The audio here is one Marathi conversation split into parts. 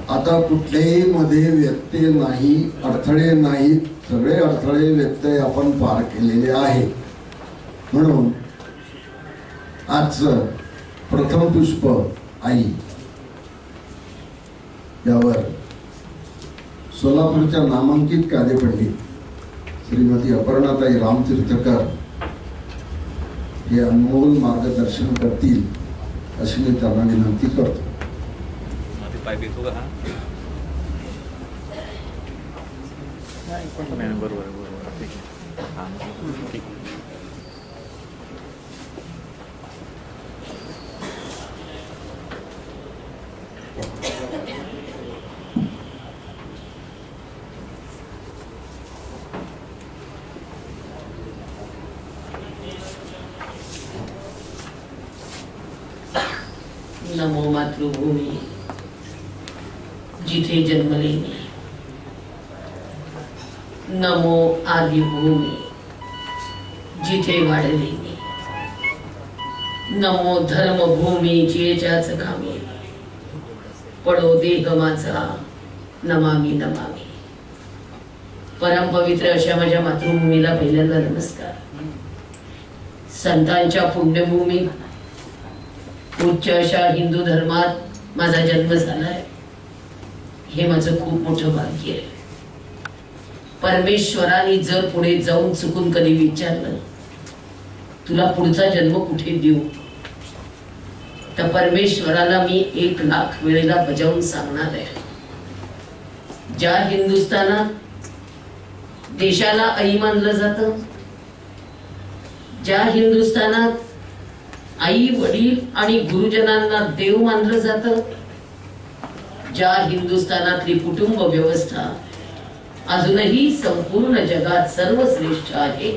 आता कुठल्याही मध्ये व्यत्यय नाही, अडथळे नाहीत, सगळे अडथळे व्यत्यय आपण पार केलेले आहे. म्हणून आजचं प्रथम पुष्प आई यावर सोलापूरच्या नामांकित काव्यपंडित श्रीमती अपर्णाताई रामतीर्थकर हे अनमोल मार्गदर्शन करतील अशी मी त्यांना विनंती करतो. नमो मातृभूमी जिथे जन्मले मी, नमो आदिभूमी जिथे वाढले मी, नमो धर्मभूमी जिच्याच कामी, पडो देह माझा नमामि नमामि. परमपवित्र अशा माझ्या मातृभूमीला पहिल्यांदा नमस्कार. संतांच्या पुण्यभूमी उच्च अशा हिंदू धर्मात माझा जन्म झालाय, हे माझं खूप मोठं भाग्य आहे. परमेश्वराने जर पुढे जाऊन चुकून कधी विचारलं तुला पुढचा जन्म कुठे देऊ, तर परमेश्वराला मी 1,00,000 वेळेला बजावून सांगणार आहे, ज्या हिंदुस्थानात देशाला आई मानलं जातं, ज्या हिंदुस्थानात आई वडील आणि गुरुजनांना देव मानलं जातं, ज्या हिंदुस्थानातली कुटुंब व्यवस्था अजूनही संपूर्ण जगात सर्वश्रेष्ठ आहे,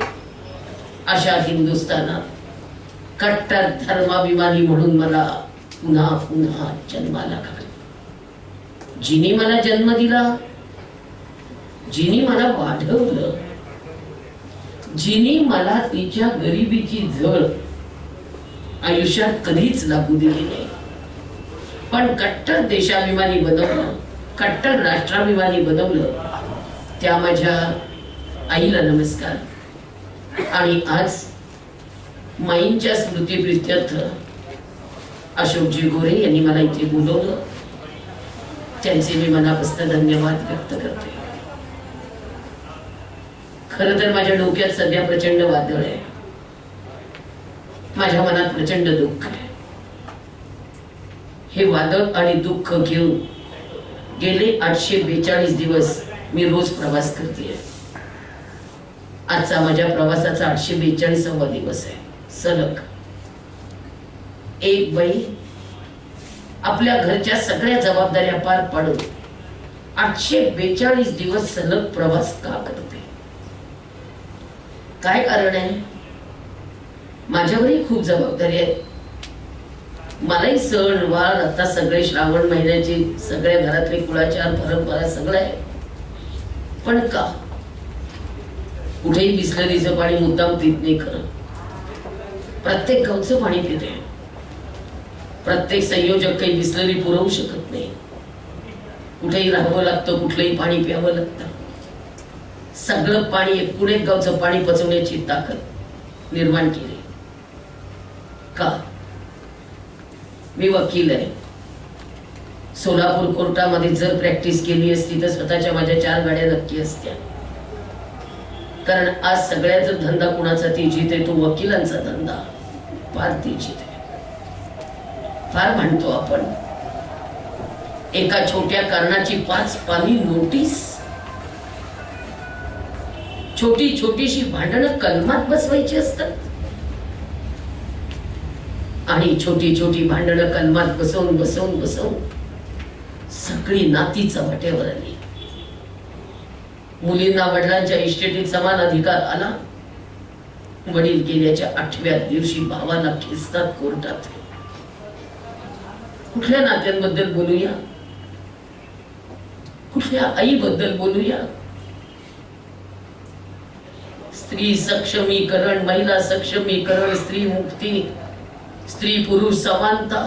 अशा हिंदुस्थानात कट्टर धर्माभिमानी म्हणून मला पुन्हा पुन्हा जन्माला घातलं. जिनी मला जन्म दिला, जिनी मला वाढवलं, जिनी मला तिच्या गरिबीची झळ आयुष्यात कधीच लागू दिली नाही, पण कट्टर देशाभिमानी बनवलं, कट्टर राष्ट्राभिमानी बनवलं, त्या माझ्या आईला नमस्कार. आणि आज माईंच्या स्मृतिप्रित्यर्थ अशोकजी गोरे यांनी मला इथे बोलवलं, त्यांचे मी मनापासून धन्यवाद व्यक्त करते. खरं तर माझ्या डोक्यात सध्या प्रचंड वादळ आहे, माझ्या मनात प्रचंड दुःख आहे. हे वादळ आणि दुःख घेऊन गेले 842 दिवस मी रोज प्रवास करते. आजचा माझ्या प्रवासाचा 842वा दिवस आहे सलग. एक बाई आपल्या घरच्या सगळ्या जबाबदाऱ्या पार पाडून 842 दिवस सलग प्रवास का करते? काय कारण आहे? माझ्यावरही खूप जबाबदारी आहे. मलाही सण वार, आता सगळे श्रावण महिन्याचे सगळ्या घरातले कुळाचार परंपरा सगळं आहे, पण का कुठेही बिस्लरीचं पाणी मुद्दाम पित नाही. खरं प्रत्येक गावचं पाणी पिते, प्रत्येक संयोजक काही बिस्लरी पुरवू शकत नाही. कुठेही राहावं लागतं, कुठलंही पाणी प्यावं लागतं. सगळं पाणी पुणे गावचं पाणी पचवण्याची ताकद निर्माण केली. का? मी वकील आहे. सोलापूर कोर्टामध्ये जर प्रॅक्टिस केली असती तर स्वतःच्या माझ्या 4 गाड्या नक्की असत्या. कारण आज सगळ्याचा धंदा कुणाचा तेजीत आहे, तो वकिलांचा धंदा फार तेजीत आहे. फार म्हणतो आपण, एका छोट्या कारणाची 5 पानी नोटीस. छोटी छोटीशी भांडणं कलमात बसवायची असतात, आणि छोटी छोटी भांडणं कलमात बसवून बसवून बसवून सगळी नाती चव्हाट्यावर आली. मुलींना वडिलांच्या इस्टेटीत समान अधिकार आला. वडील गेल्याच्या 8व्या दिवशी भावाला खेचतात कोर्टात. कुठल्या नात्यांबद्दल बोलूया? कुठल्या आईबद्दल बोलूया? स्त्री सक्षमीकरण, महिला सक्षमीकरण, स्त्री मुक्ती, स्त्री पुरुष समानता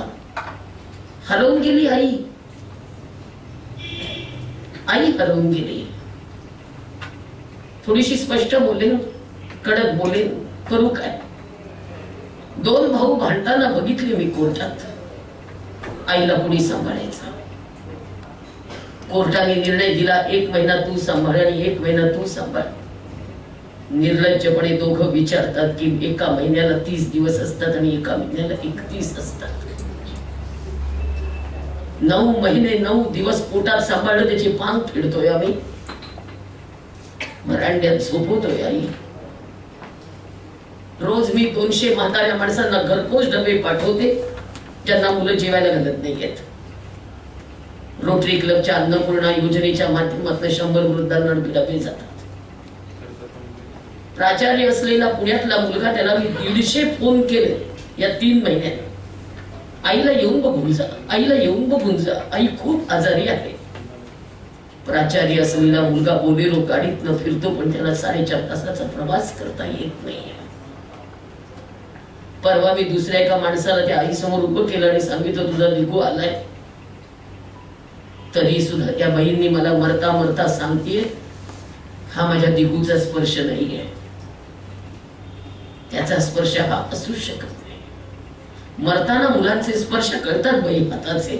हरवून गेली आई. आई हरवून गेली. थोडीशी स्पष्ट बोलेन, कडक बोलेन, करू काय? 2 भाऊ भांडताना बघितले मी कोर्टात. आईला कुणी सांभाळायचं? कोर्टाने निर्णय दिला, 1 महिना तू सांभाळ आणि 1 महिना तू सांभाळ. निर्लज्जपणे दोघं विचारतात की एका महिन्याला 30 दिवस असतात आणि एका महिन्याला 31 असतात. 9 महिने 9 दिवस पोटात सांभाळलं, त्याची पांग फिरतोय आम्ही, मरांड्यात झोपवतोय आई. रोज मी 200 म्हाताऱ्या माणसांना घरपोच डबे पाठवते ज्यांना मुलं जेवायला घालत नाहीयेत. रोटरी क्लबच्या अन्नपूर्णा योजनेच्या माध्यमातून 100 वृद्धांना डबे जातात. प्राचार्य असलेला पुण्यातला मुलगा, त्याला मी 150 फोन केले या 3 महिन्यात. आईला येऊन बघून जा, आईला येऊन बघून जा, आई खूप आजारी आहे. प्राचार्य असलेला मुलगा बोलेरो गाडीत न फिरतो, पण त्याला 4.5 तासाचा प्रवास करता येत नाही. परवा मी दुसऱ्या एका माणसाला त्या आई समोर उभं केलं आणि सांगितलं तुझा दिगू आलाय. तरी सुद्धा त्या बाईंनी मला मरता मरता सांगतेय, हा माझ्या दिगूचा स्पर्श नाहीये, त्याचा स्पर्श हा असू शकत नाही. मरताना मुलांचे स्पर्श करतात बाई हाताचे.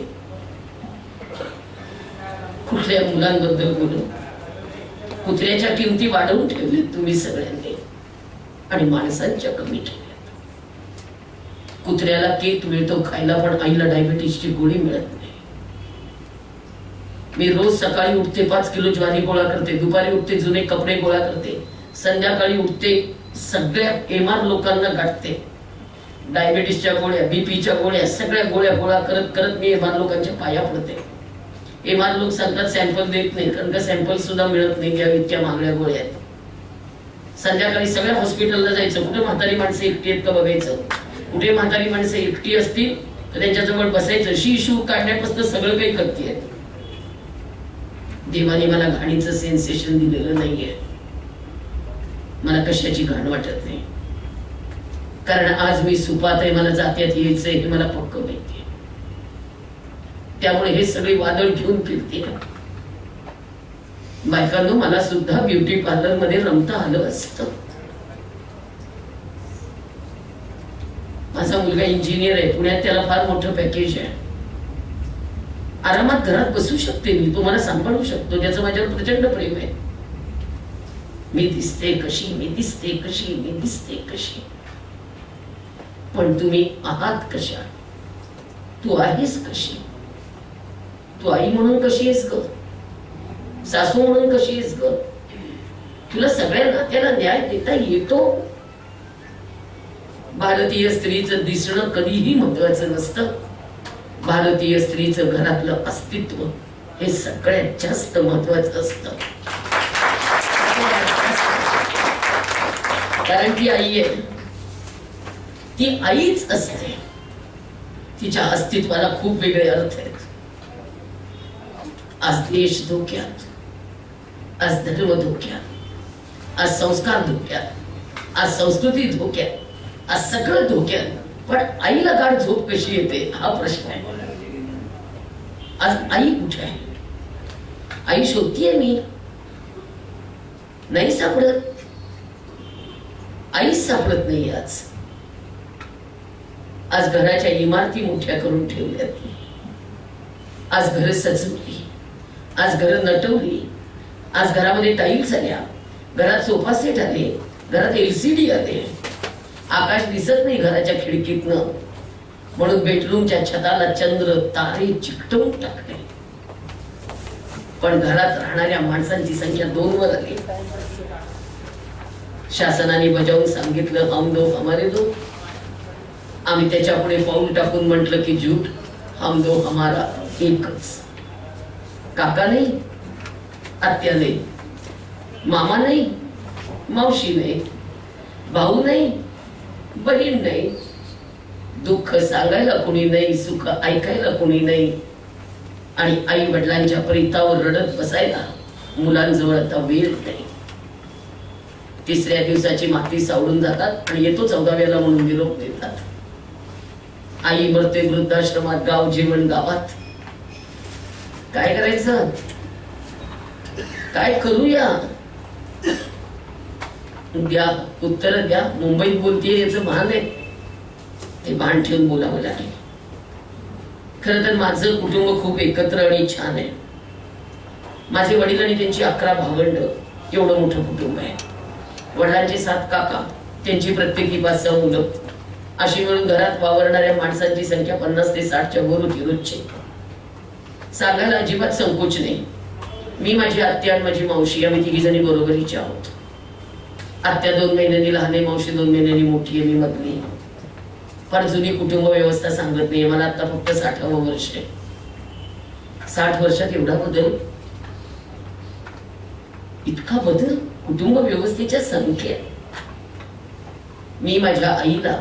कुठल्या मुलांबद्दल बोलू? कुत्र्याच्या किमती वाढवून ठेवल्यात तुम्ही सगळ्यांनी आणि माणसांच्या कमी ठेवल्यात. कुत्र्याला केक मिळतो खायला, पण आईला डायबिटीसची गोळी मिळत नाही. मी रोज सकाळी उठते 5 किलो ज्वारी गोळा करते, दुपारी उठते जुने कपडे गोळा करते, संध्याकाळी उठते सगळ्या एमआर लोकांना गाठते. डायबिटीसच्या गोळ्या, बीपीच्या गोळ्या, सगळ्या गोळ्या गोळा करत करत मी एमआर लोकांच्या पाया पडते. एमआर लोक सांगतात सॅम्पल देत नाही, कारण का सॅम्पल सुद्धा मिळत नाही, या इतक्या महागड्या गोळ्या आहेत. संध्याकाळी सगळ्या हॉस्पिटलला जायचं, कुठे म्हातारी माणसं एकटी आहेत का बघायचं. कुठे म्हातारी माणसं एकटी असतील तर त्यांच्याजवळ बसायचं. शी काढण्यापासून सगळं काही करते. देवाने मला घाणीचं सेन्सेशन दिलेलं नाहीये. मला कशाची घाण वाटत नाही, कारण आज मी सुपात आहे, मला जात्यात यायचंय हे मला पक्क माहितीये. त्यामुळे हे सगळे वादळ घेऊन फिरते. बायकांनो, मला सुद्धा ब्युटी पार्लर मध्ये रमता आलं असतं. माझा मुलगा इंजिनियर आहे पुण्यात, त्याला फार मोठं पॅकेज आहे. आरामात घरात बसू शकते मी, तो मला सांभाळू शकतो, त्याचं माझ्यावर प्रचंड प्रेम आहे. मी दिसते कशी, मी दिसते कशी, मी दिसते कशी, पण तुम्ही आहात कशा? तू आहेस कशी? तू आई म्हणून कशी आहेस ग? सासू म्हणून कशी आहेस ग? तुला सगळ्या नात्याला न्याय देता येतो? भारतीय स्त्रीचं दिसणं कधीही महत्वाचं नसतं. भारतीय स्त्रीचं घरातलं अस्तित्व हे सगळ्यात जास्त महत्वाचं असतं. कारण ती आई आहे, ती आईच असते. तिच्या अस्तित्वाला खूप वेगळे अर्थ आहेत. आज देश धोक्यात, आज धर्म धोक्यात, आज संस्कार धोक्यात, आज संस्कृती धोक्यात, आज सगळं धोक्यात. पण आईला गाढ झोप कशी येते हा प्रश्न आहे. आज आई कुठे आहे? आई शोधतीये मी, नाही सापडत. आईच सापडत नाही. आज घराच्या इमारती मोठ्या करून ठेवल्यात. आज घर सजवली, आज घर नटवली, आज घरामध्ये टाईल्स आल्या, घरात सोफा सेट आले, घरात LCD आले. आकाश दिसत नाही घराच्या खिडकीतनं, म्हणून बेडरूमच्या छताला चंद्र तारे चिकटवून टाकले. पण घरात राहणाऱ्या माणसांची संख्या 2 वर आली. शासनाने बजावून सांगितलं हम दो हमारे दो. आम्ही त्याच्या पुढे पाऊल टाकून म्हटलं की झूठ, हम दो हमारा एकच. काका नाही, आत्या नाही, मामा नाही, मावशी नाही, भाऊ नाही, बहीण नाही, दुःख सांगायला कोणी नाही, सुख ऐकायला कोणी नाही. आणि आई वडिलांच्या परितावर रडत बसायला मुलांजवळ आता वेळ नाही. 3ऱ्या दिवसाची माती सावडून जातात आणि येतो 14व्याला म्हणून निरोप देतात. आई मरते वृद्धाश्रमात, गाव जेवण गावात. काय करायचं? काय करूया? द्या उत्तर द्या. मुंबईत बोलतीये याचं भान आहे, ते भान ठेवून बोलावं लागेल. खरं तर माझं कुटुंब खूप एकत्र आणि छान आहे. माझे वडील आणि त्यांची 11 भावंड, एवढं मोठं कुटुंब आहे. वडिलांचे 7 काका, त्यांची प्रत्येकी 5-6 मुलं, अशी मिळून घरात वावरणाऱ्या माणसांची संख्या 50 ते 60च्या वर होती रोजची. सांगायला अजिबात संकोच नाही. मी, माझी आत्या आणि माझी मावशी, आम्ही 3 जणी बरोबरीच्या आहोत. आत्या 2 महिन्यांनी लहान आहे, मावशी 2 महिन्यांनी मोठी आहे, मी मधली. फार जुनी कुटुंब व्यवस्था सांगत नाही. मला आता फक्त 60वं वर्ष आहे. 60 वर्षात एवढा बदल, इतका बदल कुटुंब व्यवस्थेच्या संख्येत. मी माझ्या आईला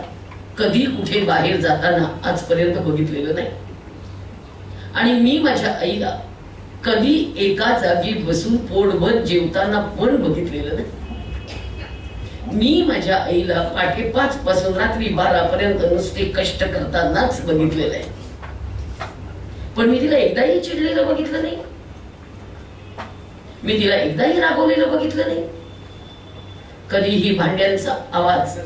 कधी कुठे बाहेर जाताना आजपर्यंत बघितलेलं नाही. आणि मी माझ्या आईला कधी एका जागी बसून पोटभर जेवताना पण बघितलेलं नाही. मी माझ्या आईला पहाटे 5 पासून रात्री 12 पर्यंत नुसते कष्ट करतानाच बघितलेलं आहे. पण मी तिला एकदाही चिडलेलं बघितलं नाही. मी तिला एकदाही रागवलेलं बघितलं नाही. कधीही भांड्यांचा आवाज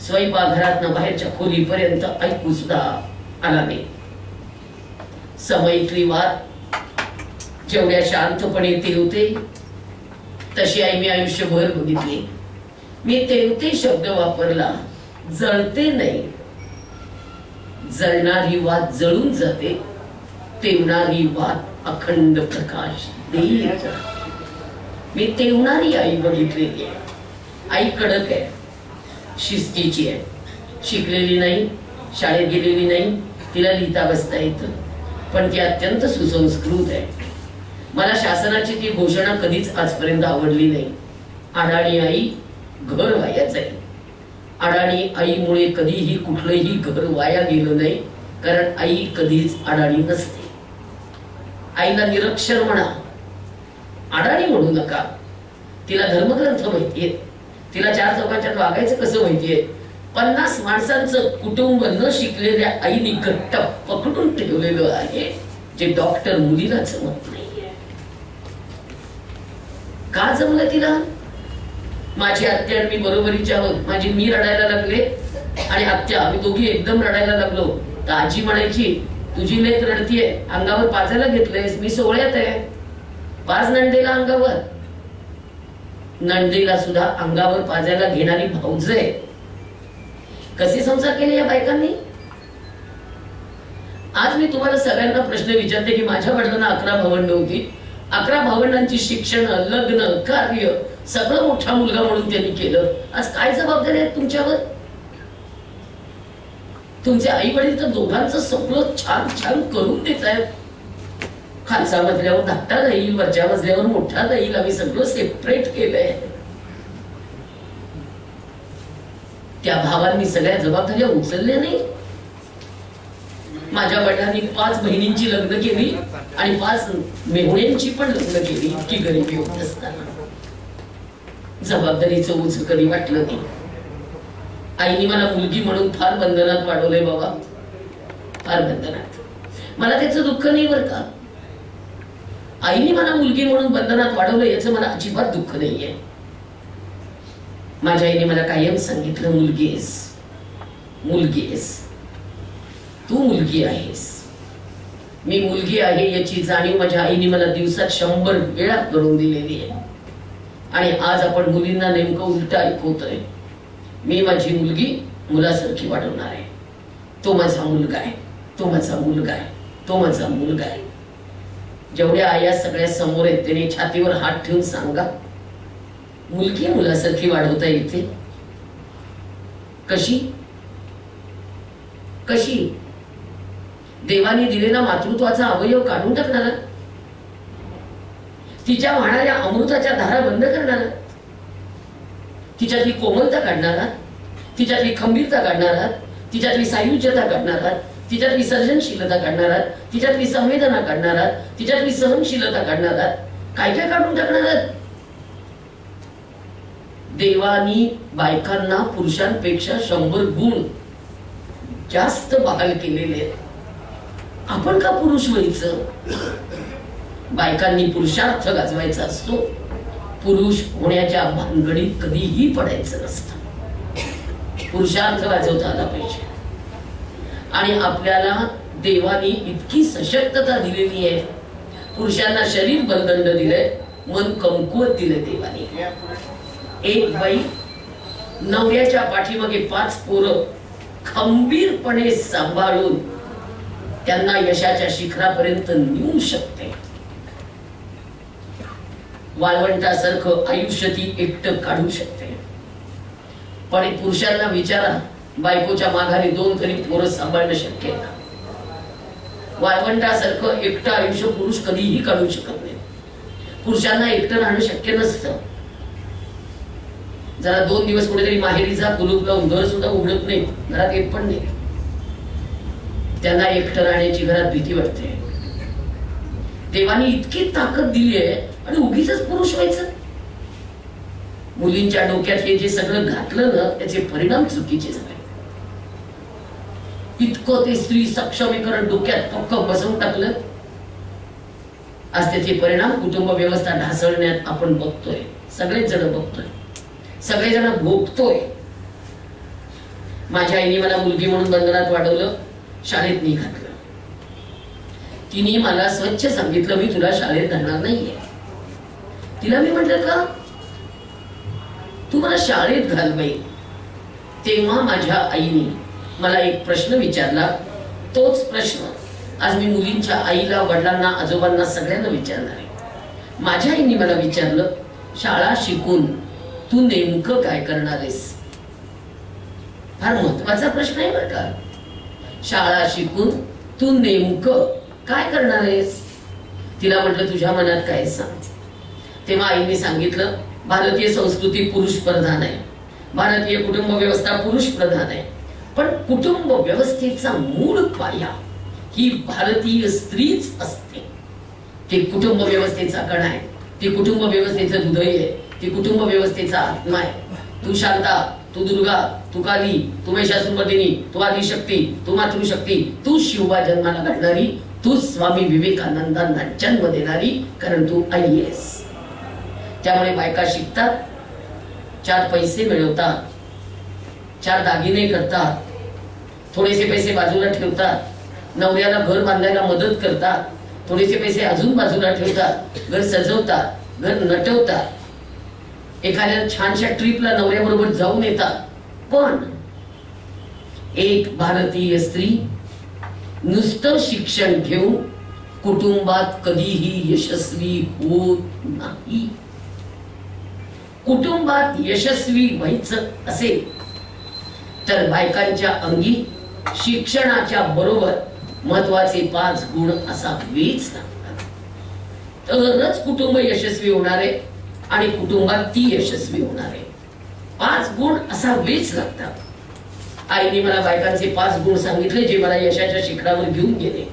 स्वयंपाकघरातनं बाहेरच्या खोलीपर्यंत ऐकू सुद्धा आला नाही. समयित्री वाद जेवढ्या शांतपणे तेवते तशी आई मी आयुष्यभर बघितली. मी तेवते शब्द वापरला, जळते नाही. जळणारी वाद जळून जाते, तेवणारी वाद अखंड प्रकाश देईल. मी तेवणारी आई बघितलेली आहे. आई कडक आहे, शिस्तीची आहे, शिकलेली नाही, शाळेत गेलेली नाही, तिला लिहिता बसता येतं, पण ती अत्यंत सुसंस्कृत आहे. मला शासनाची ती घोषणा कधीच आजपर्यंत आवडली नाही. अडाणी आई घर वाया जाईल. अडाणी आईमुळे कधीही कुठलंही घर वाया गेलं नाही, कारण आई कधीच अडाणी नसते. आईला निरक्षर म्हणा, अडाणी म्हणू नका. तिला धर्मग्रंथ माहितीये, तिला 4 चौकांच्यात वागायचं कसं माहितीये. 50 माणसांचं कुटुंब न शिकलेल्या आईने घट्ट पकडून ठेवलेलं आहे, जे डॉक्टर मुलीला जमत नाहीये. का जमलं तिला? माझी आत्या आणि मी बरोबरीच्या आहोत. मी रडायला लागले आणि आत्या, आम्ही दोघी एकदम रडायला लागलो तर आजी म्हणायची, तुझी लेक रडतीये, अंगावर पाजायला घेतलंयस, मी सोहळ्यात आहे, पाज नंदेला अंगावर. नंदेला सुद्धा अंगावर पाजायला घेणारी भाऊज आहे. कसे संसार केले या बायकांनी? आज मी तुम्हाला सगळ्यांना प्रश्न विचारते की माझ्या वडिलांना 11 भावंड होती. 11 भावंडांची शिक्षण, लग्न, कार्य सगळं मोठा मुलगा म्हणून त्यांनी केलं. आज काय जबाबदारी आहे तुमच्यावर? तुमचे आई वडील तर दोघांचं सगळं छान छान करून देत आहेत. खालचा मजल्यावर धाकटा राहील, वरच्या मजल्यावर मोठा राहील, आम्ही सगळं सेपरेट केलंय. त्या भावांनी सगळ्या जबाबदाऱ्या उचलल्या नाही. माझ्या वडिलांनी 5 बहिणींची लग्न केली आणि 5 मेहुण्यांची पण लग्न केली, इतकी गरिबी होत असताना. जबाबदारीचं ओझं कधी वाटलं नाही. आईने मला मुलगी म्हणून फार बंधनात वाढवलंय बाबा, फार बंधनात. मला त्याचं दुःख नाही बरं का. आईने मला मुलगी म्हणून बंधनात वाढवलं याचं मला अजिबात दुःख नाहीये. माझ्या आईने मला कायम सांगितलं, मुलगी आहेस, मुलगी आहेस, तू मुलगी आहेस. मी मुलगी आहे याची जाणीव माझ्या आईने मला दिवसात 100 वेळा करून दिलेली आहे. आणि आज आपण मुलींना नेमकं उलट ऐकवतोय. मी माझी मुलगी मुलासारखी वाढवणार आहे. तो माझा मुलगा आहे, तो माझा मुलगा आहे, तो माझा मुलगा आहे. जेवढ्या आया सगळ्या समोर आहेत त्याने छातीवर हात ठेवून सांगा, मुलगी मुलासारखी वाढवता येते? कशी? कशी? देवाने दिलेला मातृत्वाचा अवयव काढून टाकणारा, तिच्या वाहणाऱ्या अमृताच्या धारा बंद करणारा, तिच्यातली कोमलता काढणारा, तिच्यातली खंबीरता काढणारा, तिच्यातली सायुज्यता काढणारा, तिच्यातली सर्जनशीलता काढणारा, तिच्यातली संवेदना काढणारा, तिच्यातली सहनशीलता काढणारा, काय काय काढून टाकणारा. देवानी बायकांना पुरुषांपेक्षा 100 गुण जास्त बहाल केलेले. आपण का पुरुष व्हायचं? बायकांनी पुरुषार्थ गाजवायचा असतो, पुरुष होण्याच्या भानगडीत कधीही पडायचं नसतं. पुरुषार्थ गाजवता आला पाहिजे. आणि आपल्याला देवानी इतकी सशक्तता दिलेली आहे. पुरुषांना शरीर बलदंड दिलंय, मन कमकुवत दिलंय देवानी. एक बाई नवऱ्याच्या पाठीमागे 5 पोरं खंबीरपणे सांभाळून त्यांना यशाच्या शिखरापर्यंत नेऊ शकते. वाळवंटासारखं आयुष्य ती एकटं काढू शकते. पण पुरुषांना विचारा, बायकोच्या माघारी 2 तरी पोरं सांभाळणं शक्य आहे का? वाळवंटासारखं एकटं आयुष्य पुरुष कधीही काढू शकत नाही. पुरुषांना एकटं राहणं शक्य नसतं. जरा 2 दिवस कुठेतरी माहेरी जा, कुलूप लावून घर सुद्धा उघडत नाही, घरात येत पण नाही. त्यांना एकटं राहण्याची घरात भीती वाटते. देवानी इतकी ताकद दिली आहे आणि उगीच पुरुष व्हायचं. मुलींच्या डोक्यात हे जे सगळं घातलं ना, त्याचे परिणाम चुकीचे झाले. इतकं ते स्त्री सक्षमीकरण डोक्यात पक्क बसवून टाकलं. आज त्याचे परिणाम कुटुंब व्यवस्था ढासळण्यात आपण बघतोय. सगळेच जण बघतोय, सगळेजण भोगतोय. माझ्या आईने मला मुलगी म्हणून बंधनात वाढवलं, शाळेत नाही घातलं. तिने मला स्वच्छ सांगितलं, मी तुला शाळेत घालणार नाहीये. तिला मी म्हटलं का? तू मला शाळेत घाल बाई. तेव्हा माझ्या आईने मला एक प्रश्न विचारला. तोच प्रश्न आज मी मुलींच्या आईला, वडिलांना, आजोबांना सगळ्यांना विचारणार आहे. माझ्या आईने मला विचारलं, शाळा शिकून तू नेमकं काय करणार आहेस? फार महत्वाचा प्रश्न आहे बरं का. शाळा शिकून तू नेमकं काय करणार आहेस? तिला म्हटलं, तुझ्या मनात काय सांग. तेव्हा आईने सांगितलं, भारतीय संस्कृती पुरुष प्रधान आहे, भारतीय कुटुंब व्यवस्था पुरुष प्रधान आहे, पण कुटुंब व्यवस्थेचा मूळ पाया ही भारतीय स्त्रीच असते. ते कुटुंब व्यवस्थेचा कणा आहे, ते कुटुंब व्यवस्थेचं हृदय आहे, ती कुटुंब व्यवस्थेचा आत्मा आहे. तू शांता, तू दुर्गा, तू काली, तू महिषासुरमर्दिनी, तू आदिशक्ती, तू मातृशक्ती, तू शिवबा जन्माला घडणारी, तू स्वामी विवेकानंदांना जन्म देणारी, कारण तू आई आहेस. त्यामुळे बायका शिकतात, 4 पैसे मिळवतात, 4 दागिने करतात, थोडेसे पैसे बाजूला ठेवतात, नवऱ्याला घर बांधायला मदत करतात, थोडेसे पैसे अजून बाजूला ठेवतात, घर सजवतात, घर नटवतात, एखाद्या छानशा ट्रिपला नवऱ्याबरोबर जाऊन येतात. पण एक भारतीय स्त्री नुसतं शिक्षण घेऊन कुटुंबात कधीही यशस्वी होत नाही. कुटुंबात यशस्वी व्हायचं असेल तर बायकांच्या अंगी शिक्षणाच्या बरोबर महत्वाचे 5 गुण असावेच लागतात. तरच कुटुंब यशस्वी होणार आहे आणि कुटुंबात ती यशस्वी होणार आहे. 5 गुण असावेच लागतात. आईने मला बायकांचे 5 गुण सांगितले, जे मला यशाच्या शिखरावर घेऊन गेले.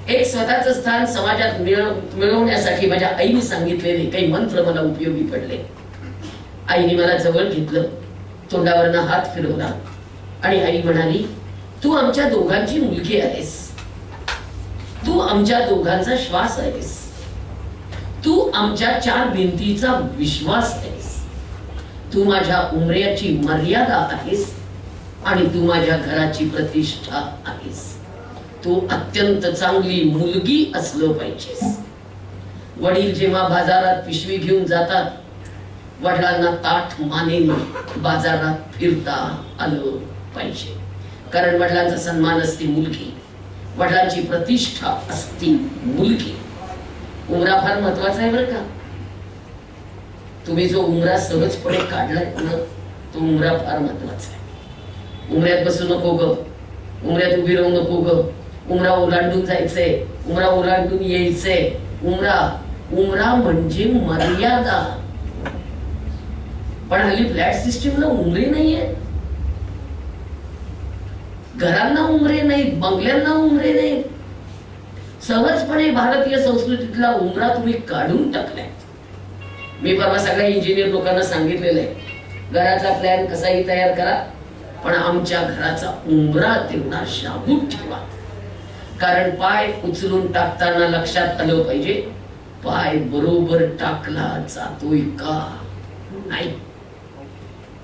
एक स्वतःचं स्थान समाजात मिळवण्यासाठी माझ्या आईने सांगितलेले काही मंत्र मला उपयोगी पडले. आईने मला जवळ घेतलं, तोंडावरनं हात फिरवला आणि आई म्हणाली, तू आमच्या दोघांची मुलगी आहेस, तू आमच्या दोघांचा श्वास आहेस, तू आमच्या 4 भिंतीचा विश्वास आहेस, तू माझ्या उमऱ्याची मर्यादा आहेस आणि तू माझ्या घराची प्रतिष्ठा आहेस. तू अत्यंत चांगली मुलगी असलं पाहिजेस. वडील जेव्हा बाजारात पिशवी घेऊन जातात, वडिलांना ताठ मानेने बाजारात फिरता आलं पाहिजे, कारण वडिलांचा सन्मान असते मुलगी, वडिलांची प्रतिष्ठा असते मुलगी. उमरा फार महत्वाचा आहे बरं का. तुम्ही जो उमरा सहजपणे काढलाय ना, तो उमरा फार महत्वाचा आहे. उमऱ्यात बसू नको ग, उमऱ्यात उभी राहू नको ग, उमरा ओलांडून जायचंय, उमरा ओलांडून यायचंय. उमरा म्हणजे मर्यादा. पण हल्ली फ्लॅट सिस्टीमला उमरे नाहीये, घरांना उमरे नाहीत, बंगल्यांना उमरे नाहीत. सहजपणे भारतीय संस्कृतीतला उमरा तुम्ही काढून टाकलाय. मी परवा सगळ्या इंजिनियर लोकांना सांगितलेलं आहे, घराचा प्लॅन कसाही तयार करा, पण आमच्या घराचा उमरा तेवढा शाबूत ठेवा. कारण पाय उचलून टाकताना लक्षात आलं पाहिजे पाय बरोबर टाकला जातोय का नाही.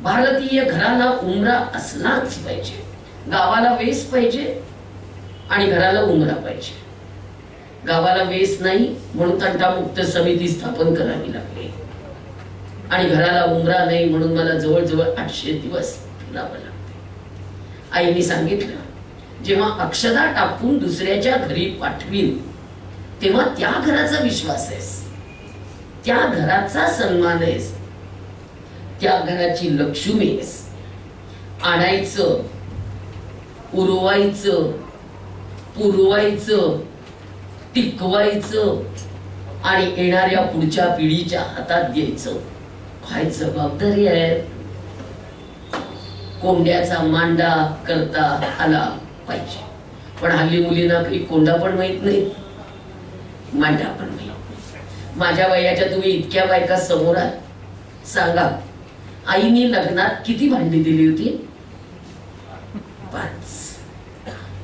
भारतीय घराला उमरा असलाच पाहिजे, गावाला वेस पाहिजे आणि घराला उमरा पाहिजे. गावाला वेस नाही म्हणून तंटामुक्त समिती स्थापन करावी लागली आणि घराला उमरा नाही म्हणून मला जवळजवळ 800 दिवस फिरावं लागते. आईने सांगितलं जेव्हा अक्षदा टाकून दुसऱ्याच्या घरी पाठवीन तेव्हा त्या घराचा विश्वास आहेस, त्या घराचा सन्मान आहेस, त्या घराची लक्ष्मी आहेस. आणायचं, उरवायचं, पुरवायचं, टिकवायचं आणि येणाऱ्या पुढच्या पिढीच्या हातात द्यायचं काय जबाबदारी आहे. कोंड्याचा मांडा करता आला पाहिजे. पण हल्ली मुलींना काही कोंडा पण माहित नाही, मांडा पण माहित नाही. माझ्या वयाच्या तुम्ही इतक्या बायका समोर आहात, सांगा आईने लग्नात किती भांडी दिली होती?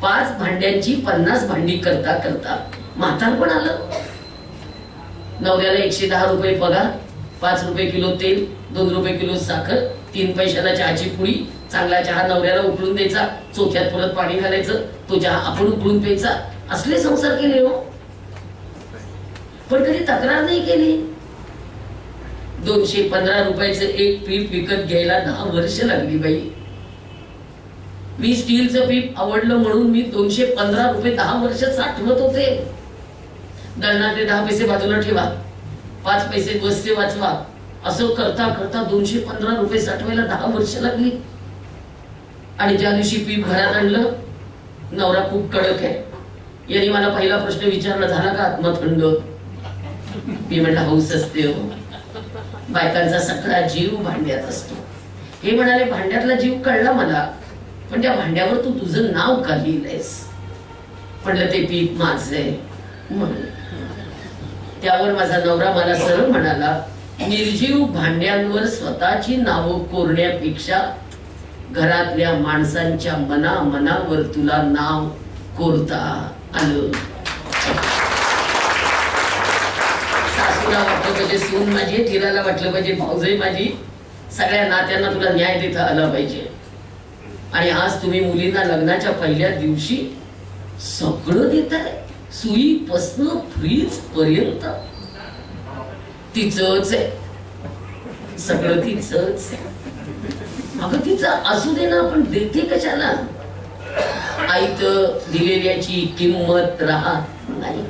5 भांड्यांची 50 भांडी करता करता म्हातारपण आलं. नवऱ्याला 110 रुपये पगार, 5 रुपये किलो तेल, 2 रुपये किलो साखर, 3 पैशाला चहाची पुडी. चांगला चहा नवऱ्याला उकळून द्यायचा, चोथ्यात परत पाणी घालायचं, तो चहा आपण उकळून प्यायचा. असले संसार केले हो. पण कधी तक्रार नाही केली. 215 रुपयाचं एक पीप विकत घ्यायला 10 वर्ष लागली बाई. मी स्टीलचं पीप आवडलं म्हणून मी 215 रुपये 10 वर्ष साठवत होते. दळणाचे 10 पैसे बाजूला ठेवा, 5 पैसे बसचे वाचवा, असं करता करता 215 रुपये साठवायला 10 वर्ष लागली. आणि ज्या दिवशी पीप घरात आणलं, नवरा खूप कडक आहे. यांनी मला पहिला प्रश्न विचारला, झाला का आत्मा थंड? मी म्हटलं हौस असते हो, बायकांचा सगळा जीव भांड्यात असतो. हे म्हणाले भांड्यातला जीव कळला मला, पण त्या भांड्यावर तू तुझं नाव का लिहिलंयस? म्हटलं ते पीप माझं आहे म्हणून. त्यावर माझा नवरा मला सरळ म्हणाला, निर्जीव भांड्यांवर स्वतःची नावं कोरण्यापेक्षा घरातल्या माणसांच्या मनावर तुला नाव कोरता आलं. सासूला वाटलं पाहिजे सून माझी, तिला वाटलं पाहिजे भाऊजाई माझी, सगळ्या नात्यांना तुला न्याय देता आला पाहिजे. आणि आज तुम्ही मुलींना लग्नाच्या पहिल्या दिवशी सगळं देताय, सुई पासन फ्रीज पर्यंत तिचंच आहे, सगळं तिचंच आहे. अगं तिचं असू दे ना, पण देते कशाला? आईत दिलेल्याची किंमत राहत नाही.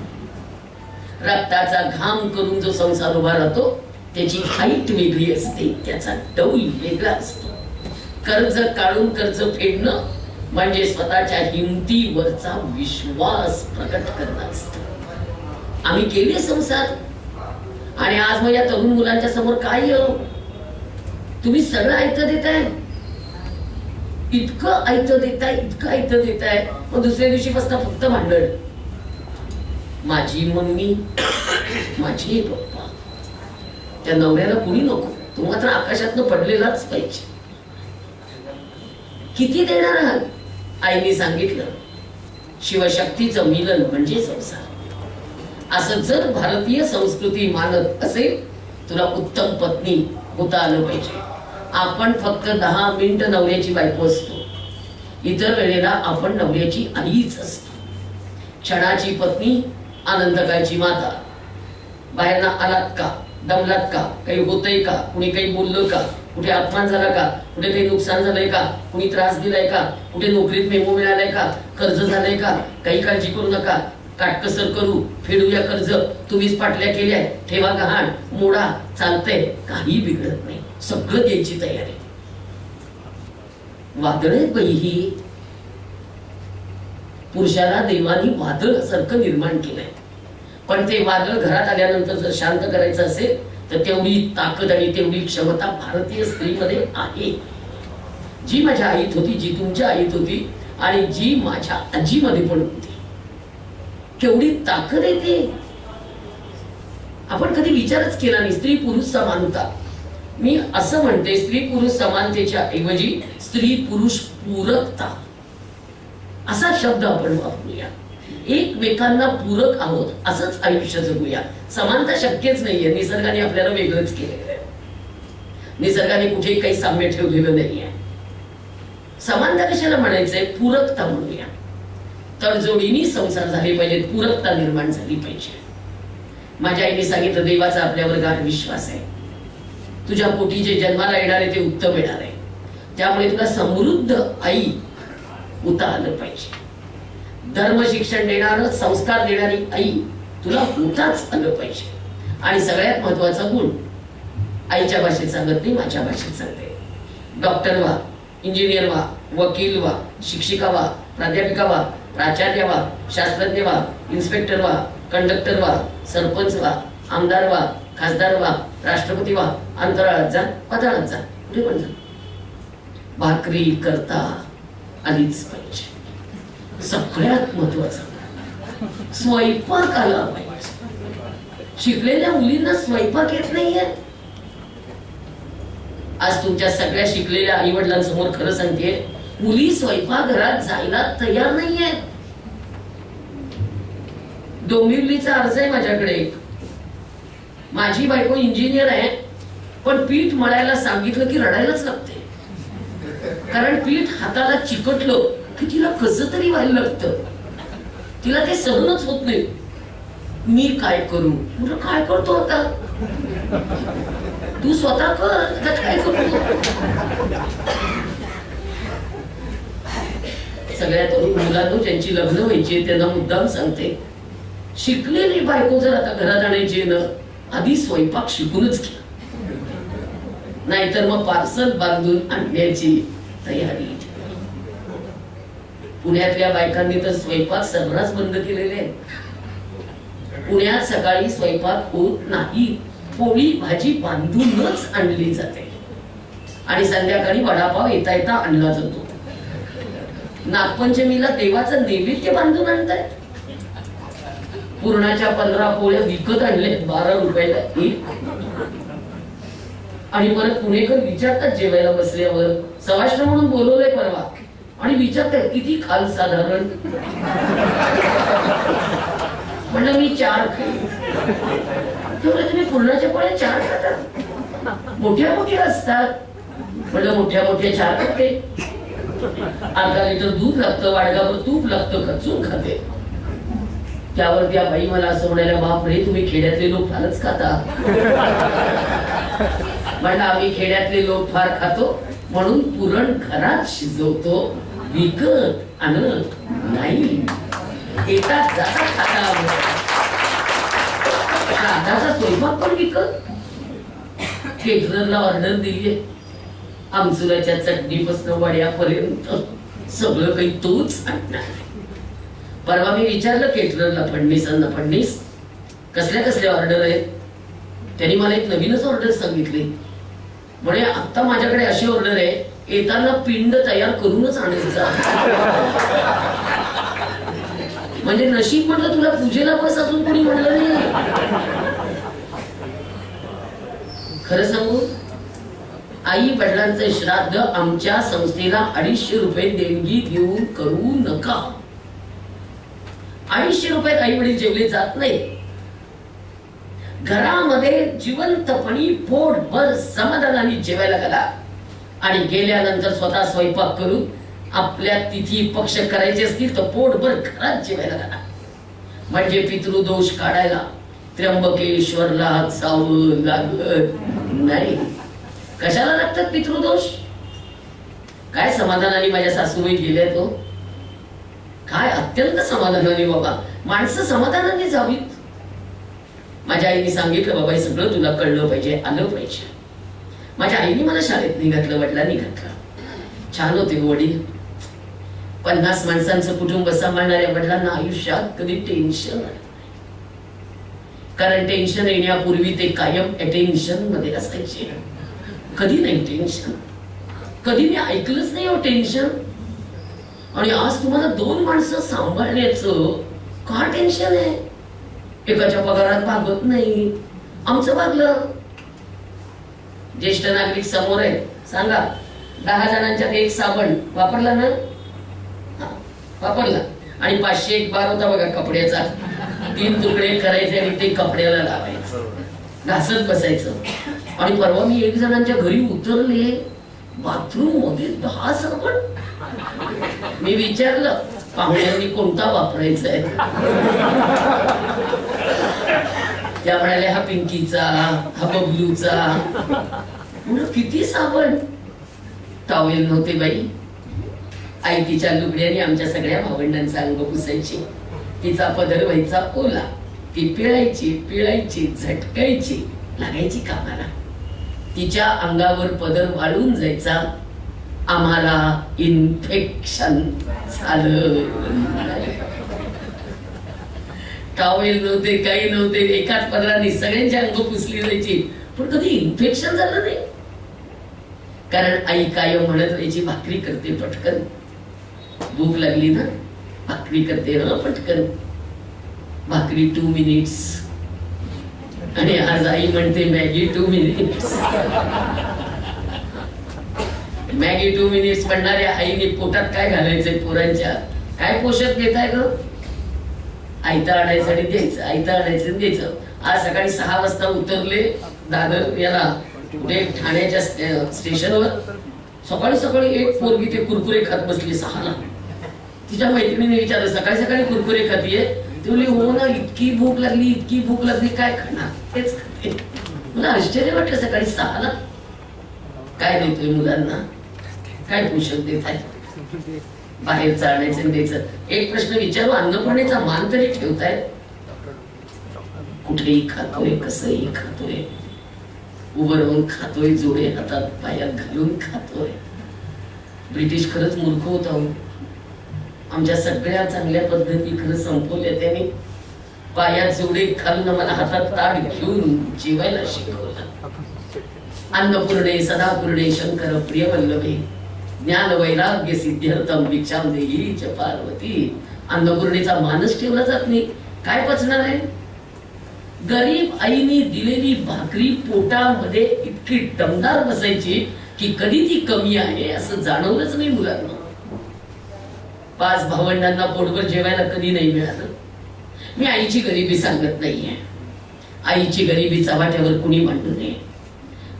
रक्ताचा घाम करून जो संसार उभा राहतो त्याची हाईट वेगळी असते, त्याचा डौल वेगळा असतो. कर्ज काढून कर्ज फेडणं म्हणजे स्वतःच्या हिमतीवरचा विश्वास प्रकट करणं असतं. आम्ही केले संसार आणि आज माझ्या तरुण मुलांच्या समोर काय तुम्ही सगळं ऐकत देताय, इतकं ऐकत देताय, इतकं ऐकत देताय, मग दुसऱ्या दिवशी बसता फक्त भांडण. माझी मम्मी, माझे पप्पा, त्या नवऱ्याला कुणी नको, तू मात्र आकाशातनं पडलेलाच पाहिजे. किती देणार आहात? आईने सांगितलं शिवशक्तीचं मिलन म्हणजे संसार. असं जर भारतीय संस्कृती मानत असेल तुला उत्तम पत्नी होता आलं पाहिजे. आपण फक्त 10 मिनिटं नवऱ्याची बायको असतो, इतर वेळेला आपण नवऱ्याची आईच असतो. क्षणाची पत्नी, आनंदकाळची माता. बाहेरना आलात का, दमलात का, काही होतंय का, कुणी काही बोललं का, कुठे अपमान झाला का, कुठे काही नुकसान झालंय का, कुणी त्रास दिलाय का, कुठे नोकरीत मेमो मिळालाय का, कर्ज झालंय का, काही काळजी करू नका, काटकसर करू, फेडूया कर्ज, तुम्हीच पाटल्या केल्या, ठेवा गहाण, मोडा, चालतंय, काही बिघडत नाही, सगळं द्यायची तयारी. वादळे बाई ही पुरुषाला देवानी वादळ सारखं निर्माण केलंय. पण ते वादळ घरात आल्यानंतर जर शांत करायचं असेल तर तेवढी ताकद आणि तेवढी क्षमता भारतीय स्त्रीमध्ये आहे. जी माझ्या आईत होती, जी तुमच्या आईत होती आणि जी माझ्या आजीमध्ये पण होती, केवढी ताकद येते. आपण कधी विचारच केला नाही. स्त्री पुरुष समानता, मी असं म्हणते स्त्री पुरुष समानतेच्या ऐवजी स्त्री पुरुष पूरकता असा शब्द आपण वापरूया. एकमेकांना पूरक आहोत असंच आयुष्य जगूया. समानता शक्यच नाहीये. निसर्गाने आपल्याला वेगळंच केलेलं आहे. निसर्गाने कुठेही काही साम्य ठेवलेलं नाहीये. समानता कशाला म्हणायचंय? पूरकता म्हणूया. तडजोडीने संसार झाले पाहिजेत, पूरकता निर्माण झाली पाहिजे. माझ्या आईने सांगितलं, देवाचा आपल्यावर गाढ विश्वास आहे. तुझ्या पोटी जे जन्माला येणार आहे ते उत्तम येणार आहे. त्यामुळे तुला समृद्ध आई उता आलं पाहिजे. धर्म शिक्षण देणारं, संस्कार देणारी आई तुला उताच आलं पाहिजे. आणि सगळ्यात महत्वाचा गुण, आईच्या भाषेत सांगत नाही, माझ्या भाषेत सांगते. डॉक्टर व्हा, इंजिनियर व्हा, वकील व्हा, शिक्षिका व्हा, प्राध्यापिका व्हा, प्राचार्य व्हा, शास्त्रज्ञ व्हा, इन्स्पेक्टर व्हा, कंडक्टर व्हा, सरपंच व्हा, आमदार व्हा, खासदार व्हा, राष्ट्रपती व्हा, अंतराळात जा, पाताळात जा, कुठे पण जा, भाकरी करता आलीच पाहिजे. सगळ्यात महत्वाचं स्वयंपाक आला पाहिजे. शिकलेल्या मुलींना स्वयंपाक येत नाहीये. आज तुमच्या सगळ्या शिकलेल्या आई वडिलांसमोर खरं सांगते, मुली स्वयंपाकघरात जायला तयार नाहीये. डोंबिवलीचा अर्ज आहे माझ्याकडे. माझी बायको इंजिनियर आहे, पण पीठ मळायला सांगितलं की रडायलाच लागते. कारण पीठ हाताला चिकटलं की तिला कसं तरी व्हायला लागतं. तिला ते सहनच होत नाही. मी काय करू? म्हटलं काय करतो आता? तू स्वतः कर, काय करतो? सगळ्यात मुलांना ज्यांची लग्न व्हायची त्यांना मुद्दाम सांगते, शिकलेली बायको जर आता घरात आणायची ना, आधी स्वयंपाक शिकूनच घ्या, नाहीतर मग पार्सल बांधून आणण्याची तयारी. पुण्यातल्या बायकांनी तर स्वयंपाक सर्रास बंद केलेले आहे. पुण्यात सकाळी स्वयंपाक होत नाही, पोळी भाजी बांधूनच आणली जाते आणि संध्याकाळी वडापाव येता येता आणला जातो. नागपंचमीला देवाचं नैवेद्य बांधून आणतायत. पुरणाच्या 15 पोळ्या विकत आणले 12 रुपयाला एक. आणि परत पुणेकर विचारतात जेवायला बसल्यावर, सवाष्ण म्हणून बोलवलंय परवा, आणि विचारतात किती खाल साधारण. म्हणलं मी 4 खाईल. तेवढं तुम्ही पुरणाच्या पोळ्या 4 खातात? मोठ्या मोठ्या असतात. म्हणलं मोठ्या मोठ्या 4 खाते. अर्धा लिटर दूध लागतं, वाडगावर तूप लागतं, खचून खाते. त्यावर त्या बाई मला असं म्हणायला, बापरे तुम्ही खेड्यातले लोक फारच खाता. म्हणलं आम्ही खेड्यातले लोक फार खातो म्हणून पुरण घरात शिजवतो, विकत आणत नाही. एकाच जाता खाता. आताचा स्वयंपाक पण विकत. केटररला ऑर्डर दिलीये, आमचुराच्या चटणीपासून वड्यापर्यंत सगळं काही तोच आणणार. परवा मी विचारलं केटररला, फडणीसांना, फडणीस कसल्या कसल्या ऑर्डर आहेत? त्यांनी मला एक नवीनच ऑर्डर सांगितली. म्हणे आता माझ्याकडे अशी ऑर्डर आहे, येताना पिंड तयार करूनच आणायचा. म्हणजे नशीब म्हटलं तुला पूजेला बस, अजून कोणी म्हणलं नाही. खरं सांगू, आई वडिलांचे श्राद्ध आमच्या संस्थेला 250 रुपये देणगी देऊन करू नका. 250 रुपयात आई वडील जेवले जात नाही. घरामध्ये जिवंतपणी पोटभर समाधानाने जेवायला घाला आणि गेल्यानंतर स्वतः स्वयंपाक करून आपल्या तिथी पक्ष करायचे असतील तर पोटभर घरात जेवायला घाला. म्हणजे पितृदोष काढायला त्र्यंबकेश्वरला जावं लागत नाही. कशाला लागतात पितृदोष? काय समाधानाने माझ्या सासूबाई गेल्या तो, काय अत्यंत समाधानाने. बाबा माणसं समाधानाने जावीत. माझ्या आईने सांगितलं, बाबा हे सगळं तुला कळलं पाहिजे, आलं पाहिजे. माझ्या आईने मला शाळेत नाही घातलं, वडिलांनी घातलं. छान होते वडील. 50 माणसांचं कुटुंब सांभाळणाऱ्या वडिलांना आयुष्यात कधी टेन्शन नाही. कारण टेन्शन येण्यापूर्वी ते कायम अटेन्शन मध्ये असायचे. कधी नाही टेन्शन, कधी मी ऐकलंच नाही हो टेन्शन. आणि आज तुम्हाला 2 माणसं सांभाळण्याचं का टेन्शन आहे? एकाच्या पगारात भागत नाही. आमचं भागलं. ज्येष्ठ नागरिक समोर आहे, सांगा 10 जणांच्यात एक साबण वापरला ना? वापरला. आणि 500 एक बार होता बघा कपड्याचा, 3 तुकडे करायचे आणि ते कपड्याला लावायचं, घासत बसायचं. आणि परवा मी एक जणांच्या घरी उतरले, बाथरूम मध्ये 10 साबण. मी विचारलं पाहुण्यांनी कोणता वापरायचा आहे. त्या म्हणाल्या हा पिंकीचा, हा बबलूचा. म्हणलं किती साबण. टॉवेल नव्हते बाई. आई तिच्या लुगड्याने आमच्या सगळ्या भावंडांचा अंग पुसायची. तिचा पदर व्हायचा ओला, ती पिळायची झटकायची, लागायची कामाला. तिच्या अंगावर पदर वाळून जायचा, आम्हाला इन्फेक्शन झालं. टॉवेल नव्हते, काही नव्हते, एकाच पदराने सगळ्यांची अंग पुसली जायची, पण कधी इन्फेक्शन झालं नाही. कारण आई कायम म्हणत राहायची भाकरी करते पटकन, भूक लागली ना भाकरी करते ना पटकन, भाकरी 2 मिनिट्स. आणि आज आई म्हणते मॅगी 2 मिनिट्स. मॅगी 2 मिनिट्स म्हणणाऱ्या आईने पोटात काय घालायचंय पोरांच्या, काय पोषक देताय ग. आयता आणायचं आणि द्यायचं, आयता आणायचं द्यायचं. आज सकाळी 6 वाजता उतरले दादर याला ठाण्याच्या स्टेशनवर. सकाळी सकाळी एक पोरगी ते कुरकुरे खात बसली 6ला. तिच्या मैत्रिणीने विचारलं सकाळी सकाळी कुरकुरे खातीये. ती म्हणली हो ना, इतकी भूक लागली, काय खाणार, तेच खाते. मला आश्चर्य वाटलं सकाळी 6ला काय देतोय मुलांना, काय पोषक देत आहे. बाहेरचं आणायचं द्यायचं. एक प्रश्न विचारू, अन्नपूर्णेचा मान तरी ठेवताय. कुठेही खातोय, कसंही खातोय, उभं राहून खातोय, जोडे हातात पायात घालून खातोय. ब्रिटिश खरंच मूर्ख होता. आमच्या सगळ्या चांगल्या पद्धती खरं संपवल्या त्याने. पायात जोडे घालून आम्हाला हातात ताट घेऊन जेवायला शिकवलं. अन्नपूर्णे सदापूर्णे शंकर प्रिय वल्लभे ज्ञान वैराग्य सिद्ध्यर्थम भिक्षाम देही च पार्वती. अन्नपूर्णेचा मानस ठेवला जात नाही. काय पचणार आहे. गरीब आईने दिलेली भाकरी पोटामध्ये इतकी दमदार बसायची की कधी ती कमी आहे असं जाणवलंच नाही मुलांना. 5 भावंडांना पोटभर जेवायला कधी नाही मिळालं. मी आईची गरिबी सांगत नाहीये, आईची गरिबी चव्हाट्यावर कुणी मांडू नये,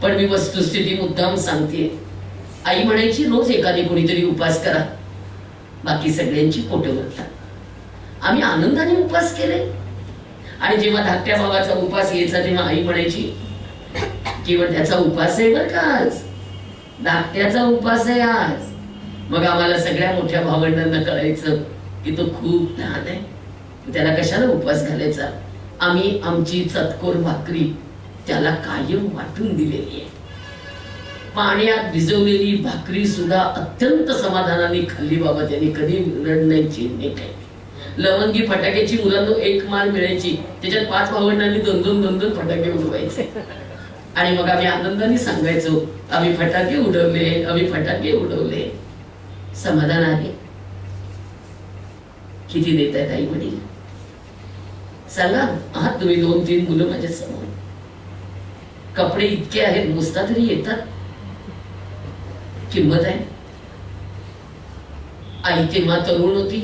पण मी वस्तुस्थिती मुद्दाम सांगते. आई म्हणायची रोज एखादी कोणीतरी उपास करा, बाकी सगळ्यांची पोटं भरतात. आम्ही आनंदाने उपास केले. आणि जेव्हा धाकट्या भावाचा उपास यायचा तेव्हा आई म्हणायची केवळ त्याचा उपास आहे बरं का, आज धाकट्याचा उपास आहे आज. मग आम्हाला सगळ्या मोठ्या भावंडांना कळायचं की तो खूप लहान आहे, त्याला कशाला उपास घालायचा. आम्ही आमची चतकोर भाकरी त्याला कायम वाटून दिलेली आहे. पाण्यात भिजवलेली भाकरी सुद्धा अत्यंत समाधानाने खाल्ली बाबा त्यांनी, कधी रडण्याची नाही काही. लवंगी फटाक्याची मुलांना 1 माळ मिळायची, त्याच्यात 5 भावंडांनी 2-2 फटाके उडवायचे. आणि मग आम्ही आनंदाने सांगायचो आम्ही फटाके उडवले. समाधान आहे. किती देत आहेत आई वडील सांगा. आहात तुम्ही 2-3 मुलं माझ्या समोर. कपडे इतके आहेत मोजता तरी येतात. किंमत आहे. आई तेव्हा तरुण होती,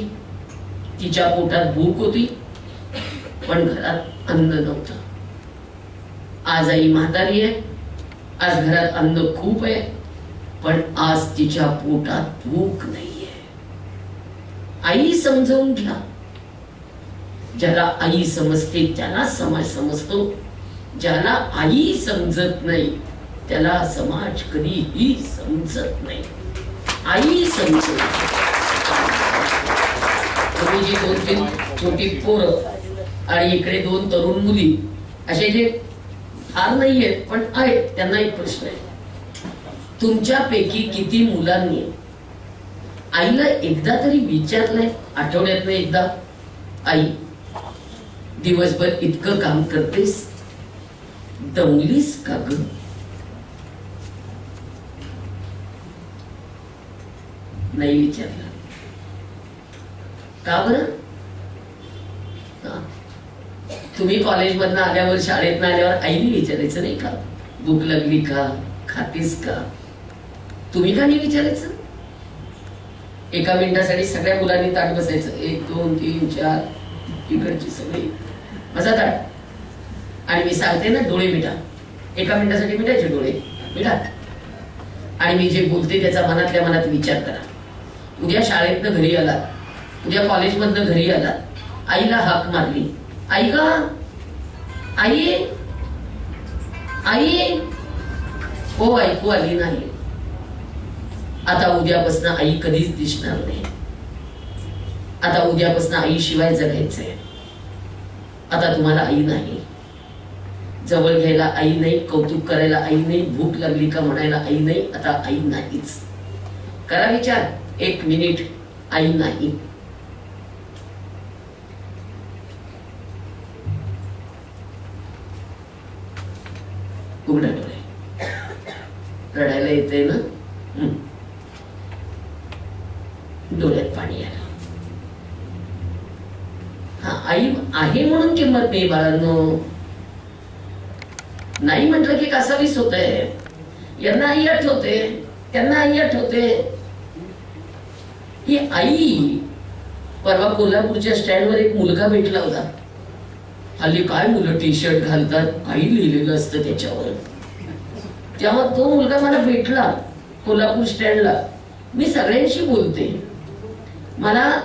तिच्या पोटात भूक होती, पण घरात अन्न नव्हतं. आज आई म्हातारी आहे, आज घरात अन्न खूप आहे, पण आज तिच्या पोटात भूक नाहीये. आई समजावून घ्या. ज्याला आई समजते त्याला समाज समजतो. ज्याला आई समजत नाही त्याला समाज कधीही समजत नाही. आई समजत. तुम्ही जी 2-3 छोटी पोरं आणि इकडे 2 तरुण मुली असे जे फार नाहीयेत पण आहेत, त्यांना एक प्रश्न आहे. तुमच्यापैकी किती मुलांनी आईला एकदा तरी विचारलंय, आठवड्यातनं एकदा, आई दिवसभर इतकं काम करतेस, दमलीस का ग? नाही विचारलं. का बरं? तुम्ही कॉलेजमधनं आल्यावर, शाळेतनं आल्यावर आईने विचारायचं नाही का भूक लागली का, खातीस का? तुम्ही का नाही विचारायचं? एका मिनिटासाठी सगळ्या मुलांनी ताट बसायचं, 1 2 3 4 इकडची सगळी माझा ताट. आणि मी सांगते ना डोळे मिटा, एका मिनिटासाठी मिटायचे डोळे मिटा. आणि मी जे बोलते त्याचा मनातल्या मनात विचार करा. उद्या शाळेतनं घरी आला, उद्या कॉलेजमधनं घरी आला, आईला हाक मारली, आई का आई आई, हो ऐकू आली नाही. आता उद्यापासून आई कधीच दिसणार नाही. आता उद्यापासून आई शिवाय जगायचंय. आता तुम्हाला आई नाही, जवळ घ्यायला आई नाही, कौतुक करायला आई नाही, भूक लागली का म्हणायला आई नाही. आता आई नाहीच. करा विचार, 1 मिनिट आई नाही. उघडा डोळे, रडायला येते ना, डोळ्यात पाणी आलं. हा, आई आहे म्हणून किंमत नाही बाळांनो. नाही म्हटलं की कासावीस होत आहे. यांना आई आठवते, त्यांना आई आठवते. ही आई, परवा कोल्हापूरच्या स्टँडवर एक मुलगा भेटला होता. हल्ली काय मुलं टी शर्ट घालतात, आई लिहिलेलं असतं त्याच्यावर. तेव्हा तो मुलगा मला भेटला कोल्हापूर स्टँडला. मी सगळ्यांशी बोलते, मला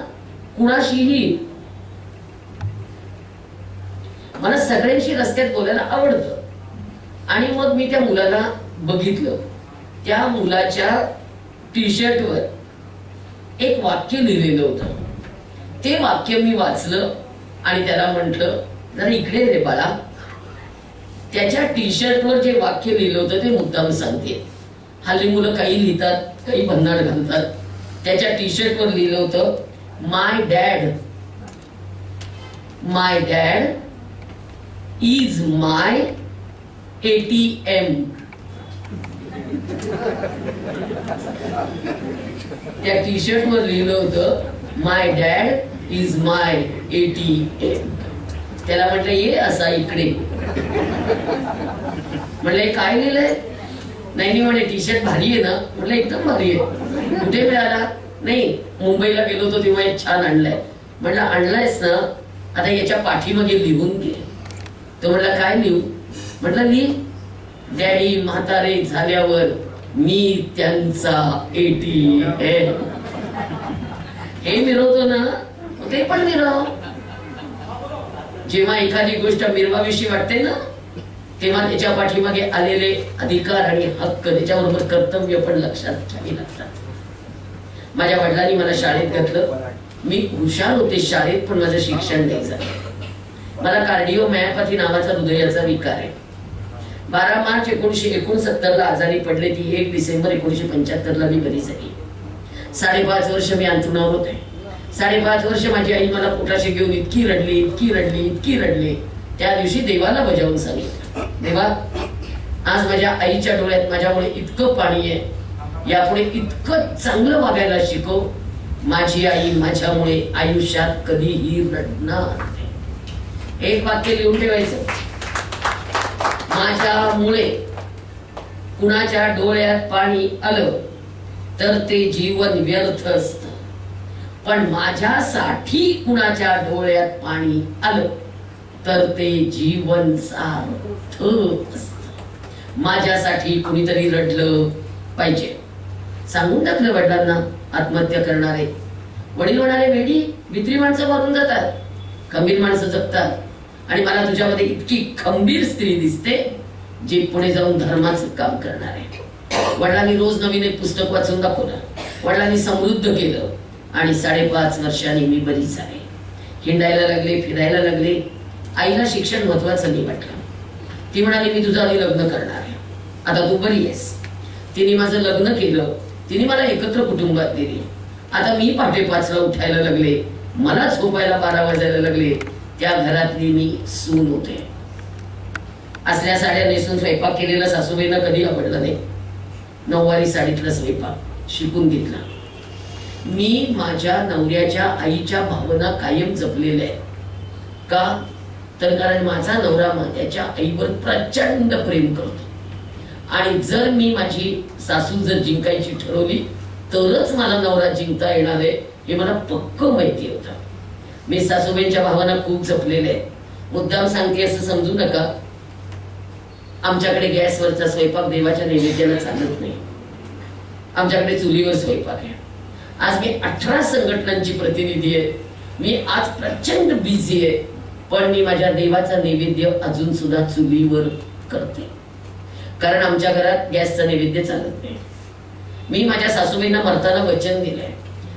सगळ्यांशी रस्त्यात बोलायला आवडतं. आणि मग मी त्या मुलाला बघितलं, त्या मुलाच्या टी शर्टवर एक वाक्य लिहिलेलं होतं. ते वाक्य मी वाचलं आणि त्याला म्हटलं, जरा इकडे रे बाळा. त्याच्या टी शर्टवर जे वाक्य लिहिलं होतं ते मुद्दाम सांगते. हल्ली मुलं काही लिहितात, काही भन्नाट घालतात. त्याच्या टी शर्टवर लिहिलं होतं, माय डॅड इज माय ATM. त्या टी शर्टवर लिहिलं होतं, माय डॅड इज माय ATM. त्याला म्हटलं, ये असा इकडे. म्हणलं काय लिहिलंय? नाही म्हणे टी शर्ट भारी आहे ना. म्हटलं एकदम भारी आहे. कुठे मिळाला? नाही, मुंबईला गेलो होतो तेव्हा एक छान आणलाय. म्हटलं आणलायस ना, आता याच्या पाठीमागे लिहून घे. तो म्हटला काय लिहू? म्हटलं लिह, डॅडी म्हातारे झाल्यावर मी त्यांचा ATM. हे मिरवतो ना, ते पण मिरव. जेव्हा एखादी गोष्ट मिरवाविषयी वाटते ना, तेव्हा त्याच्या पाठीमागे आलेले अधिकार आणि हक्क, त्याच्याबरोबर कर्तव्य पण लक्षात घ्यावी लागतात. माझ्या वडिलांनी मला शाळेत घातलं. मी हुशार होते शाळेत, पण माझं शिक्षण नाही झालं. मला कार्डिओमायोपॅथी नावाचा हृदयाचा विकार आहे. 12 मार्च 1969 ला आजारी पडले. ती 1 डिसेंबर 1975 ला मी बरी झाली. 5.5 वर्ष मी अंथरुणावर होते. 5.5 वर्ष माझी आई मला पोटाशी घेऊन इतकी रडली. त्या दिवशी देवाला बजावून सांगितलं, देवा आज माझ्या आईच्या डोळ्यात माझ्यामुळे इतकं पाणी आहे, यापुढे इतकं चांगलं वागायला शिकव. माझी आई माझ्यामुळे आयुष्यात कधीही रडणार नाही. एक वाक्य लिहून ठेवायचं, माझ्यामुळे कुणाच्या डोळ्यात पाणी आलं तर ते जीवन व्यर्थ असत, पण माझ्यासाठी कुणाच्या डोळ्यात पाणी आलं तर ते जीवन सार्थक असत. माझ्यासाठी कुणीतरी रडलं पाहिजे. सांगून टाकलं वडिलांना आत्महत्या करणारे. वडील म्हणाले, वेडी भित्री माणसं मरून जातात, खंबीर माणसं जगतात. आणि मला तुझ्यामध्ये इतकी खंबीर स्त्री दिसते जी पुढे जाऊन धर्माचं काम करणार आहे. वडिलांनी रोज नवीन एक पुस्तक वाचून दाखवलं. वडिलांनी समृद्ध केलं. आणि 5.5 वर्षांनी मी बरी झाले. हिंडायला लागले, फिरायला लागले. आईला शिक्षण महत्वाचं नाही वाटलं. ती म्हणाली, मी तुझं आधी लग्न करणार आहे, आता तू बरी आहेस. तिने माझं लग्न केलं. तिने मला एकत्र कुटुंबात दिली. आता मी 5:30 ला उठायला लागले, मला झोपायला 12 वाजायला लागले. त्या घरातली मी सून होते. असल्या साड्या नेसून स्वयंपाक केलेला सासूबाईंना कधी आवडलं नाही. 9वारी साडीतला स्वयंपाक शिकून घेतला. मी माझ्या नवऱ्याच्या आईच्या भावना कायम जपलेल्या आहेत. का तर कारण माझा नवरा माझ्या आईवर प्रचंड प्रेम करतो. आणि जर मी माझी सासू जर जिंकायची ठरवली तरच मला नवरा जिंकता येणार आहे हे मला पक्क माहिती होतं. मी सासूबाईंच्या भावना खूप जपलेल्या आहे. मुद्दाम सांगते असं समजू नका. आमच्याकडे गॅसवरचा स्वयंपाक देवाच्या नैवेद्याला चालत नाही. आमच्याकडे चुलीवर स्वयंपाक आहे. आज मी 18 संघटनांची प्रतिनिधी आहे. मी आज प्रचंड बिझी आहे, पण मी माझ्या देवाचा नैवेद्य अजून सुद्धा चुलीवर करते, कारण आमच्या घरात गॅसचा नैवेद्य चालत नाही. मी माझ्या सासूबाईंना मरताना वचन दिलंय,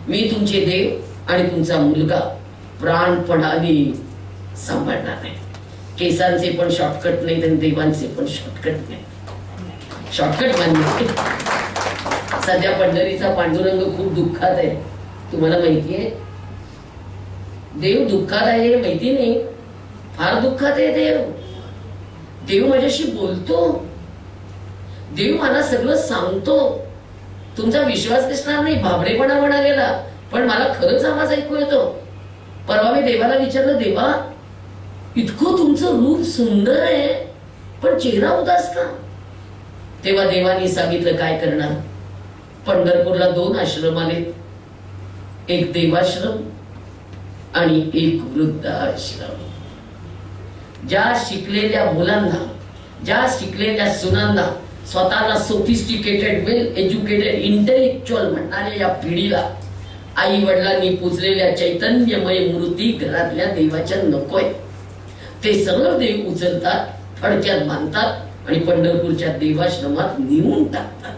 मी तुमचे देव आणि तुमचा मुलगा प्राणपणाने सांभाळणार नाही. केसांचे पण शॉर्टकट नाही आणि देवांचे पण शॉर्टकट नाही. शॉर्टकट मान्य. सध्या पंढरीचा पांडुरंग खूप दुःखात आहे. तुम्हाला माहितीये देव दुःखात आहे हे माहिती नाही. फार दुःखात आहे देव. देव माझ्याशी बोलतो, देव मला सगळं सांगतो. तुमचा विश्वास दिसणार नाही, भाबडेपणा म्हणालेला, पण मला खरंच आवाज ऐकू येतो. परवा मी देवाला विचारलं, देवा इतकं तुमचं रूप सुंदर आहे पण चेहरा उदास का? तेव्हा देवानी सांगितलं काय करणार. पंढरपूरला 2 आश्रम आले, एक देवाश्रम आणि एक वृद्धाश्रम. ज्या शिकलेल्या मुलांना, ज्या शिकलेल्या सुनांना, स्वतःला सोफिस्टिकेटेड, वेल एज्युकेटेड, इंटेलेक्च्युअल म्हणणाऱ्या या पिढीला आई वडिलांनी पुजलेल्या चैतन्यमय मूर्ती घरातल्या देवाच्या नकोय. ते सरळ देव उचलतात, फडक्यात बांधतात आणि पंढरपूरच्या देवाश्रमात नेऊन टाकतात.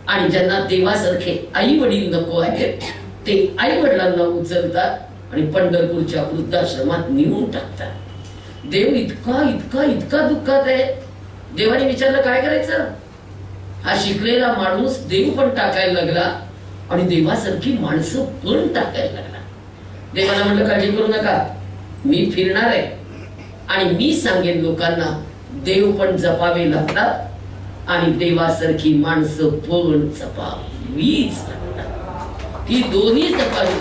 आणि ज्यांना देवासारखे आई वडील नको आहेत ते आई वडिलांना उचलतात आणि पंढरपूरच्या वृद्धाश्रमात नेऊन टाकतात. देव इतका इतका इतका दुःखात आहे. देवाने विचारलं काय करायचं. हा शिकलेला माणूस देव पण टाकायला लागला आणि देवासारखी माणसं पण टाकायला लागला. देवाला म्हटलं काळजी करू नका, मी फिरणार आहे आणि मी सांगेन लोकांना देव पण जपावे लागतात आणि देवासारखी माणसं पण जपावीच लागतात. ही दोन्ही जपावी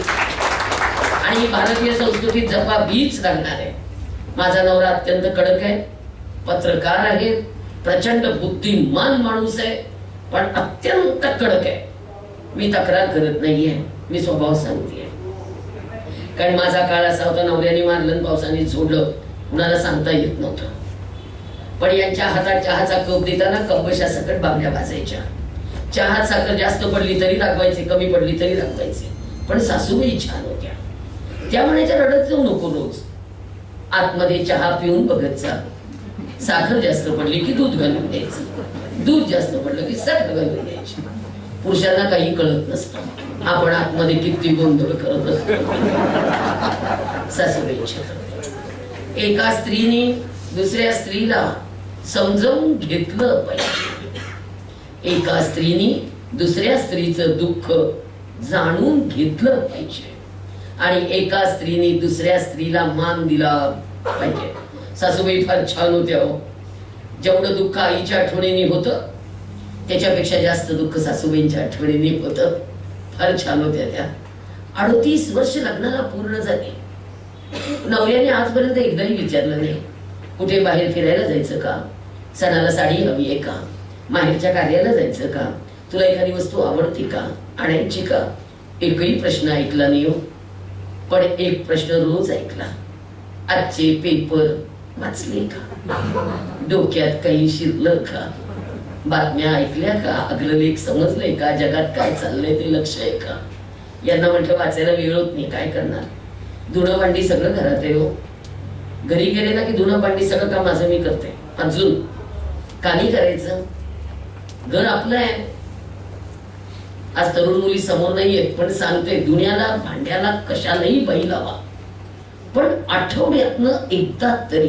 आणि भारतीय संस्कृतीत जपावीच लागणार आहे. माझा नवरा अत्यंत कडक आहे, पत्रकार आहे, प्रचंड बुद्धिमान माणूस आहे, पण अत्यंत कडक आहे. मी तक्रार करत नाहीये, मी स्वभाव सांगतेय. कारण माझा काळ असा होता, नवऱ्याने मारलं, पावसाने सोडलं, कुणाला सांगता येत नव्हतं. पण यांच्या हातात चहाचा कप देताना कपबशा सकट बांगड्या भाजायच्या. चहात साखर जास्त पडली तरी दाखवायचे, कमी पडली तरी दाखवायचे. पण सासूबाई छान होत्या. त्या म्हणायच्या रडत जाऊ नको, रोज आतमध्ये चहा पिऊन बघत जा. साखर जास्त पडली की दूध घालून द्यायचं, दूध जास्त पडलं की साखर घालून द्यायची. पुरुषांना काही कळत नसतं, आपण आतमध्ये किती गोंधळ करत असतो. सासूबाईच्या एका स्त्रीने दुसऱ्या स्त्रीला समजावून घेतलं पाहिजे. एका स्त्रीने दुसऱ्या स्त्रीचं दुःख जाणून घेतलं पाहिजे आणि एका स्त्रीने दुसऱ्या स्त्रीला मान दिला पाहिजे. सासूबाई फार छान होत्या हो. जेवढं दुःख आईच्या आठवणीने होतं त्याच्यापेक्षा जास्त दुःख सासूबाईंच्या आठवणीने होतं. फार छान होत्या त्या. 38 वर्ष लग्नाला पूर्ण झाली. नवऱ्याने आजपर्यंत एकदाही विचारलं नाही कुठे बाहेर फिरायला जायचं का, सणाला साडी हवी आहे का, माहेरच्या कार्याला जायचं का, तुला एखादी वस्तू आवडते का, आणायची का. एकही प्रश्न ऐकला नाही हो. पण एक प्रश्न रोज ऐकला, आजचे पेपर वाचले का, डोक्यात काही शिरलं का, बातम्या ऐकल्या का, अग्रलेख समजले का, जगात काय चाललंय ते लक्ष आहे का. यांना म्हटलं वाचायला वेळ होत नाही, काय करणार. धुणं भांडी सगळं घरात आहे हो. घरी गेले ना की धुणं भांडी सगळं काम माझं मी करते. अजून का नाही करायचं, घर आपलं आहे. आज तरुण मुली समोर नाहीयेत पण सांगते, दुनियाला भांड्याला कशालाही बाई लावा, पण आठवड्यातनं एकदा तरी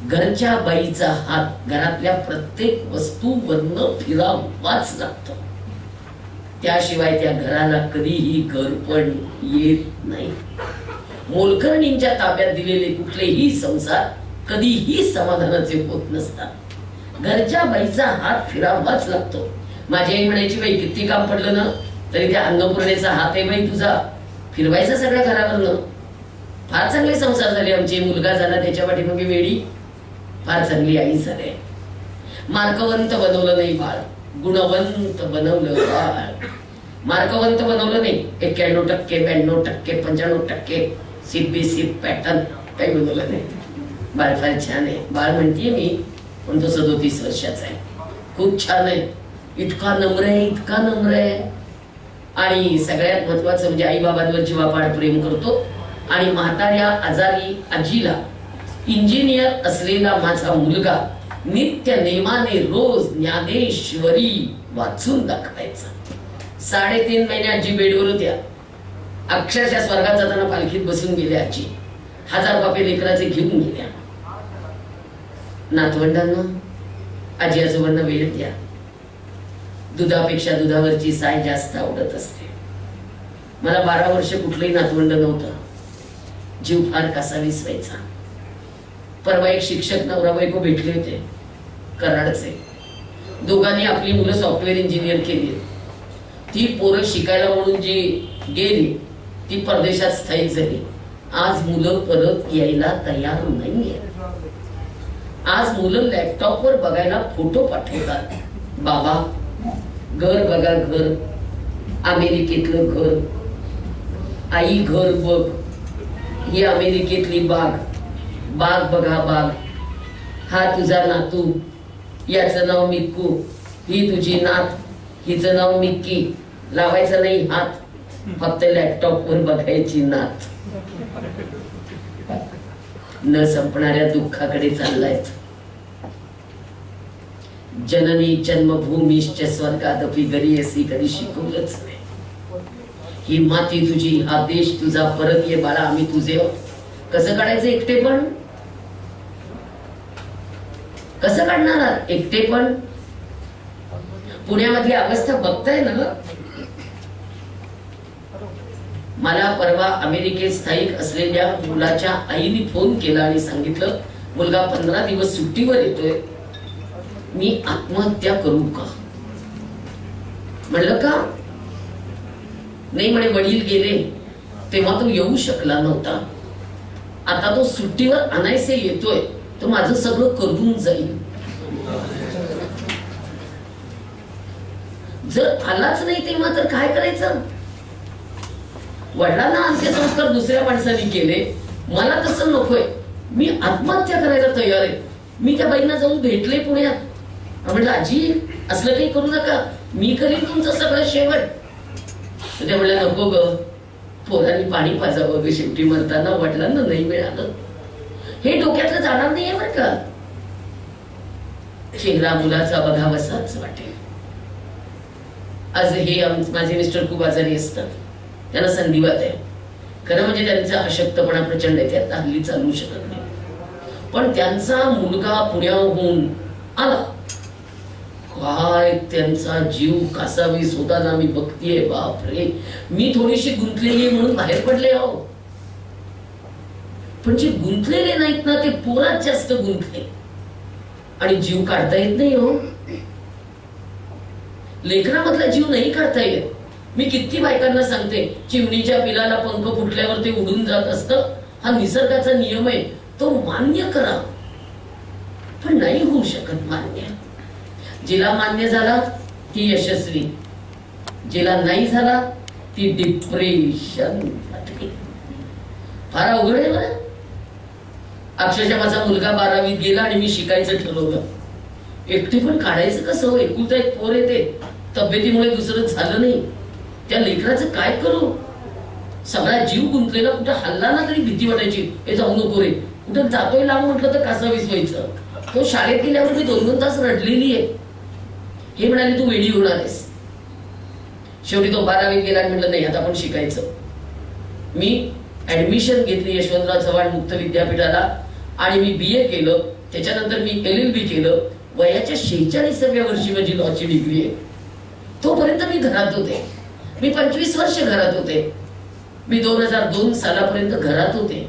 घरच्या बाईचा हात घरातल्या प्रत्येक वस्तूवरनं फिरावाच लागतो. त्याशिवाय त्या घराला कधीही घर पण येत नाही. मोलकरणींच्या ताब्यात दिलेले कुठलेही संसार कधीही समाधानाचे होत नसतात. घरच्या बाईचा हात फिरावाच लागतो. माझी आई म्हणायची, बाई किती काम पडलं ना तरी त्या अन्नपूर्णेचा हात आहे बाई तुझा, फिरवायचा सगळ्या घरावरनं. फार चांगले संसार झाले आमचे. मुलगा झाला त्याच्या पाठीमागे वेळी, फार चांगली आई झाली. मार्कवंत बनवलं नाही बाळ, गुणवंत बनवलं बाळ. मार्कवंत बनवलं नाही, 91%, 92%, 95% CBSE पॅटर्न काही बनवलं नाही. बाळ फार छान आहे. बाळ म्हणतीये मी, पण तो 37 वर्षाचा आहे. खूप छान आहे, इतका नम्र आहे, इतका नम्र आहे. आणि सगळ्यात महत्वाचं म्हणजे आई बाबांवर जीवापाड प्रेम करतो. आणि म्हाताऱ्या आजारी आजीला इंजिनियर असलेला माझा मुलगा नित्य नेमाने रोज ज्ञानेश्वरी वाचून दाखवायचा. 3.5 महिने आजी बेडवर होत्या. अक्षरशः स्वर्गात जाताना पालखीत बसून गेल्या आजी. 1000 बापे लेकराचे घेऊन गेल्या. नातवंडांना आजी आजोबांना वेळ द्या. दुधापेक्षा दुधावरची साय जास्त आवडत असते. मला 12 वर्ष कुठलंही नातवंड नव्हतं. जीव फार कासावीस व्हायचा. परवा एक शिक्षक नवरा बायको भेटले होते, कराडचे. दोघांनी आपली मुलं सॉफ्टवेअर इंजिनियर केली. ती पोरं शिकायला म्हणून जी गेली ती परदेशात स्थायिक झाली. आज मुलं परत यायला तयार नाहीये. आज मुलं लॅपटॉपवर बघायला फोटो पाठवतात. बाबा घर बघा, घर अमेरिकेतलं घर. आई घर बघ, ही अमेरिकेतली बाग. बाग बघा बाग. हा तुझा नातू, याचं नाव मिक्कू. ही तुझी नात, हिचं नाव मिक्की. लावायचं नाही हात, फक्त लॅपटॉप वर बघायची नात. न संपणाऱ्या दुःखाकडे चाललाय. जननी जन्मभूमीश्च स्वर्गादपि गरीयसी कधी शिकवलंच नाही. ही माती तुझी, हा देश तुझा, परत ये बाळा आम्ही तुझे. कसं काढायचं एकटेपण? कसं काढणार एकटेपण? पुण्यामधली अवस्था बघताय ना. मला परवा अमेरिकेत स्थायिक असलेल्या मुलाच्या आईने फोन केला आणि सांगितलं मुलगा 15 दिवस सुट्टीवर येतोय, मी आत्महत्या करू का? म्हणलं का? नाही म्हणे, वडील गेले तेव्हा तो येऊ शकला नव्हता. आता तो सुट्टीवर आणायचे येतोय, तो माझं सगळं करून जाईल. जर आलाच नाही तेव्हा तर काय करायचं? वडिलांना अंत्यसंस्कार दुसऱ्या माणसाने केले, मला तसं नकोय, मी आत्महत्या करायला तयार आहे. मी त्या बाईंना जाऊन भेटले पुण्यात. म्हटलं आजी असलं काही करू नका, मी करीन तुमचं सगळं शेवट. त्या म्हणल्या नको ग, पोरांनी पाणी पाजावं ग, शेवटी मरताना वडिलांना नाही मिळालं. हे डोक्यातलं जाणार नाहीये बरं का. चेहरा मुलाचा बघावासाच वाटेल. आज हे माझे मिस्टर खूप आजारी असतात, त्यांना संधिवात आहे. खरं म्हणजे त्यांचा अशक्तपणा प्रचंड आहे, त्यात हल्ली चालू शकत नाही. पण त्यांचा मुलगा पुण्याहून आला, काय त्यांचा जीव कासावीस होताना मी बघतीये. बापरे, मी थोडीशी गुंतलेली म्हणून बाहेर पडले आहो. पण जे गुंतलेले नाहीत ना ते पोरात जास्त गुंतले आणि जीव काढता येत नाही हो. लेकरामधला जीव नाही काढता येत. मी किती बायकांना सांगते, चिमणीच्या पिलाला पंख फुटल्यावर ते उडून जात असतं, हा निसर्गाचा नियम आहे, तो मान्य करा. पण नाही होऊ शकत मान्य. जिला मान्य झाला ती यशस्वी, जिला नाही झाला ती डिप्रेशन. फार अवघड आहे बरं. अक्षरशः माझा मुलगा 12वीत गेला आणि मी शिकायचं ठरवलं. एकटे पण काढायचं कसं? एकुलता एक पोर येते, तब्येतीमुळे दुसरं झालं नाही. त्या लेकराचं काय करू? सगळा जीव गुंतलेला, कुठं हल्ला ना तरी भीती वाटायची, हे जाऊ नको रे. कुठं जातोय लांब म्हटलं तर कासावीस व्हायचं. तो शाळेत गेल्यावर मी 2-2 तास रडलेली आहे. हे म्हणाले तू वेडी होणार आहेस. शेवटी तो 12वीत गेला आणि म्हटलं नाही आता आपण शिकायचं. मी ऍडमिशन घेतली यशवंतराव चव्हाण मुक्त विद्यापीठाला आणि मी BA केलं. त्याच्यानंतर मी LLB केलं. वयाच्या 46व्या वर्षी माझी लॉची डिग्री आहे. तोपर्यंत मी घरात होते. मी 25 वर्ष घरात होते. मी 2002 सालापर्यंत घरात होते.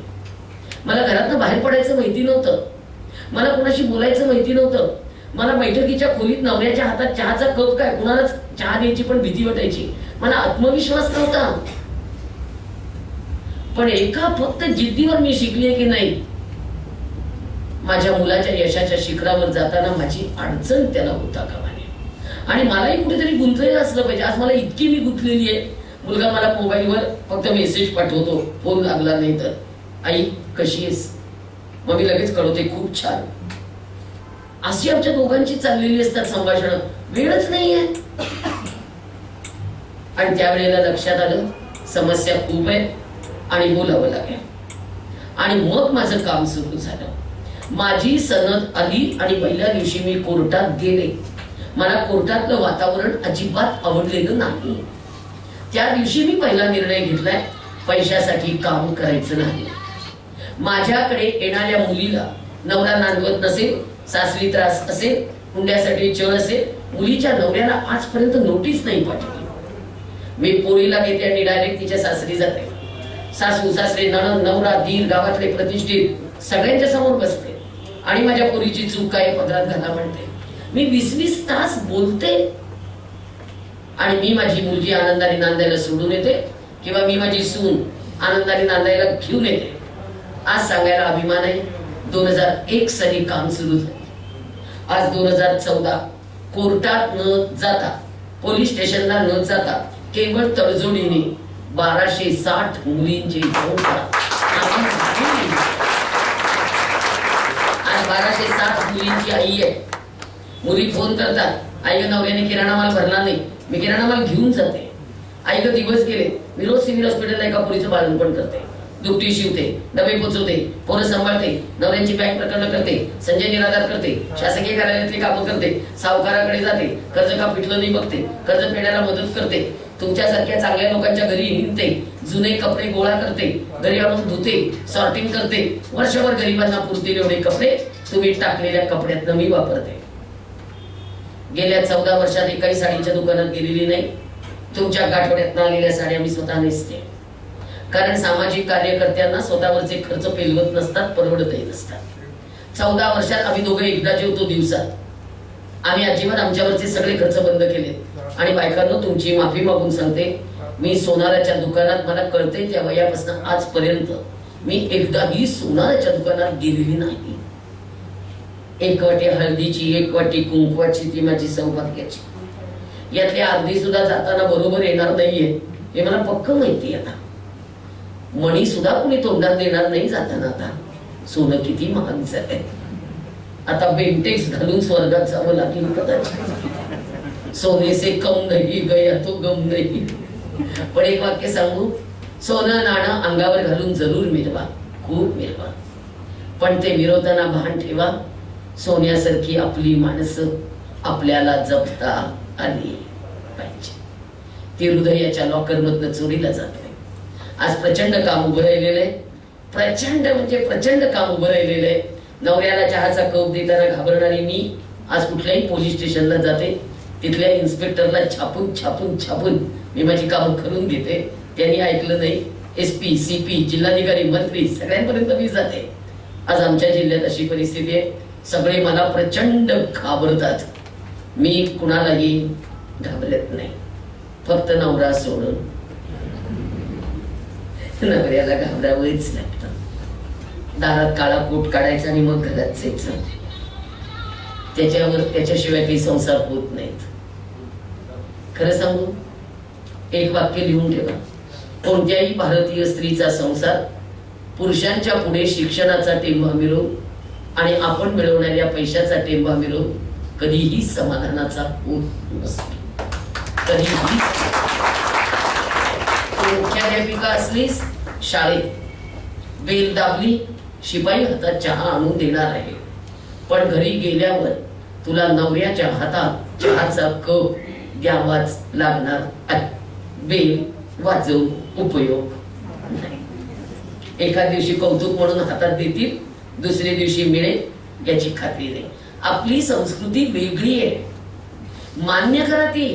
मला घरातनं बाहेर पडायचं माहिती नव्हतं. मला कोणाशी बोलायचं माहिती नव्हतं. मला बैठकीच्या खोलीत नवऱ्याच्या हातात चहाचा कप काय कुणालाच चहा द्यायची पण भीती वाटायची. मला आत्मविश्वास नव्हता. पण एका फक्त जिद्दीवर मी शिकलीये की नाही, माझ्या मुलाच्या यशाच्या शिखरावर जाताना माझी अडचण त्याला होता कामा नये. आणि मलाही कुठेतरी गुंतलेलं असलं पाहिजे. आज मला इतकी मी गुंतलेली आहे, मुलगा मला मोबाईलवर फक्त मेसेज पाठवतो, फोन लागला नाही तर, आई कशी आहेस, मग मी लगेच कळवते खूप छान. अशी आमच्या दोघांची चाललेली असतात संभाषण, वेळच नाहीये. आणि त्यावेळेला लक्षात आलं समस्या खूप आहे आणि बोलावं लागेल. आणि मग माझं काम सुरू झालं. माझी सनद आली आणि पहिल्या दिवशी मी कोर्टात गेले. मला कोर्टातलं वातावरण अजिबात आवडलेलं नाही. त्या दिवशी मी पहिला निर्णय घेतलाय, पैशासाठी काम करायचं नाही. माझ्याकडे येणाऱ्या मुलीला नवरा नांदवत नसेल, सासरी त्रास असेल, हुंड्यासाठी छळ असेल, मुलीच्या नवऱ्याला आजपर्यंत नोटीस नाही पाठवली. मी पोरीला घेते आणि डायरेक्ट तिच्या सासरी जाते. सासू सासरे नणंद नवरा दीर गावातले प्रतिष्ठित सगळ्यांच्या समोर बसते आणि माझ्या पोरीची चूक काय पदरात घाला म्हणते. मी 20-20 तास बोलते आणि मी माझी मुलगी आनंदाने नांदायला सोडून येते किंवा मी माझी सून आनंदाने नांदायला घेऊन येते. आज सांगायला अभिमान आहे, 2001 साली काम सुरू झाले. आज 2014 कोर्टात न जाता, पोलीस स्टेशनला न जाता, केवळ तडजोडीने 1260 मुलींचे आज 1260 मुलींची आई आहे. मुली फोन करतात, आई ग नवऱ्याने किराणा माल भरला नाही, मी किराणा माल घेऊन जाते. आई ग दिवस गेले, मी रोज सिव्हिल हॉस्पिटलला एका पोरीचं पालन पण करते, दुपटी शिवते, डबे पोचवते, पोरं सांभाळते, नवऱ्यांची बँक प्रकरण करते, संजय निराधार करते, शासकीय कार्यालयातली कामं करते, सावकाराकडे जाते, कर्ज का फिटलं नाही बघते, कर्ज फेडायला मदत करते, तुमच्यासारख्या चांगल्या लोकांच्या घरी हिंडते, जुने कपडे गोळा करते, घरी आणून धुते, सॉर्टिंग करते, वर्षभर गरिबांना पुरतील एवढे कपडे तुम्ही टाकलेल्या कपड्यातनं मी वापरते. गेल्या 14 वर्षात एकाही साडीच्या दुकानात गेलेली नाही. तुमच्या गाठोड्यातनं आलेल्या साड्या मी स्वतः नेसते. कारण सामाजिक कार्यकर्त्यांना स्वतःवरचे खर्च पेलवत नसतात, परवडतही नसतात. 14 वर्षात आम्ही दोघे एकदा जेवतो दिवसात. आम्ही अजिबात आमच्यावरचे सगळे खर्च बंद केले. आणि बायकांनो तुमची माफी मागून सांगते, मी सोनाराच्या दुकानात मला कळते त्या वयापासून आजपर्यंत मी एकदाही सोनाराच्या दुकानात गेलेली नाही. एक वाटी हळदीची, एक वाटी कुंकवाची, ती माझी सौभाग्याची. यातली अर्धी सुद्धा जाताना बरोबर येणार नाहीये हे मला पक्क माहिती. आता मणी सुद्धा कुणी तोंडात देणार नाही जाताना. आता सोनं किती महाग झालंय. आता बेंटेक्स घालून स्वर्गात जावं लागेल कदाचित. सोने से कम नाही गया तो गम नाही. पण एक वाक्य सांगू, सोनं नाणं अंगावर घालून जरूर मिरवा, खूप मिरवा, पण ते मिरवताना भान ठेवा, सोन्यासारखी आपली माणसं आपल्याला जपता आली पाहिजे. ती हृदयाच्या लॉकर मधनं चोरीला जाते. आज प्रचंड काम उभं राहिलेलं आहे. प्रचंड म्हणजे प्रचंड काम उभं राहिलेलं आहे. नवऱ्याला चहाचा कप देताना घाबरणारी मी आज कुठल्याही पोलीस स्टेशनला जाते, तिथल्या इन्स्पेक्टरला छापून छापून छापून मी माझी कामं करून घेते. त्यांनी ऐकलं नाही, SP, CP, जिल्हाधिकारी, मंत्री सगळ्यांपर्यंत मी जाते. आज आमच्या जिल्ह्यात अशी परिस्थिती आहे, सगळे मला प्रचंड घाबरतात. मी कुणालाही घाबरत नाही, फक्त नवरा सोडून. नवऱ्याला घाबरावंच लागतं. दारात काळा कोट काढायचा आणि मग घरात जायचं. त्याच्याशिवाय काही संसार होत नाहीत. खरं सांगू, एक वाक्य लिहून ठेवा, कोणत्याही भारतीय स्त्रीचा संसार पुरुषांच्या पुढे शिक्षणाचा टेंबा मिळवून आणि आपण मिळवणाऱ्या पैशाचा टेंबा मिळवून कधीही समाधानाचा होत नसतो. कधीही. मुख्याध्यापिका असलीस शाळेत, बेल दाबली, शिपाई हातात चहा आणून देणार आहे, पण घरी गेल्यावर तुला नवऱ्याच्या हातात चहाचा कप द्यावाच लागणार आहे. बेल वाजवून उपयोग नाही. एका दिवशी कौतुक म्हणून हातात देतील, दुसऱ्या दिवशी मिळेल याची खात्री नाही. आपली संस्कृती वेगळी आहे, मान्य करा ती.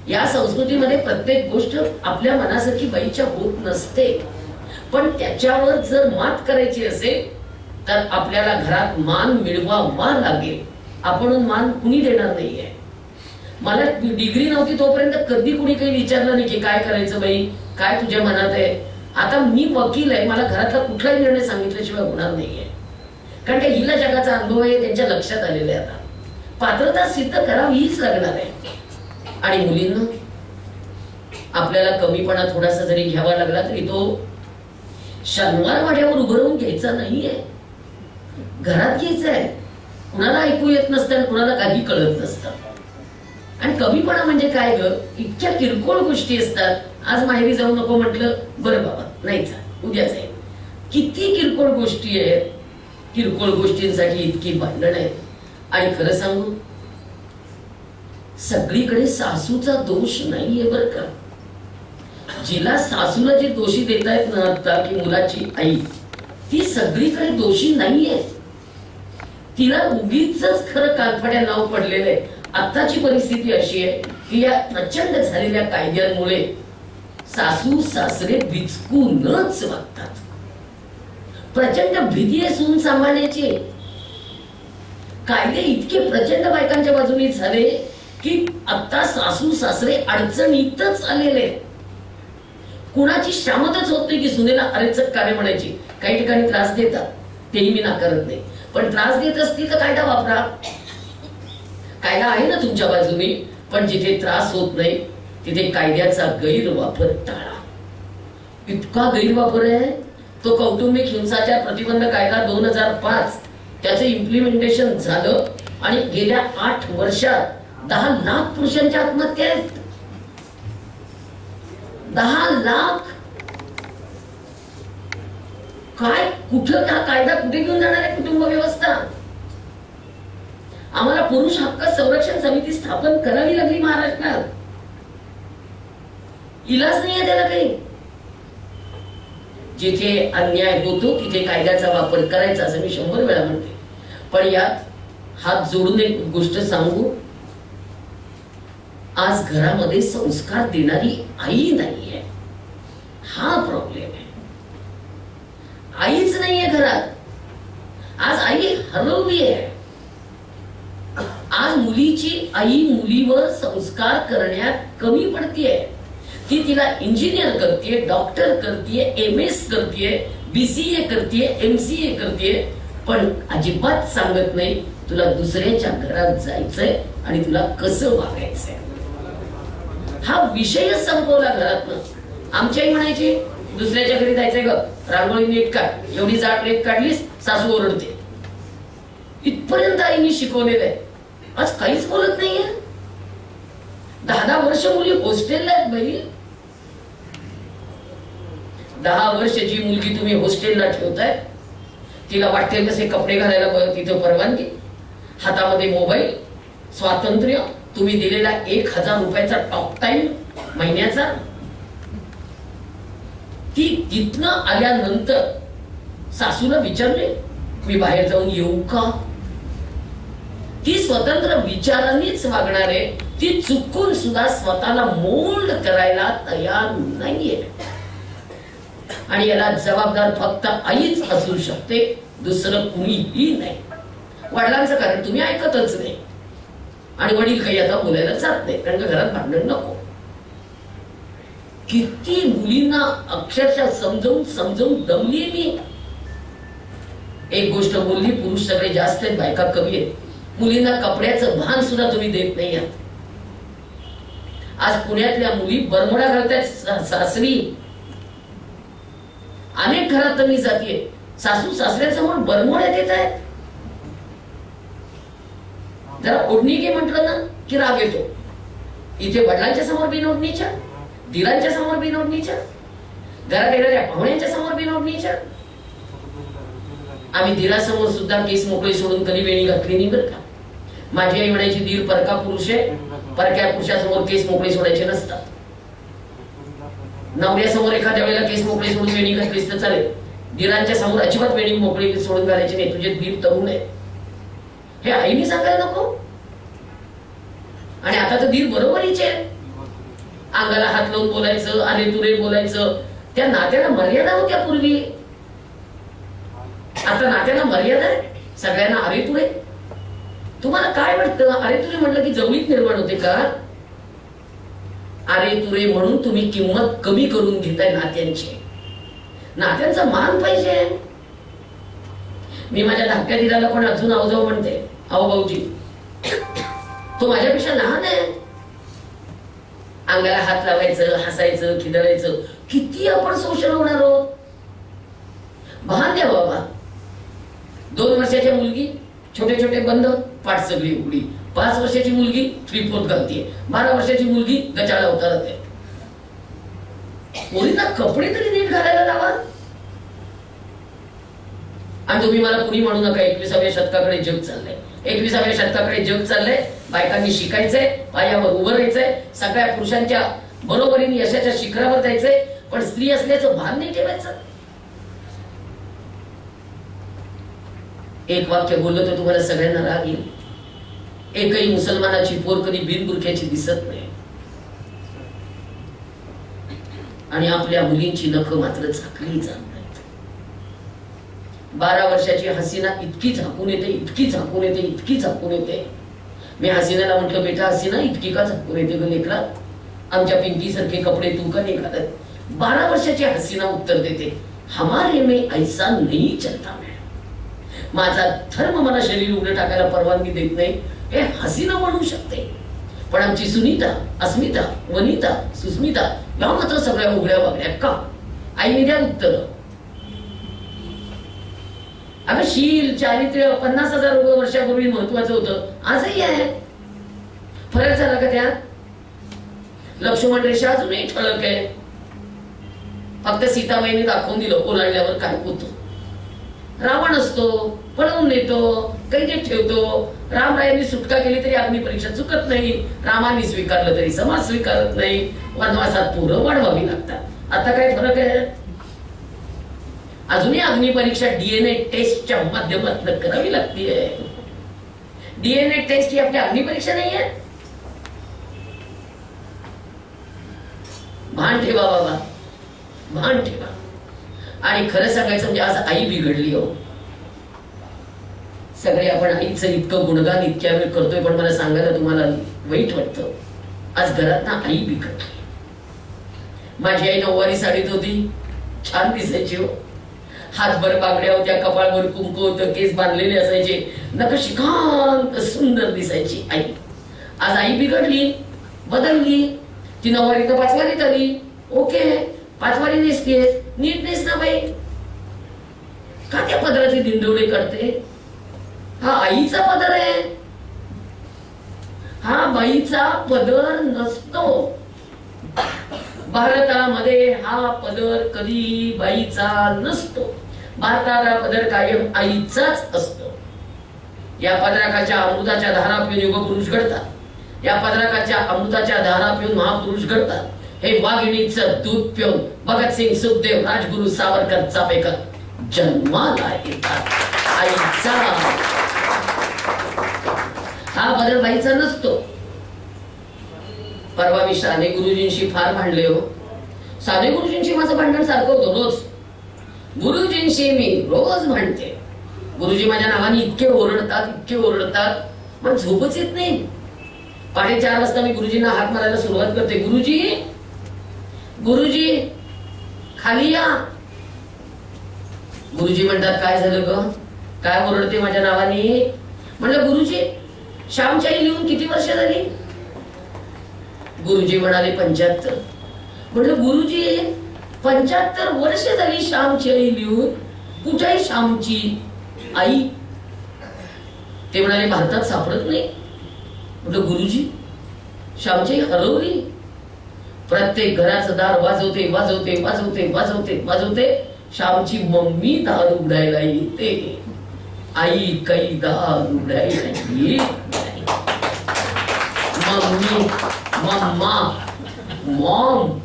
या संस्कृतीमध्ये प्रत्येक गोष्ट आपल्या मनासारखी बाईच्या होत नसते, पण त्याच्यावर जर मात करायची असेल तर आपल्याला घरात मान मिळवावा लागेल. आपण मान कुणी देणार नाहीये. मला डिग्री नव्हती तोपर्यंत कधी कुणी काही विचारलं नाही की काय करायचं बाई, काय तुझ्या मनात आहे. आता मी वकील आहे, मला घरातला कुठलाही निर्णय सांगितल्याशिवाय होणार नाहीये, कारण का हिला जगाचा अनुभव आहे, त्यांच्या लक्षात आलेला आहे. आता पात्रता सिद्ध करावीच लागणार आहे. आणि मुलींना आपल्याला कमीपणा थोडासा जरी घ्यावा लागला तरी तो शनिवार वाड्यावर उभं राहून घ्यायचा नाहीये, घरात घ्यायचा आहे. कुणाला ऐकू येत नसतं, कुणाला काही कळत नसतं. आणि कमीपणा म्हणजे काय ग, इतक्या किरकोळ गोष्टी असतात. आज माहेरी जाऊ नको म्हटलं, बरं बाबा नाही जा, उद्या जाईल. किती किरकोळ गोष्टी आहेत, किरकोळ गोष्टींसाठी इतकी भांडण आहेत. आणि खरं सांगू, सगळीकडे सासूचा दोष नाहीये बरं का. जिला सासूला जे दोषी देतायत ना आता की मुलाची आई, ती सगळीकडे दोषी नाहीये. तिला उगीच खरं कालफड्या नाव पडलेलं आहे. आताची परिस्थिती अशी आहे की या प्रचंड झालेल्या कायद्यांमुळे सासू सासरे बिचकूनच वागतात. प्रचंड भीती आहे सून सांभाळण्याची. कायदे इतके प्रचंड बायकांच्या बाजूने झाले की आता सासू सासरे अडचणीतच आलेले. कुणाची शामतच होत नाही की सुनेला अरेचक कार्य म्हणायची. काही ठिकाणी त्रास देतात, तेही मी नाकारत नाही, पण त्रास देत असतील तर कायदा वापरा. कायदा आहे ना तुमच्या बाजूने, पण जिथे त्रास होत नाही तिथे कायद्याचा गैरवापर टाळा. इतका गैरवापर आहे तो कौटुंबिक हिंसाचार प्रतिबंध कायदा 2005 त्याचं इम्प्लिमेंटेशन झालं आणि गेल्या 8 वर्षात 10 लाख पुरुषांच्या आत्महत्या आहेत. 10 लाख. काय कुठं हा कायदा कुठे घेऊन जाणार आहे कुटुंब व्यवस्था. आम्हाला पुरुष हक्क संरक्षण समिती स्थापन करावी लागली महाराष्ट्रात. इलाज नाहीये त्याला काही. जिथे अन्याय होतो तिथे कायद्याचा वापर करायचा असं मी 100 वेळा म्हणते. पण यात हात जोडून एक गोष्ट सांगू, आज घरामध्ये संस्कार देणारी आई नाहीये. हा प्रॉब्लेम आहे. आईच नाहीये घरात. आज आई हरवली आहे. आज मुलीची आई मुलीवर संस्कार करण्यात कमी पडतीये. ती तिला इंजिनियर करतीये, डॉक्टर करतीये, MS करतीये, BCA करतीये, MCA करतीये, पण अजिबात सांगत नाही तुला दुसऱ्याच्या घरात जायचंय आणि तुला कसं वागायचंय. हा विषय संपवला घरातनं. आमची आई म्हणायची दुसऱ्याच्या घरी जायचंय ग, रांगोळी नीट काढ, एवढी जाट रेत काढलीस सासू ओरडते. इथपर्यंत आईनी शिकवलेलं आहे. आज काहीच बोलत नाहीये. 10 वर्ष मुली हॉस्टेलला आहेत बाई. 10 वर्ष जी मुलगी तुम्ही हॉस्टेलला ठेवताय तिला वाटते कसे कपडे घालायला तिथं परवानगी, हातामध्ये मोबाईल, स्वातंत्र्य, तुम्ही दिलेला 1000 रुपयाचा टॉक टाइम महिन्याचा. ती तिथनं आल्यानंतर सासूला विचारले मी बाहेर जाऊन येऊ का. ती स्वतंत्र विचारांनीच वागणार आहे. ती चुकून सुद्धा स्वतःला मोल्ड करायला तयार नाहीये. आणि याला जबाबदार फक्त आईच असू शकते, दुसरं कुणीही नाही. वडिलांचं कारण तुम्ही ऐकतच नाही आणि वडील काही आता बोलायला जात नाही कारण घरात भांडण नको. किती मुलींना अक्षरशः समजवून दमली मी. एक गोष्ट बोलली, पुरुष सगळे जास्त आहेत, बायका कमी आहेत. मुलींना कपड्याचं भान सुद्धा तुम्ही देत नाही आहात. आज पुण्यातल्या मुली बरमुडा घालतायत सासरी. अनेक घरात तर मी जातीये सासू सासऱ्यासमोर बरमुडा देत आहेत. जरा ओढणी घे म्हटलं ना की राग येतो. इथे वडिलांच्या समोर बिनओढणीच्या, दिरांच्या समोर बिनओढणीच्या, घरात येणाऱ्या पाहुण्यांच्या समोर बिनओढणीच्या. आम्ही दिरासमोर सुद्धा केस मोकळी सोडून कधी वेणी घातली नाही बरं का. माझी आई म्हणायची दीर परका पुरुष आहे, परक्या पुरुषासमोर केस मोकळी सोडायचे नसतात. नवऱ्यासमोर एखाद्या वेळेला केस मोकळी सोडून वेणी घातलीस तर चालेल, दिरांच्या समोर अजिबात वेणी मोकळी सोडून घालायची नाही. तुझे दीर तरुण आहे हे आईने सांगायला नको. आणि आता तर दीर बरोबरीचे आहे. अंगाला हात लावून बोलायचं, आले तुरे बोलायचं. त्या नात्याला मर्यादा होत्या पूर्वी. आता नात्याला मर्यादा आहे. सगळ्यांना अरे तुरे. तुम्हाला काय वाटतं अरे तुरे म्हटलं की जवळीक निर्माण होते का. अरे तुरे म्हणून तुम्ही किंमत कमी करून घेताय नात्यांची. नात्यांचा मान पाहिजे. मी माझ्या धाकट्या दिराला पण अजून आवजाऊ म्हणते, अहो भाऊजी तो माझ्यापेक्षा लहान आहे. अंगाला हात लावायचं, हसायचं, खिदळायचं, किती आपण सोशल होणार आहोत. भान द्या बाबा. 2 वर्षाच्या मुलगी छोटे छोटे बंद, पाठ सगळी उघडी. 5 वर्षाची मुलगी 3/4 घालतीये. 12 वर्षाची मुलगी गचाळा उतारत आहे. मुलींना कपडे तरी नीट घालायला लावा. आणि तुम्ही मला कुणी म्हणू नका 21व्या शतकाकडे जग चाललंय. 21व्या शतकाकडे जग चाललंय. बायकांनी शिकायचंय, पायावर उभं राहायचंय, सगळ्या पुरुषांच्या बरोबरीने यशाच्या शिखरावर जायचंय. पण स्त्री असल्याचं भान नाही ठेवायचं. एक वाक्य बोललं तर तुम्हाला सगळ्यांना राग येईल. एकही मुसलमानाची पोर कधी बिनबुरख्याची दिसत नाही. आणि आपल्या मुलींची नख मात्र झाकली जात नाहीत. 12 वर्षाची हसीना इतकी झाकून येते, इतकी झाकून येते, इतकी झाकून येते. मी हसीनाला म्हटलं, बेटा हसीना इतकी का झाकून येते ग लेकरा? आमच्या पिंकी सारखे कपडे तू का नाही घालत? 12 वर्षाची हसीना उत्तर देते, हमारे में ऐसा नहीं चलता मॅडम. माझा धर्म मला शरीर उघडं टाकायला परवानगी देत नाही. हे हसीना म्हणू शकते, पण आमची सुनीता, अस्मिता, वनिता, सुस्मिता या मात्र सगळ्या उघड्या वागड्या का? आईने द्या उत्तर. अगं शील, चारित्र्य 50,000 वर्षापूर्वी महत्वाचं होतं, आजही आहे. फरक झाला का त्यात? लक्ष्मण रेषा अजूनही ठळक आहे. फक्त सीताबाईने दाखवून दिलं ओलांडल्यावर काय होतं. रावण असतो, पळवून नेतो, कैदेत ठेवतो. रामरायांनी सुटका केली तरी अग्निपरीक्षा चुकत नाही. रामाने स्वीकारलं तरी समाज स्वीकारत नाही. वनवासात पोरं वाढवावी लागतात. आता काय फरक आहे? अजूनही अग्निपरीक्षा डीएनए टेस्टच्या माध्यमातून करावी लागतीये. डीएनए टेस्ट ही आपली अग्निपरीक्षा नाहीये. भान ठेवा बाबा, भान ठेवा. आणि खरं सांगायचं म्हणजे आज आई बिघडली हो. सगळे आपण आईचं इतकं गुणगान इतक्या वेळ करतोय, पण मला सांगायला तुम्हाला वाईट वाटतं. आज घरात ना आई बिघडली. माझी आई 9वारी साडीत होती, छान दिसायची हो. हातभर बांगड्या होत्या, कपाळभर कुंकू होतं, केस बांधलेले असायचे, नकशिकांत सुंदर दिसायची आई. आज आई बिघडली, बदलली. ती 9वारी तर 5वारीत आली. ओके, 5वारी नेसतेस, नीट नेस ना बाई. का त्या पदराचे दिंडवडे करते? हा आईचा पदर आहे, हा बाईचा पदर नसतो. भारतामध्ये हा पदर कधी बाईचा नसतो. भारताला पदर कायम आईचाच असतो. या पदराकाच्या अमृताच्या धारा पिऊन युगपुरुष घडतात. या पदराकाच्या अमृताच्या धारा पिऊन महापुरुष घडतात. हे वाघिणीचं दूध पिऊन भगतसिंग, सुखदेव, राजगुरु, सावरकर, चापेकर जन्माला येतात. आईचा हा पदर बाईचा नसतो. परवा मी साने गुरुजींशी फार भांडले हो. साने गुरुजींशी माझं भांडण सारखं होतं रोज. गुरुजींशी मी रोज भांडते. गुरुजी माझ्या नावाने इतके ओरडतात, इतके ओरडतात, मला झोपच येत नाही. 4:30 वाजता मी गुरुजींना हाक मारायला सुरुवात करते, गुरुजी, गुरुजी खाली या. गुरुजी म्हणतात, काय झालं ग, काय ओरडते माझ्या नावाने? म्हणलं, गुरुजी श्यामची आई लिहून किती वर्ष झाली? गुरुजी म्हणाले 75. म्हटलं, गुरुजी 75 वर्ष झाली श्यामची आई लिहून, कुठे आहे श्यामची आई? ते म्हणाले, भारतात सापडत नाही. म्हटलं, गुरुजी श्यामची आई हरवली. प्रत्येक घराचं दार वाजवते वाजवते वाजवते वाजवते वाजवते श्यामची मम्मी दार उघडायला येते. आई काही दार उघडायला येत नाही. Mummy, mamma, mom.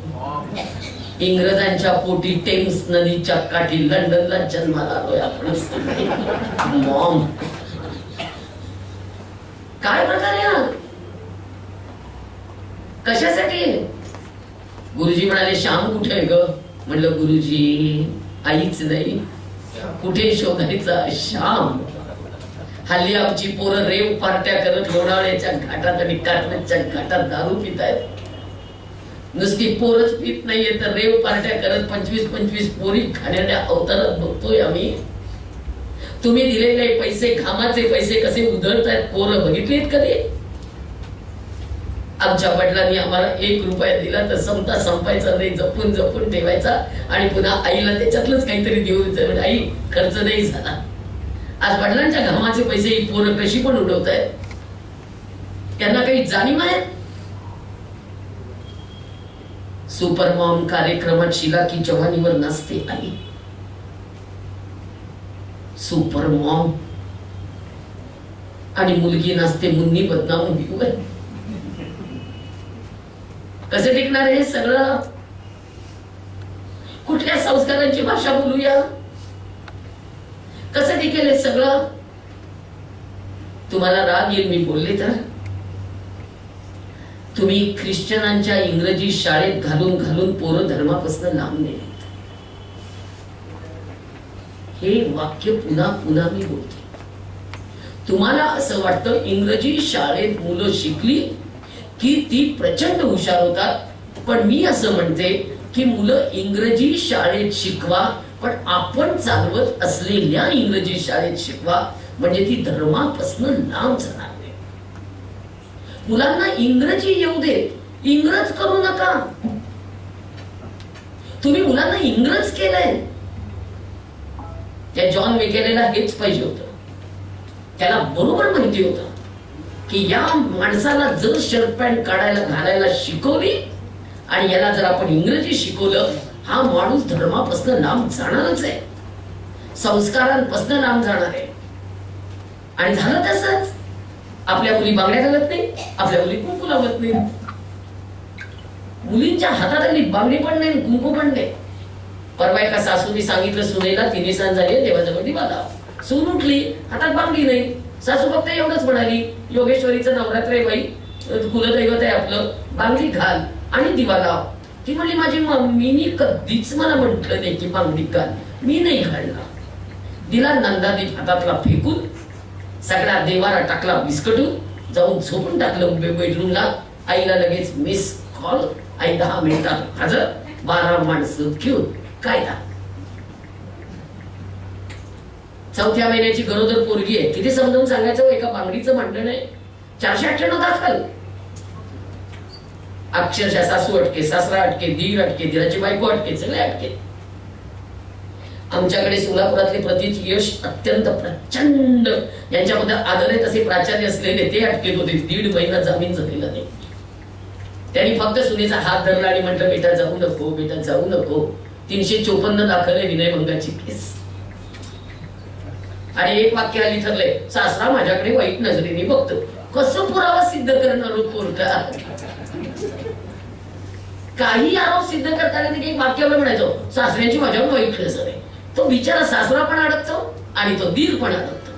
इंग्रजांच्या पोटी टेम्स नदीच्या काठी लंडनला जन्माला आलोय आपण. मॉम. काय प्रकार आहे? कशासाठी? गुरुजी म्हणाले, श्याम कुठे आहे ग? म्हणलं, गुरुजी आईच नाही, कुठे शोधायचा श्याम? हल्ली आमची पोरं रेव पार्ट्या करत लोणावळ्याच्या घाटात आणि काटण्याच्या घाटात दारू पित आहेत. नुसती पोरच पित नाहीये तर रेव पार्ट्या करत 25-25 पोरी खाण्याच्या अवतारात बघतोय आम्ही. तुम्ही दिलेले पैसे, घामाचे पैसे कसे उधळतायत पोरं बघितलेत कधी? आमच्या वडिलांनी आम्हाला 1 रुपया दिला तर समता संपायचा नाही, जपून जपून ठेवायचा आणि पुन्हा आईला त्याच्यातलंच काहीतरी देऊ. आई खर्च नाही झाला. आज वडिलांच्या घामाचे पैसे ही पोरं कशी पण उडवत आहेत. त्यांना काही जाणीव आहे. सुपरमॉम कार्यक्रमात शीला की चव्हाणीवर नसते आई. सुपरमॉम आणि मुलगी नसते मुन्नी बदनाम उभी. कसे टिकणार हे सगळं. कुठल्या संस्कारांची भाषा बोलूया. कसं टिकेल हे सगळं. तुम्हाला राग येईल मी बोलले तर. तुम्ही ख्रिश्चनांच्या इंग्रजी शाळेत घालून घालून पोरं धर्मापासून लांब नेले. हे वाक्य पुन्हा पुन्हा मी बोलते. तुम्हाला असं वाटतं इंग्रजी शाळेत मुलं शिकली की ती प्रचंड हुशार होतात. पण मी असं म्हणते की मुलं इंग्रजी शाळेत शिकवा, पण आपण चालवत असलेल्या इंग्रजी शाळेत शिकवा, म्हणजे ती धर्मापासून लांब जाणार नाही. मुलांना इंग्रजी येऊ दे, इंग्रज करू नका. तुम्ही मुलांना इंग्रज केलंय. त्या जॉन मेकेलेला हेच पाहिजे होतं. त्याला बरोबर माहिती होतं की या माणसाला जर शर्ट पॅन्ट काढायला घालायला शिकवली आणि याला जर आपण इंग्रजी शिकवलं, हा माणूस धर्मापासून लांब जाणारच आहे, संस्कारांपासून लांब जाणार आहे. आणि झालं तसंच. आपल्या मुली बांगड्या घालत नाही, आपल्या मुली कुंकू लावत नाही. मुलींच्या हातातली बांगडी पण नाही, कुंकू पण नाही. परवा एका सासूने सांगितलं सुनेला, 3 दिवसांत झाले देवाजवळ दिवा लाव. सून उठली, हातात बांगडी नाही. सासू फक्त एवढंच म्हणाली, योगेश्वरीचं नवरात्र आहे बाई, कुलदैवत आहे आपलं, बांगडी घाल आणि दिवा लाव. ती म्हणली माझी मम्मीनी कधीच मला म्हटलं नाही की बांगडी घाल, मी नाही घालणार. दिला नंदादीप हातातला फेकून, सगळा देवारा टाकला विस्कटून, जाऊन झोपून टाकलं बेडरूमला. आईला लगेच मिस कॉल. आई 10 मिनिटात हजर, 12 माणसं घेऊन कायदा. 4थ्या महिन्याची गरोदर पोरगी आहे. किती समजावून सांगायचं. एका बांगडीचं भांडण आहे, 498 दाखल. अक्षरशः सासू अटके, सासरा अटके, दीर अटके, दीराची बायको अटके, सगळे अटके. आमच्याकडे सोलापुरातले प्रतीत यश अत्यंत प्रचंड यांच्यामध्ये आदरेत असे प्राचार्य असलेले ते अटकेत होते. 1.5 महिना जामीन झालेला नाही. त्यांनी फक्त सुनेचा हात धरला आणि म्हटलं बेटा जाऊ नको, बेटा जाऊ नको. 354 दाखल आहे विनयभंगाची केस. आणि एक वाक्य आली ठरलंय, सासरा माझ्याकडे वाईट नजरेने बघतो. कसं पुरावा सिद्ध करणार कोर्टात. काही आरोप सिद्ध करताना एक वाक्यावर म्हणायचो सासऱ्याची माझ्यावर वाईट नजर आहे. तो बिचारा सासरा पण अडकतो आणि तो दीर पण अडकतो.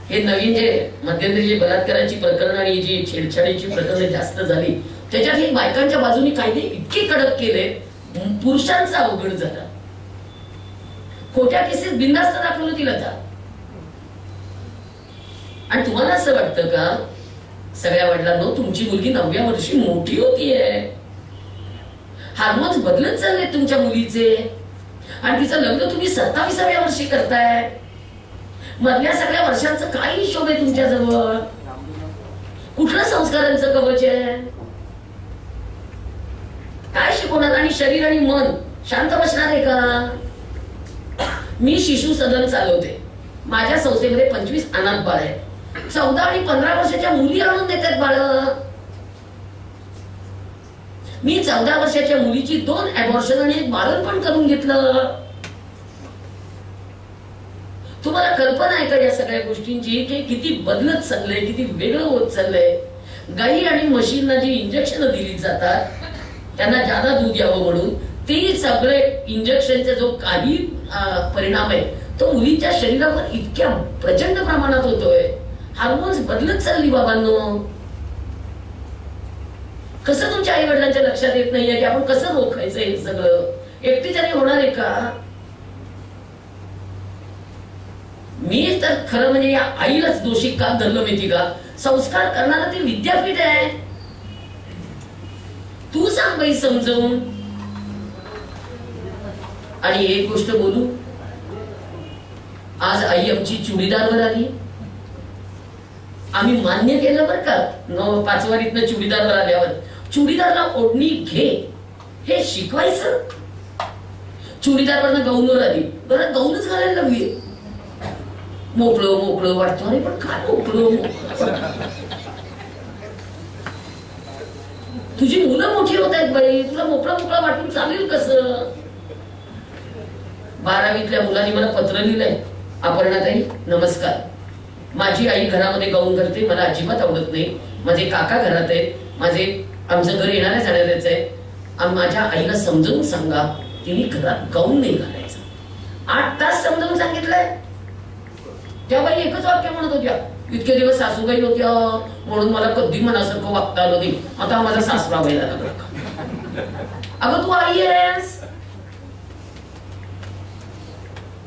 हे नवीन जे मध्यंतरी जे बलात्काराची प्रकरण आणि जी छेडछाडीची प्रकरण जास्त झाली, त्याच्यात हे बायकांच्या बाजूने कायदे इतके कडक केले, पुरुषांचा अवघड झाला. खोट्या केसेस बिनधास्त दाखवलं तिला तर. आणि तुम्हाला असं वाटतं का सगळ्या वडिलांनो, तुमची मुलगी 9व्या वर्षी मोठी होतीये, हार्मोन्स बदलत चालले तुमच्या मुलीचे, आणि तिचं लग्न तुम्ही 27व्या वर्षी करताय. मधल्या सगळ्या वर्षांचं काय हिशोब आहे तुमच्याजवळ. कुठलं संस्कारांचं कवच आहे. काय शिकवणार. आणि शरीर आणि मन शांत बसणार आहे का. मी शिशु सदन चालवते. माझ्या संस्थेमध्ये 25 अनाथ बाळ आहे. 14 आणि 15 वर्षाच्या मुली आणून देतात बाळ. मी 14 वर्षाच्या मुलीची 2 अबॉर्शन आणि 1 बाळण पण करून घेतलं. तुम्हाला कल्पना आहे का या सगळ्या गोष्टींची की किती बदलत चाललंय, किती वेगळं होत चाललंय. गाई आणि म्हशींना जी इंजेक्शन दिली जातात त्यांना जादा दूध यावं म्हणून, ते सगळे इंजेक्शनचा जो काही परिणाम आहे तो मुलींच्या शरीरावर इतक्या प्रचंड प्रमाणात होतोय. हार्मोन्स बदलत चालली बाबांनो. कसं तुमच्या आई वडिलांच्या लक्षात येत नाहीये की आपण कसं रोखायचं हे सगळं. एकटीच्याने होणार आहे का. मी तर खरं म्हणजे या आईलाच दोषी का धरलं माहिती का. संस्कार करणारा ते विद्यापीठ आहे. तू सांग बाई समजवून. आणि एक गोष्ट बोलू, आज आई आमची चुडीदारवर आली. आम्ही मान्य केलं बरं का. 5 वारीतनं चुडीदारवर आल्यावर चुडीदारला ओढणी घे हे शिकवायचं. चुडीदारवरनं गाऊनवर आली, बरं गाऊनच घालायला लागली. मोकळं मोकळं वाटतं, अरे पण काय मोकळं. तुझी मुलं मोठी होत आहेत बाई, तुला मोकळं मोकळं वाटून चालेल कसं. 12वीतल्या मुलांनी मला पत्र लिहिलंय, अपर्णाताई नमस्कार, माझी आई घरामध्ये गाऊन घालते, मला अजिबात आवडत नाही. माझे काका घरात आहेत, आमचं घर येणाऱ्या जाणाऱ्याच आहे. माझ्या आईला समजावून सांगा, तिने घरात गाऊन नाही घालायचं. 8 तास समजावून सांगितलंय. त्या बाई एकच वाक्य म्हणत होत्या, इतके दिवस सासूबाई होत्या म्हणून मला कधी मनासारखं वागता आलं नाही, आता माझा सासरा व्हायला लागला. अगं तू आई आहेस.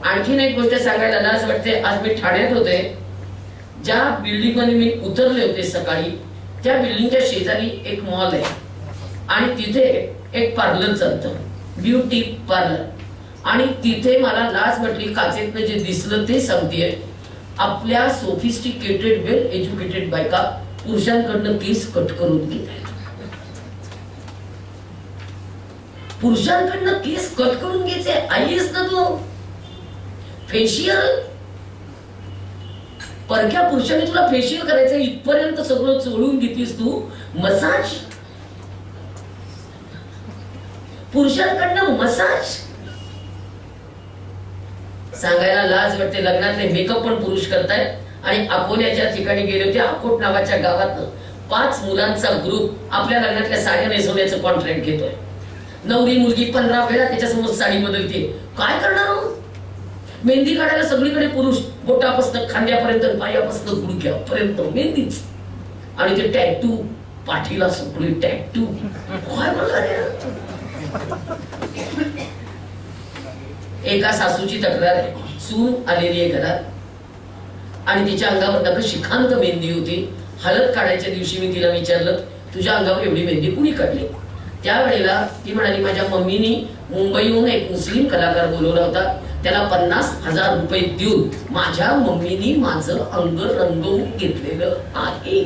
आणखीन एक गोष्ट सांगायला लाज वाटते. आज मी ठाण्यात होते, ज्या बिल्डिंग मध्ये मी उतरले होते सकाळी, त्या बिल्डिंगच्या शेजारी एक मॉल आहे आणि तिथे एक पार्लर चालतं, ब्युटी पार्लर. आणि तिथे मला लाज वाटली, काचेतनं जे दिसलं ते सांगतेय. आपल्या सोफिस्टिकेटेड वेल एज्युकेटेड बायका पुरुषांकडनं केस कट करून घेत आहेत. पुरुषांकडनं केस कट करून घ्यायचे. आईस ना तू. फेशियल, परक्या पुरुषाने तुला फेशियल करायचं इथपर्यंत सगळं चोळून घेतीस तू. Massage, पुरुषांकडनं massage. सांगायला लाज वाटते. लग्नातले मेकअप पण पुरुष करतायत. आणि अकोल्याच्या ठिकाणी गेले होते, अकोट नावाच्या गावात 5 मुलांचा ग्रुप आपल्या लग्नातल्या साड्या नेसवण्याचं कॉन्ट्रॅक्ट घेतोय. नवरी मुलगी 15 वेळा त्याच्यासमोर साडी बदलते. काय करणार हो. मेहंदी काढायला सगळीकडे पुरुष, बोटापासून खांद्यापर्यंत, पायापासून गुडघ्यापर्यंत मेहंदीच. आणि ते टॅटू, पाठीला सगळी टॅटू. काय प्रकार. एका सासूची तक्रार आहे, सून आलेली आहे घरात आणि तिच्या अंगावर नखशिखांत मेहंदी होती. हळद काढायच्या दिवशी मी तिला विचारलं, तुझ्या अंगावर एवढी मेहंदी कुणी काढली. त्यावेळेला ती म्हणाली, माझ्या मम्मीनी मुंबईहून एक मुस्लिम कलाकार बोलवला होता, त्याला 50,000 रुपये देऊन माझ्या मम्मीनी माझं अंग रंगवून घेतलेलं आहे.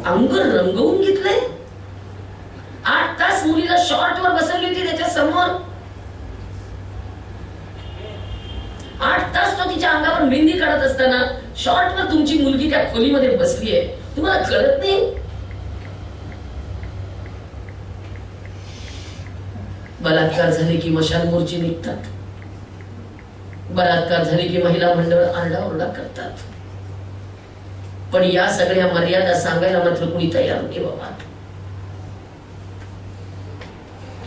अंग रंगवून घेतलंय. 8 तास मुलीला शॉर्टवर बसवली होती त्याच्या समोर. 8 तास तो तिच्या अंगावर मेहंदी काढत असताना शॉर्टवर तुमची मुलगी त्या खोलीमध्ये बसली आहे, तुम्हाला कळत नाही. बलात्कार झाले की मशाल मोर्चे निघतात. बलात्कार झाले की महिला मंडळ आरडाओरडा करतात. पण या सगळ्या मर्यादा सांगायला मात्र कोणी तयार नाही बाबा.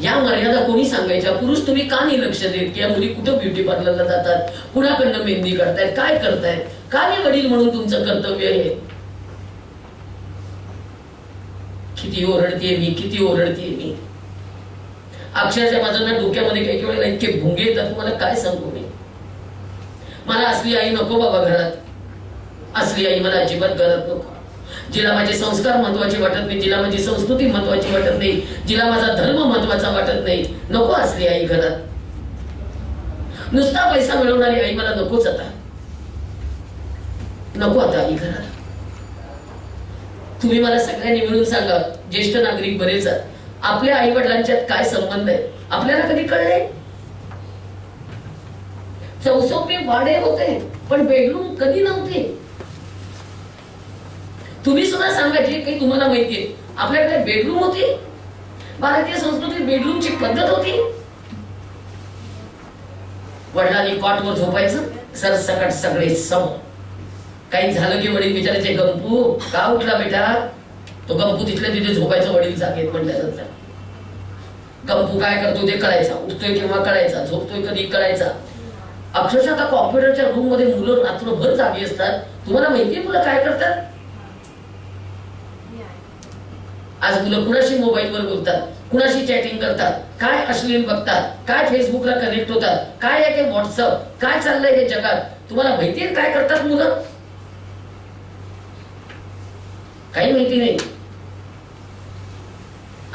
या मर्यादा कोणी सांगायच्या. पुरुष तुम्ही का नाही लक्ष देत की या मुली कुठं ब्युटी पार्लरला जातात, कुणाकडनं मेहंदी काढतायत, काय करतायत. का नाही वडील म्हणून तुमचं कर्तव्य आहे. किती ओरडतीये मी, किती ओरडतीये मी. अक्षरशः माझ्या डोक्यामध्ये काही वेळेला इतके भुंगे येतात, तुम्हाला काय सांगू मी. मला असली आई नको बाबा घरात. असली आई मला अजिबात घरात नको. जिला माझे संस्कार महत्वाचे वाटत नाही, जिला माझी संस्कृती महत्वाची वाटत नाही, जिला माझा धर्म महत्वाचा वाटत नाही, नको असली आई घरात. नुसता पैसा मिळवणारी आई मला नकोच. आता नको आता आई घरात. तुम्ही मला सगळ्यांनी मिळून सांगा, ज्येष्ठ नागरिक बरेच आहेत, आपल्या आई वडिलांच्यात काय संबंध आहे आपल्याला कधी कळले. चौसोपे वाडे होते पण बेडरूम कधी नव्हते. तुम्ही सुद्धा सांगा जे काही तुम्हाला माहितीये, आपल्याकडे बेडरूम होती. भारतीय संस्कृतीत बेडरूमची पद्धत होती. वडिलांनी कॉटवर झोपायचं, सरसकट सगळे समोर. काही झालं की वडील विचारायचे, गंपू का उठला बेटा. तो गंपू तिथल्या तिथे झोपायचं वडील जागेत म्हटल्यानंतर. गंपू काय करतो ते कळायचा, उठतोय केव्हा कळायचा, झोपतोय कधी कळायचा. अक्षरशः आता कॉम्प्युटरच्या रूम मध्ये मुलं रात्रभर जागी असतात. तुम्हाला माहितीये मुलं काय करतात. आज मुलं कुणाशी मोबाईलवर बोलतात, कुणाशी चॅटिंग करतात, काय अश्लील बघतात, काय फेसबुकला कनेक्ट होतात, काय आहे ते व्हॉट्सअप, काय चाललंय हे जगात. तुम्हाला माहितीये काय करतात मुलं. काही माहिती नाही.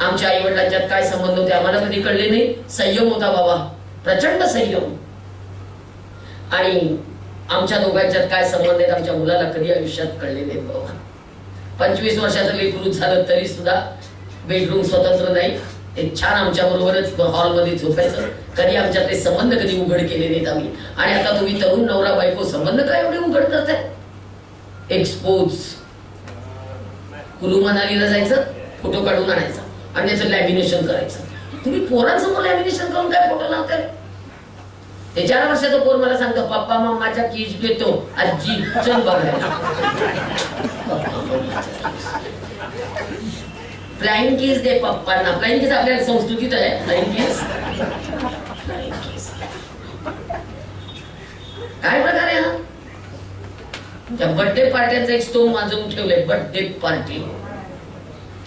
आमच्या आई वडिलांच्यात काय संबंध होते आम्हाला कधी कळले नाही. संयम होता बाबा, प्रचंड संयम. आणि आमच्या दोघांच्यात काय संबंध आहेत आमच्या मुलाला कधी आयुष्यात कळले नाही बाबा. 25 वर्षाचं लेकरू झालं तरी सुद्धा बेडरूम स्वतंत्र नाही. एक छान आमच्या बरोबरच हॉलमध्ये झोपायचं. कधी आमच्यातले संबंध कधी उघड केले नाहीत आम्ही. आणि आता तुम्ही तरुण नवरा बायको संबंध काय एवढे उघड करताय? एक्सपोज कुलू मनालीला जायचं, फोटो काढून आणायचा आणि त्याचं लॅमिनेशन करायचं. तुम्ही पोरांसमोर लॅमिनेशन करून काय फोटो लावताय? ते 4 वर्षाचा पोर मला सांगतो पप्पा मम्माच्या किस घेतो आजी चल बघायला. फ्लाइंग किस दे पप्पांना. फ्लाइंग किस आपल्या संस्कृतीत आहे. फ्लाइंग किस काय प्रकार आहे हा? त्या बर्थडे पार्ट्यांचा एक स्टोन वाजवून ठेवलंय. बर्थडे पार्टी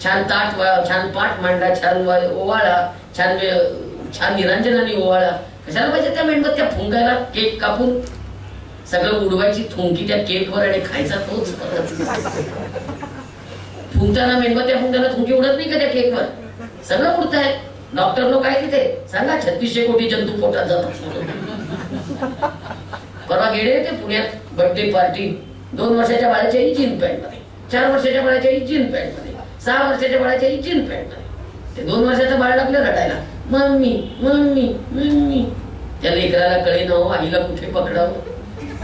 छान ताट, छान पाठ मांडा, छान ओवाळा, छान छान निरंजनाने ओवाळा. कशाला पाहिजे त्या मेणबत्त्या फुंकायला? केक कापून सगळं उडवायची थुंकी त्या केकवर आणि खायचा तोच. फुंकताना मेणबत्त्या फुंकताना थुंकी उडत नाही का त्या केकवर? सगळं उडत आहे. डॉक्टर लोक आहे तिथे. सांगा 3600 कोटी जंतू पोटात जातात. परवा गेले ते पुण्यात बर्थडे पार्टी. 2 वर्षाच्या बाळाच्याही जीन पॅन्ट मध्ये, 4 वर्षाच्या बाळाच्याही जीन पॅन्ट मध्ये, 6 वर्षाच्या बाळाच्याही जीन पॅन्ट मध्ये. ते 2 वर्षाचं बाळ लागलं रडायला, मम्मी मम्मी मम्मी. त्या लेकराला कळे ना हो आईला कुठे पकडावं,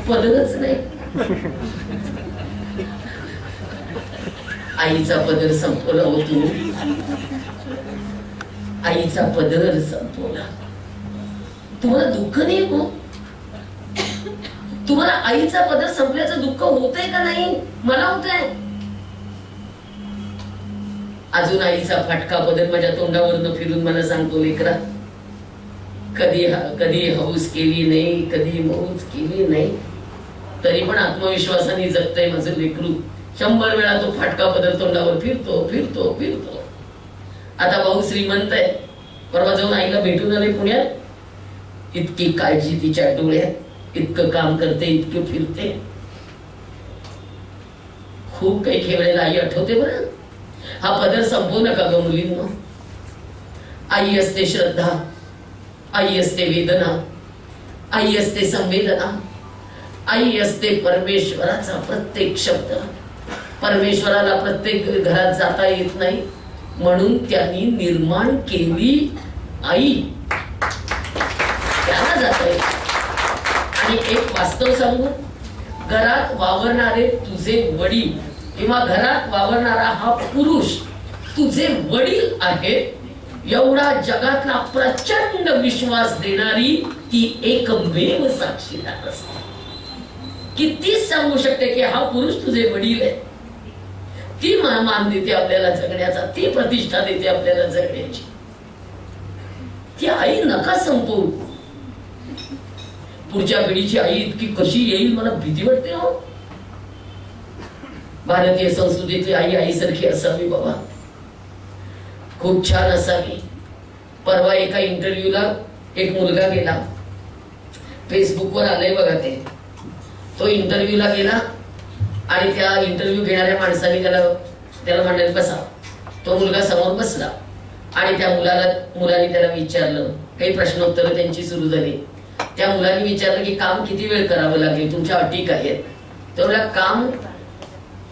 पदरच नाही. आईचा पदर संपवला हो तुम्ही. आईचा पदर संपवला. तुम्हाला दुःख नाही हो? तुम्हाला आईचा पदर संपल्याचं दुःख होतंय का नाही? मला होतंय. अजून आईचा फाटका पदर माझ्या तोंडावरनं फिरून मला सांगतो लेकरा कधी हौस केली नाही, कधी मौज केली नाही, तरी पण आत्मविश्वासाने जगतय माझं लेकरू. 100 वेळा तो फाटका पदर तोंडावर फिरतो फिरतो फिरतो. आता भाऊ श्रीमंत आहे. परवा जाऊन आईला भेटून आले पुण्यात. इतकी काळजी तिच्या डोळ्यात, इतकं काम करते, इतकं फिरते. खूप काही खेळायला आई आठवते बरं. हा पदर संपवू नका ग मुलींनो. आई असते श्रद्धा, आई असते वेदना, आई असते संवेदना, आई असते परमेश्वराचा प्रत्येक शब्द. परमेश्वराला प्रत्येक घरात जाता येत नाही म्हणून त्यांनी निर्माण केली आई. त्याला जाता येत. आणि एक वास्तव सांगू, घरात वावरणारे तुझे वडील किंवा घरात वावरणारा हा पुरुष तुझे वडील आहे एवढा जगातला प्रचंड विश्वास देणारी ती एकमेव साक्षीदार असते. कितीच सांगू शकते की हा पुरुष तुझे वडील आहे. ती मान देते आपल्याला जगण्याचा, ती प्रतिष्ठा देते आपल्याला जगण्याची. ती आई नका संपवू. पुढच्या पिढीची आई इतकी कशी येईल मला भीती वाटते हो. भारतीय संस्कृतीतली आई आईसारखी असावी बाबा, खूप छान असावी. परवा एका इंटरव्ह्यूला एक मुलगा गेला, फेसबुकवर आलंय बघा ते. तो इंटरव्ह्यूला गेला आणि त्या इंटरव्ह्यू घेणाऱ्या माणसाने त्याला म्हणलं बसा. तो मुलगा समोर बसला आणि त्या मुलाने त्याला विचारलं, काही प्रश्नोत्तर त्यांची सुरू झाली. त्या मुलाने विचारलं की काम किती वेळ करावं लागेल, तुमच्या अटी काय आहेत? तेवढ्या काम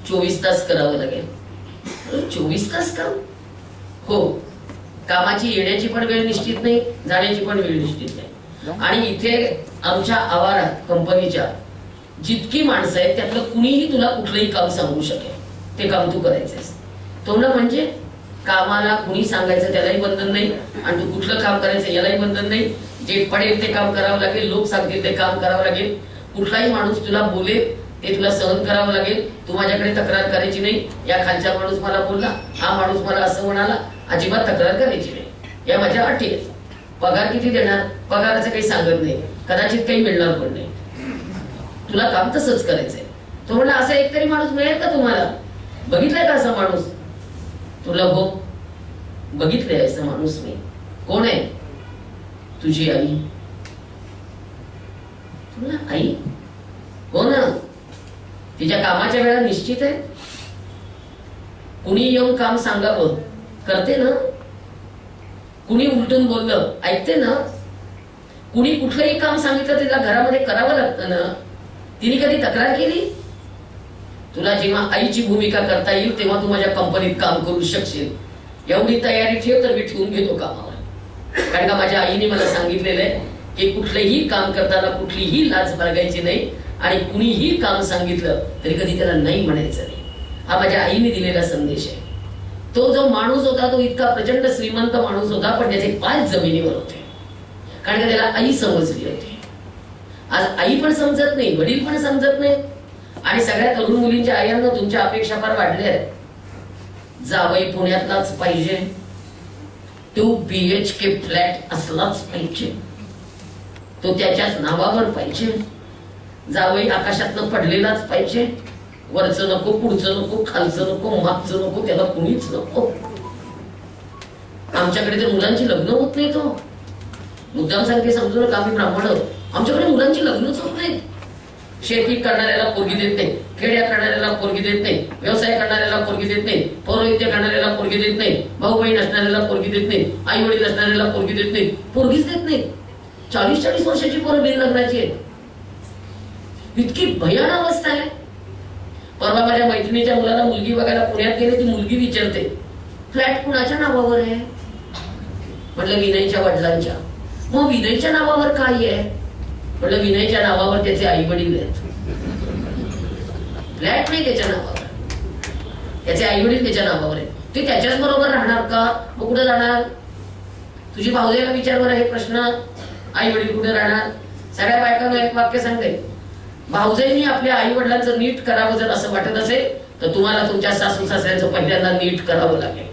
24 तास करावं लागेल. 24 तास काम? हो. कामाची येण्याची पण वेळ निश्चित नाही, जाण्याची पण वेळ निश्चित नाही. आणि इथे आमच्या आवारात कंपनीच्या जितकी माणसं आहेत त्यातलं कुणीही तुला कुठलंही काम सांगू शकेल, ते काम तू करायचंस. तो ना म्हणजे कामाला कुणी सांगायचं त्यालाही बंधन नाही आणि तू कुठलं काम करायचं यालाही बंधन नाही. जे पडेल ते काम करावं लागेल, लोक सांगतील ते काम करावं लागेल. कुठलाही माणूस तुला बोलेल ते तुला सहन करावं लागेल. तू माझ्याकडे तक्रार करायची नाही, या खालचा माणूस मला बोलला, हा माणूस मला असं म्हणाला, अजिबात तक्रार करायची नाही. या माझ्या अटी आहेत. पगार किती देणार? पगाराचं काही सांगत नाही, कदाचित काही मिळणार पण नाही. तुला काम तसंच करायचंय. तो म्हणला असा एकतरी माणूस मिळेल का तुम्हाला? बघितलंय का असा माणूस? तुला हो बघितलंय असं माणूस मी. कोण आहे? तुझी आई. तुला आई हो ना? तिच्या कामाच्या वेळा निश्चित आहे. कुणी येऊन काम सांगावं करते ना? कुणी उलटून बोललं ऐकते ना? कुणी कुठलंही काम सांगितलं तिला घरामध्ये करावं लागतं ना? तिने कधी तक्रार केली? तुला जेव्हा आईची भूमिका करता येईल तेव्हा तू माझ्या कंपनीत काम करू शकशील, एवढी तयारी ठेव, तर मी ठेवून घेतो कामावर. कारण का माझ्या आईने मला सांगितलेलं आहे की कुठलंही काम करताना कुठलीही लाज बाळगायची नाही आणि कुणीही काम सांगितलं तरी कधी त्याला नाही म्हणायचं नाही. हा माझ्या आईने दिलेला संदेश आहे. तो जो माणूस होता तो इतका प्रचंड श्रीमंत माणूस होता, पण त्याचे पाय जमिनीवर होते, कारण का त्याला आई समजली होती. आज आई पण समजत नाही, वडील पण समजत नाही, आणि सगळ्या तरुण मुलींच्या आयांना तुमच्या अपेक्षा फार वाढल्या आहेत. जावई पुण्यातलाच पाहिजे, 2 BHK फ्लॅट असलाच पाहिजे, तो त्याच्याच नावावर पाहिजे, जावई आकाशातनं पडलेलाच पाहिजे, वरचं नको, पुढचं नको, खालचं नको, मागचं नको, त्याला कुणीच नको. आमच्याकडे तर मुलांची लग्न होत नाही. तो मुद्दाम सांगते, समजू नका आम्ही ब्राह्मण आहोत, आमच्याकडे मुलांची लग्नच होत नाही. शेती करणाऱ्याला पोरगी देत नाही, खेड्या करणाऱ्याला पोरगी देत नाही, व्यवसाय करणाऱ्याला पोरगी देत नाही, पौरोहित्य करणाऱ्याला पोरगी देत नाही, भाऊ बहीण असणाऱ्याला पोरगी देत नाही, आई वडील असणाऱ्याला पोरगी देत नाही, पोरगीच देत नाही. 40-40 वर्षाची पोरं बिन लग्नाची आहेत. इतकी भयानक अवस्था आहे. परवा माझ्या मैत्रिणीच्या मुलाला मुलगी बघायला पुण्यात गेले, ती मुलगी विचारते फ्लॅट कुणाच्या नावावर आहे? म्हटलं विनयच्या वडिलांच्या. मग विनयच्या नावावर काय आहे? म्हटलं विनयच्या नावावर त्याचे आई वडील आहेत, फ्लॅट नाही त्याच्या नावावर, त्याचे आई वडील त्याच्या नावावर आहेत. ते त्याच्याच बरोबर राहणार का? मग कुठे जाणार? तुझी भाऊजाईला विचार बरं हे प्रश्न, आई वडील कुठे राहणार? सगळ्या बायकांना एक वाक्य सांगते, भाऊजाईंनी आपल्या आई वडिलांचं नीट करावं जर असं वाटत असेल तर तुम्हाला तुमच्या सासू सासऱ्यांचं पहिल्यांदा नीट करावं लागेल.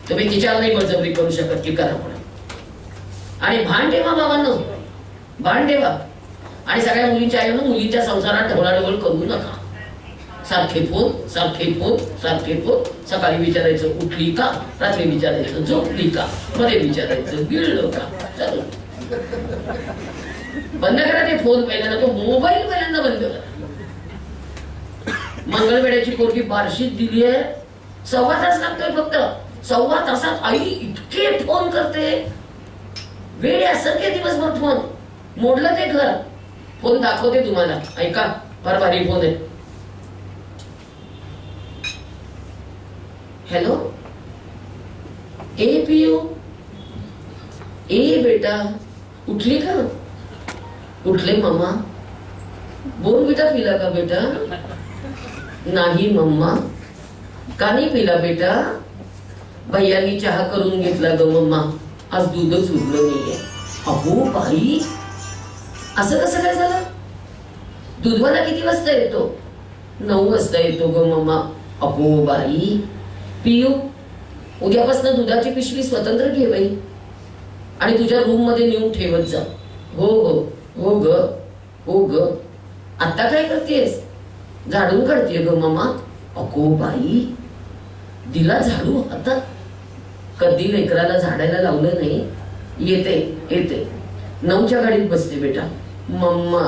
तुम्ही तिच्यावर नाही बळजबरी करू शकत की करा म्हणून. आणि भान ठेवा बाबांनो, भान ठेवा. आणि सगळ्या मुलींच्या आईनं मुलींच्या संसारात ढवळाढवळ करू नका. सारखे फोन, सारखे फोन, सारखे फोन. सकाळी विचारायचं उठली का, रात्री विचारायचं झोपली का, मध्ये विचारायचं गिळलं का. चालू बंद करा ते फोन पहिल्यांदा, तो मोबाईल पहिल्यांदा बंद करा. मंगळवेड्याची पोरगी बार्शीत दिली आहे, 1.25 तास लागतोय फक्त. 1.25 तासात आई इतके फोन करते, वेड्यासारखे दिवसभर फोन. मोडलं ते घर. फोन दाखवते तुम्हाला, ऐका फार भारी फोन आहे. हॅलो, ए पियू, ए बेटा उठली का? उठले मम्मा. बोर्नविटा पिला का बेटा? नाही मम्मा. का नाही पिला बेटा? भैयानी चहा करून घेतला ग मम्मा, आज दूधच उरलं नाहीये. अहो बाई, असं कसं काय झालं? दूधवाला किती वाजता येतो? 9 वाजता येतो ग मम्मा. अहो बाई, पियू उद्यापासून दुधाची पिशवी स्वतंत्र घे बाई आणि तुझ्या रूम मध्ये नेऊन ठेवत जा. हो हो हो ग, हो ग. आता काय करतेस? झाडून काढते ग मम्मा. अगो बाई, दिला झाडू आता? कधी लेकराला झाडायला लावलं नाही. येते येते, 9च्या गाडीत बसते बेटा. मम्मा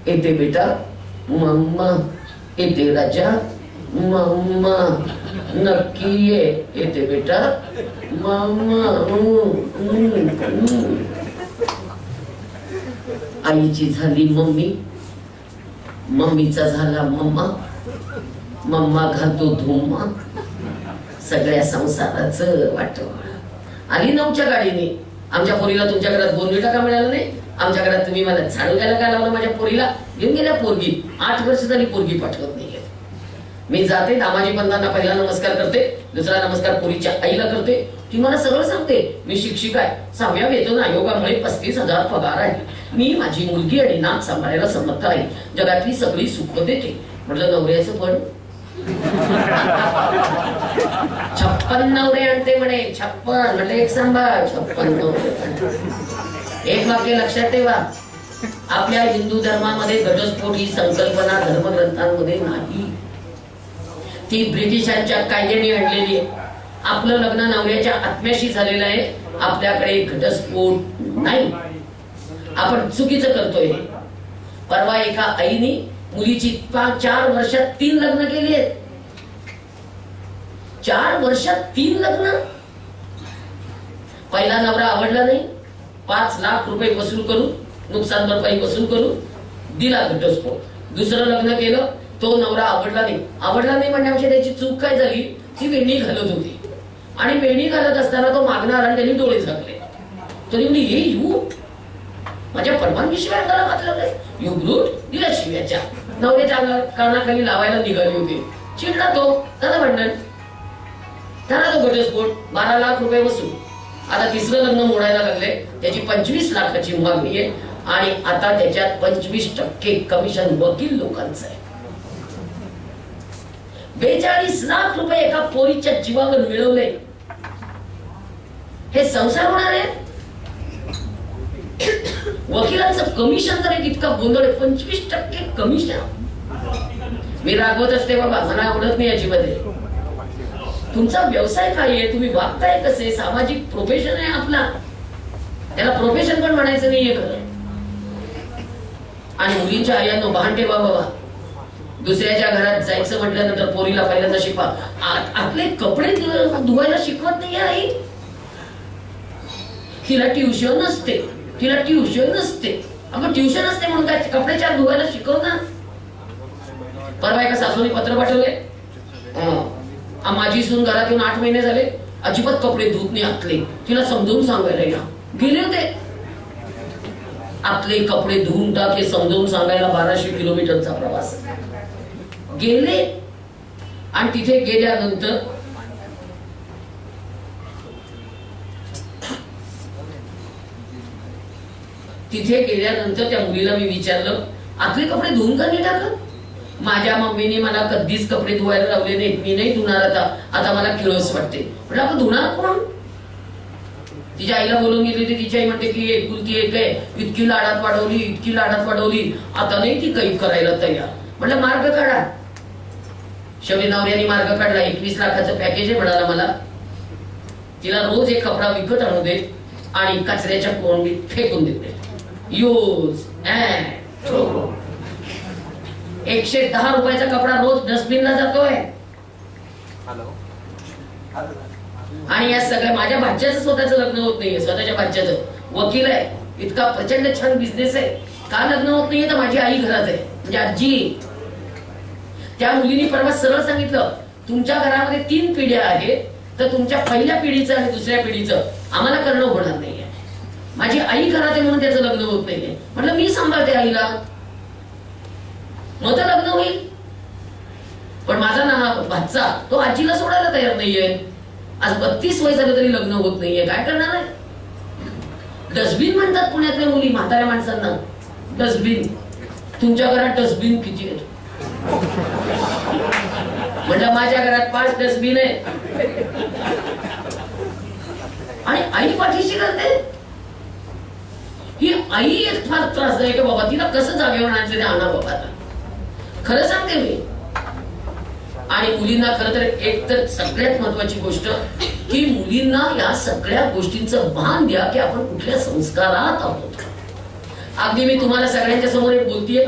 येते बेटा, मम्मा येते राजा, मम्मा नक्की येते बेटा, मम्मा. आईची झाली मम्मी, मम्मीचा झाला मम्मा, मम्मा घालतो धुम्मा. सगळ्या संसाराचं वाटोळ. आली 9च्या गाडीने. आमच्या पोरीला तुमच्या घरात बोर्नविटा का मिळाला नाही? आमच्या घरात तुम्ही मला झाडू घ्यायला का लावलं? माझ्या पोरीला घेऊन गेल्या पोरगी. 8 वर्ष झाली पोरगी पाठवत नाही. मी जाते, दामाजी पंतांना पहिला नमस्कार करते, दुसरा नमस्कार पोरीच्या आईला करते. ती मला सगळं सांगते. मी शिक्षिका आहे, 6व्या वेतन आयोगामुळे 35,000 पगार आहे. मी माझी मुलगी आणि नात सांभाळायला समर्थ आहे. जगातली सगळी सुख देते. म्हटलं नवऱ्याचं पण 56 नवरे आणते म्हणे. 56 म्हटलं एक सांभाळ, 56 नवरे. एक वाक्य लक्षात ठेवा, आपल्या हिंदू धर्मामध्ये घटस्फोट ही संकल्पना धर्मग्रंथांमध्ये नाही. ती ब्रिटिशांच्या कायद्याने आणलेली आहे. आपलं लग्न नवऱ्याच्या आत्म्याशी झालेलं आहे. आपल्याकडे घटस्फोट नाही. आपण चुकीचं करतोय. परवा एका आईने मुलीची 4 वर्षात 3 लग्न केली आहेत. 4 वर्षात 3 लग्न. पहिला नवरा आवडला नाही, 5 लाख रुपये वसूल करून, नुकसान भरपाई वसूल करून दिला घटस्फोट. दुसरं लग्न केलं, तो नवरा आवडला नाही म्हणण्यापेक्षा त्याची चूक काय झाली, ती वेणी घालत होती आणि वेणी घालत असताना तो मागणार आणि त्यांनी डोळे झाकले. तरी म्हणजे हे यू माझ्या परवानगीशिवाय त्याला घातलं यू ब्रूट, दिला शिव्याच्या. नवऱ्याच्या कानाखाली लावायला निघाली होती. चिडला तो, त्याला भांडण, त्याला तो घटस्फोट, 12 लाख रुपये वसूल. आता तिसरं लग्न मोडायला लागले, त्याची 25 लाखाची मागणी आहे आणि आता त्याच्यात 25% कमिशन वकील लोकांचं आहे. 42 लाख रुपये एका पोरीच्या जीवावर मिळवले. हे संसार होणार आहे? वकिलांचं कमिशन तर एक इतका गोंधळ आहे, 25% कमिशन. मी रागवत असते बाबा, मला आवडत नाही याच्यामध्ये. तुमचा व्यवसाय काय आहे, तुम्ही वागताय कसे, सामाजिक प्रोफेशन आहे आपला, त्याला प्रोफेशन पण म्हणायचं नाहीये खरं. आणि मुलींच्या आयांनो भान ठेवा बाबा, दुसऱ्याच्या घरात जायचं म्हटल्यानंतर पोरीला पहिल्यांदा शिकवा, आपले कपडे धुवायला शिकवत नाही आई. तिला ट्युशन नसते, आपण ट्युशन असते म्हणून काय कपडे चार धुवायला शिकव ना. परवा एका सासूने पत्र पाठवले, माझी सून घरात येऊन 8 महिने झाले, अजिबात कपडे धुत नाही आतले, तिला समजावून सांगायला या. गेले होते, आपले कपडे धुवून टाक हे समजावून सांगायला 1200 किलोमीटरचा प्रवास गेले. आणि तिथे गेल्यानंतर त्या मुलीला मी विचारलं, आपले कपडे धुवून का नाही टाकत? माझ्या मम्मीने मला कधीच कपडे धुवायला लावले नाहीत, मी नाही धुणार आता मला किळस वाटते. म्हटलं आपण धुणार कोण? तिच्या आईला बोलून गेली होती, तिची आई म्हणते की एकुलती एक आहे, इतकी लाडात वाढवली, आता नाही ती काही करायला तयार. म्हटलं मार्ग काढा. शेवटी नवऱ्याने मार्ग काढला. 21 लाखाचं पॅकेज आहे म्हणाला मला, तिला रोज एक कपडा विकत आणू दे आणि कचऱ्याच्या कोंडीत फेकून देते. Use and throw. 110 रुपयाचा कपडा रोज डस्टबिनला जातोय. आणि या सगळ्या माझ्या भाच्याचं स्वतःचं लग्न होत नाहीये, स्वतःच्या भाच्याचं वकील आहे, इतका प्रचंड छान बिझनेस आहे. का लग्न होत नाहीये तर माझी आई घरात आहे, म्हणजे आजी. त्या मुलीने परवा सरळ सांगितलं, तुमच्या घरामध्ये 3 पिढ्या आहेत, तर तुमच्या पहिल्या पिढीचं आणि दुसऱ्या पिढीचं आम्हाला करणं होणार नाहीये. माझी आई घरात आहे म्हणून त्याचं लग्न होत नाहीये. म्हटलं मी सांभाळते आईला, मग तर लग्न होईल. पण माझा ना भाचा तो आजीला सोडायला तयार नाहीये. आज 32 वय झालं तरी लग्न होत नाहीये. काय करणार आहे? डस्टबिन म्हणतात पुण्यातल्या मुली म्हाताऱ्या माणसांना. डस्टबिन, तुमच्या घरात डस्टबिन किती आहेत? म्हटलं माझ्या घरात 5 डस्टबिन आहे. आणि आई पाठीशी करते. ही आई एक फार त्रासदायक आहे बाबा, तिला कसं जागेवर आणायचं ते आणा बाबा. खरं सांगते मी. आणि मुलींना खरं तर एक तर सगळ्यात महत्वाची गोष्ट की मुलींना या सगळ्या गोष्टींचं भान द्या की आपण कुठल्या संस्कारात आहोत. अगदी मी तुम्हाला सगळ्यांच्या समोर एक बोलतीये,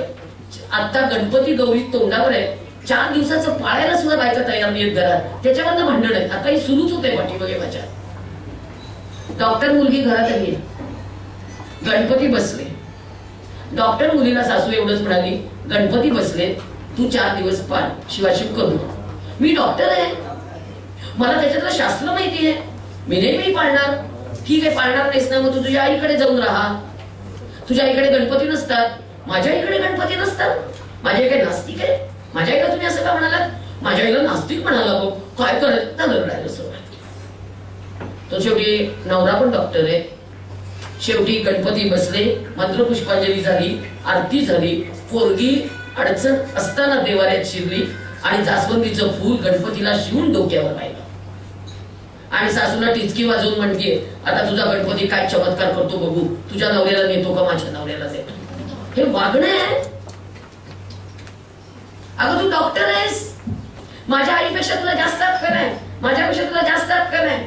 आता गणपती गौरी तोंडावर आहे, 4 दिवसाचं पाळायला सुद्धा बायका तयार नाहीत घरात, त्याच्यावरनं भांडण आहे. आता ही सुरूच होते पाठीमागे माझ्या. डॉक्टर मुलगी घरात आली, गणपती बसले. डॉक्टर मुलीला सासू एवढंच म्हणाली, गणपती बसले, तू 4 दिवस पाळ, शिवाशिव करू. मी डॉक्टर आहे, मला त्याच्यातलं शास्त्र माहिती आहे, मी नाही पाळणार. ठीक आहे, पाळणार नाहीस ना, मग तू तुझ्या आईकडे जाऊन राहा. तुझ्या आईकडे गणपती नसतात, माझ्या आईकडे गणपती नसतात. माझ्या आईकडे नास्तिक आहे, माझ्या आईला तुम्ही असं का म्हणालात? माझ्या आईला नास्तिक म्हणाला, काय करायचं ना लढायला सुरुवात. तो शेवटी नवरा पण डॉक्टर आहे. शेवटी गणपती बसले, मंत्रपुष्पांजली झाली, आरती झाली, पोरगी अडचण असताना देवाऱ्यात शिरली आणि जास्वंदीचं फूल गणपतीला शिवून डोक्यावर राहिलं. आणि सासूला टिचकी वाजवून म्हणते, आता तुझा गणपती काय चमत्कार करतो बघू, तुझ्या नवऱ्याला नेतो का माझ्या नवऱ्याला देतो. हे वागणं आहे. अगं तू डॉक्टर आहेस, माझ्या आईपेक्षा तुला जास्त अक्कल आहे, माझ्यापेक्षा तुला जास्त अक्कल आहे.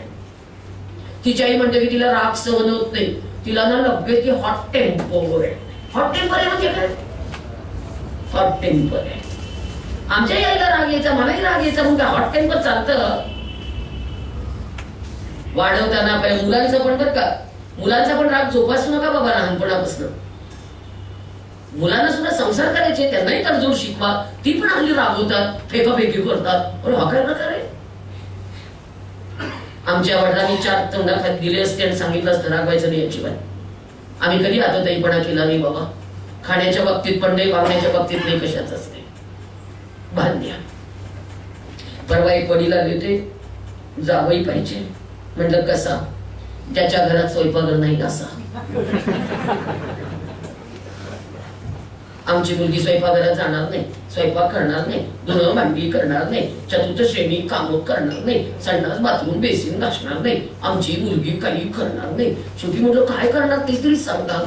तिची आई म्हणते की तिला राग सहन होत नाही, तिला ना लगेच ती हॉट टेम्पर आहे. हॉट टेम्पर आहे म्हणजे काय? हॉट टेम्पर आहे. आमच्या आईला राग यायचा, मलाही राग यायचा, मग हॉट टेम्पर चालतं. वाढवताना मुलांचं पण बरं का, मुलांचा पण राग जोपासू नका बाबा लहानपणापासून. मुलांना सुद्धा संसार करायचे, त्यांनाही तडजोड शिकवा. ती पण हल्ली राबवतात, फेकाफेकी करतात. अरे हा काय प्रकार आहे? आमच्या वडिलांनी 4 तोंडाखात दिले असते आणि सांगितलं असतं रागवायचं नाही अजिबात. आम्ही कधी आतताईपणा केला नाही बाबा. खाण्याच्या बाबतीत पण नाही, वागण्याच्या बाबतीत नाही, कशाच असते. भान द्या. परवा एक वडीला देते, जावई पाहिजे. म्हटलं कसा? ज्याच्या घरात स्वयंपाकघर नाही असा. आमची मुलगी स्वयंपाकघरात जाणार नाही, स्वयंपाक करणार नाही, धुणं भांडी करणार नाही, चतुर्थ श्रेणी कामं करणार नाही, संडास बाथरूम बेसिन घासणार नाही. आमची मुलगी काही करणार नाही. शेवटी म्हटलं काय करणार ते तरी सांगा.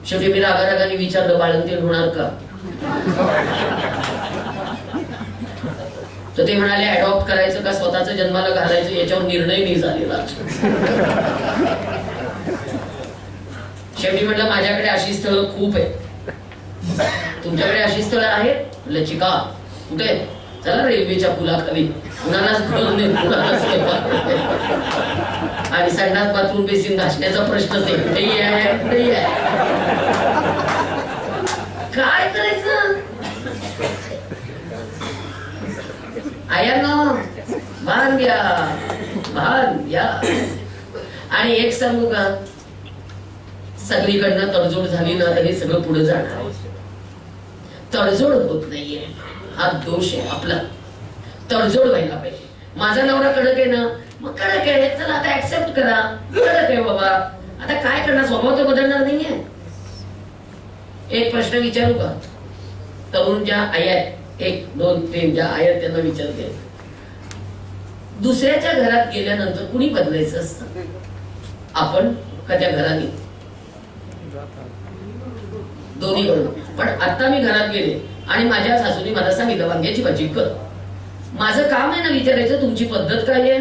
शेवटी मी रागारागाने विचारलं, बाळंतीण होणार का? तर ते म्हणाले अडॉप्ट करायचं का स्वतःच जन्माला घालायचं याच्यावर निर्णय नाही झालेला. शेवटी म्हटलं माझ्याकडे अशी स्थळं खूप आहे, तुमच्याकडे अशी स्थळं आहेत? म्हटलं चिका कुठे? चला रेल्वेच्या पुलाखाली. कुणालाच घर नाही, कुणालाच आणि संडास बाथरूम बेसिन घासण्याचा प्रश्नच आहे. कुठेही आहे, कुठेही आहे. काय करायचं? आयांनो भान घ्या, भान घ्या. आणि एक सांगू का, सगळीकडनं तडजोड झाली ना तर हे सगळं पुढे जाणार. तडजोड होत नाहीये, हा दोष आहे आपला. तडजोड व्हायला पाहिजे. माझा नवरा कडक आहे ना, मग कडक आहे, चला आता ऍक्सेप्ट करा. कडक आहे बाबा, आता काय करणार? स्वभाव तर बदलणार नाहीये. एक प्रश्न विचारू का? तरुण ज्या आहेत, 1, 2, 3 ज्या आहेत त्यांना विचारते, दुसऱ्याच्या घरात गेल्यानंतर कुणी बदलायचं असतं? आपण का त्या घराने? दोन्ही कडून. पण आता मी घरात गेले आणि माझ्या सासूने मला सांगितलं वांग्याची भाजी कर. माझं काम आहे ना विचारायचं तुमची पद्धत काय आहे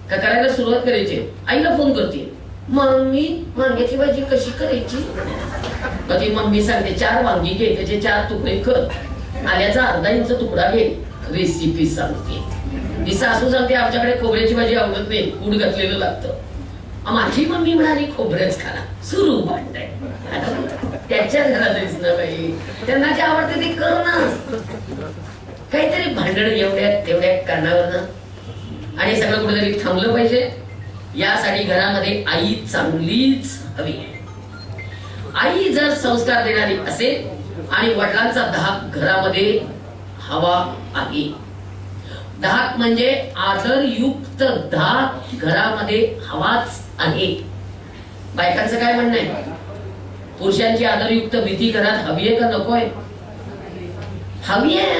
का करायला सुरुवात करायची. आईला फोन करते, मम्मी वांग्याची भाजी कशी करायची? कधी मम्मी सांगते 4 वांगी घे, त्याचे 4 तुकडे कर, आल्याचा अर्धा इंच तुकडा घे, रेसिपी सांगते. ती सासू सांगते आमच्याकडे खोबऱ्याची भाजी आवडत नाही, कूड घातलेलं लागतं. माझी मम्मी म्हणाली खोबरेच खाला. सुरू भांडण. त्याच्या घरातच ना बाई, त्यांना जे आवडते ते कर ना. काहीतरी भांडण एवढ्या तेवढ्या कारणावर ना. आणि सगळं कुठेतरी थांबलं पाहिजे. यासाठी घरामध्ये आई चांगलीच हवी आहे. आई जर संस्कार देणारी असेल आणि वडिलांचा धाक घरामध्ये हवा आहे. धाक म्हणजे आदरयुक्त धाक घरामध्ये हवाच आहे. बायकांचं काय म्हणणं आहे? पुरुषांची आदरयुक्त भीती घरात हवी आहे का नकोय? हवी आहे.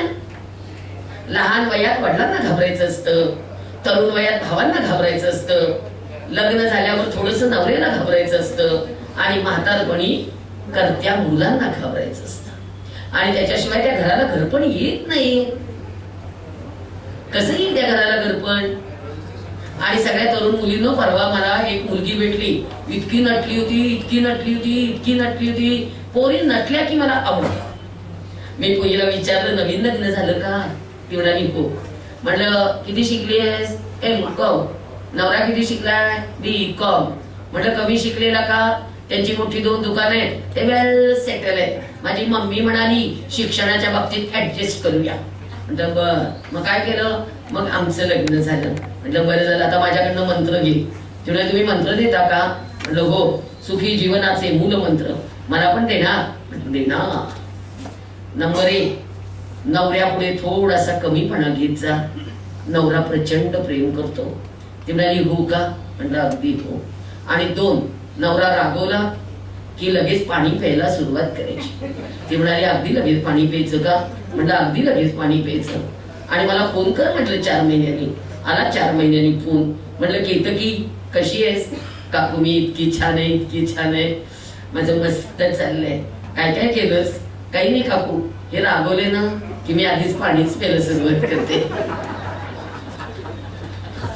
लहान वयात वडिलांना घाबरायचं असतं, तरुण वयात भावांना घाबरायचं असतं, लग्न झाल्यावर थोडस नवऱ्याला घाबरायचं असतं, आणि म्हातारपणी करत्या मुलांना घाबरायचं असतं. आणि त्याच्याशिवाय त्या घराला घरपण येत नाही. कसं येईल त्या घराला घरपण? आणि सगळ्या तरुण मुलींनो, परवा मला एक मुलगी भेटली, इतकी नटली होती, इतकी नटली होती, इतकी नटली होती. पोरी नटल्या की मला आवडतं. मी पोरीला विचारलं नवीन लग्न झालं का? ती म्हणाली हो. म्हटलं किती शिकली आहेस? M.Com. नवरा किती शिकलाय? B.Com. म्हटलं कमी शिकलेला का? त्यांची मोठी 2 दुकान आहेत, ते वेल सेटल आहे. माझी मम्मी म्हणाली शिक्षणाच्या बाबतीत ऍडजस्ट करूया. म्हटलं बर. मग काय केलं? मग आमचं लग्न झालं. म्हटलं बरं झालं, आता माझ्याकडनं मंत्र घे. तेवढे तुम्ही मंत्र देता का? म्हटलं हो, सुखी जीवनाचे मूल मंत्र. मला पण देणार? म्हटलं देणार. नंबर 1, नवऱ्यापुढे थोडासा कमीपणा घेत जा. नवरा प्रचंड प्रेम करतो. ती म्हणाली हो का? म्हटलं अगदी हो. आणि 2, नवरा रागवला की लगेच पाणी प्यायला सुरुवात करायची. ती म्हणाली अगदी लगेच पाणी प्यायचं का? म्हटलं अगदी लगेच पाणी प्यायचं. आणि मला फोन कर म्हटलं 4 महिन्यांनी. आला 4 महिन्यांनी फोन. म्हटलं केतकी कशी आहेस? काकू मी इतकी छान आहे, इतकी छान आहे, माझं मस्त चाललंय. काय काय केलंस? काही नाही काकू, हे रागवले ना की मी आधीच पाणीच प्यायला सुरुवात करते.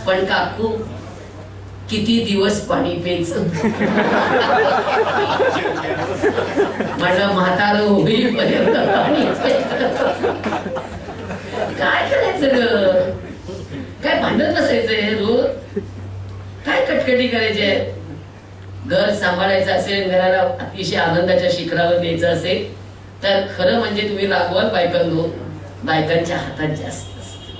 पण काकू किती दिवस पाणी प्यायचं? म्हटलं म्हातारं होईपर्यंत पाणी प्यायचं. काय करायचं? काय भांडत बसायचंय रोज? काय कटकटी करायचे? घर सांभाळायचं असेल, घराला अतिशय आनंदाच्या शिखरावर द्यायचं असेल तर खरं म्हणजे तुम्ही रागवाल बायकांनो, बायकांच्या हातात जास्त असतं.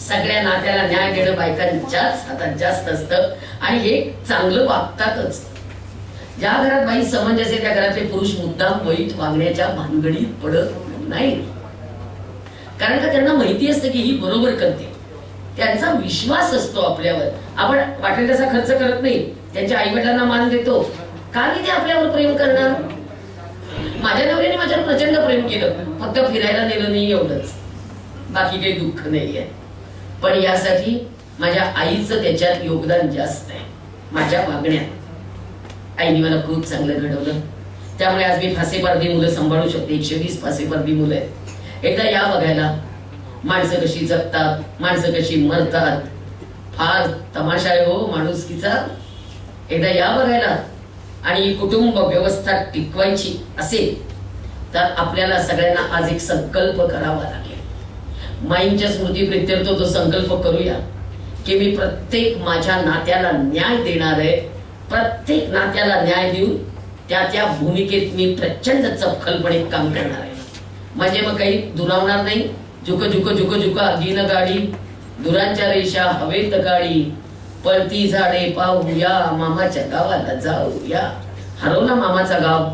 सगळ्या नात्याला न्याय देणं बायकांच्याच हातात जास्त असतं आणि हे चांगलं वागतातच. ज्या घरात बाई समंजस आहे त्या घरातले पुरुष मुद्दाम वाईट वागण्याच्या भानगडीत पडत नाही, कारण का त्यांना माहिती असतं की ही बरोबर करते. त्यांचा विश्वास असतो आपल्यावर. आपण वाटेल तसा खर्च करत नाही, त्यांच्या आई वडिलांना मान देतो, कारण ते आपल्यावर प्रेम करणार. माझ्या नवऱ्याने माझ्यावर प्रचंड प्रेम केलं, फक्त फिरायला नेलं नाही एवढंच, बाकी काही दुःख नाहीये. पण यासाठी माझ्या आईचं त्याच्यात योगदान जास्त आहे. माझ्या वागण्यात आईने मला खूप चांगलं घडवलं, त्यामुळे आज मी फासेपारधी मुलं सांभाळू शकते. 120 फासेपारधी मुलं आहेत. एकदा या बघायला माणसं कशी जगतात, माणसं कशी मरतात. फार तमाशा आहे हो माणुसकीचा. एकदा या बघायला. आणि कुटुंब व्यवस्था टिकवायची असेल तर आपल्याला सगळ्यांना आज एक संकल्प करावा लागेल. माईंच्या स्मृती प्रित्यर्थ तो संकल्प करूया की मी प्रत्येक माझ्या नात्याला न्याय देणार आहे. प्रत्येक नात्याला न्याय देऊन त्या त्या भूमिकेत मी प्रचंड चपखलपणे काम करणार आहे. म्हणजे मग काही दुरावणार नाही. झुक झुक झुक झुका दिन गाडी, दुरांच्या रेषा हवेत गाडी, पळती झाडे पाहूया, मामाच्या गावाला जाऊया. हरवला मामाचा गाव.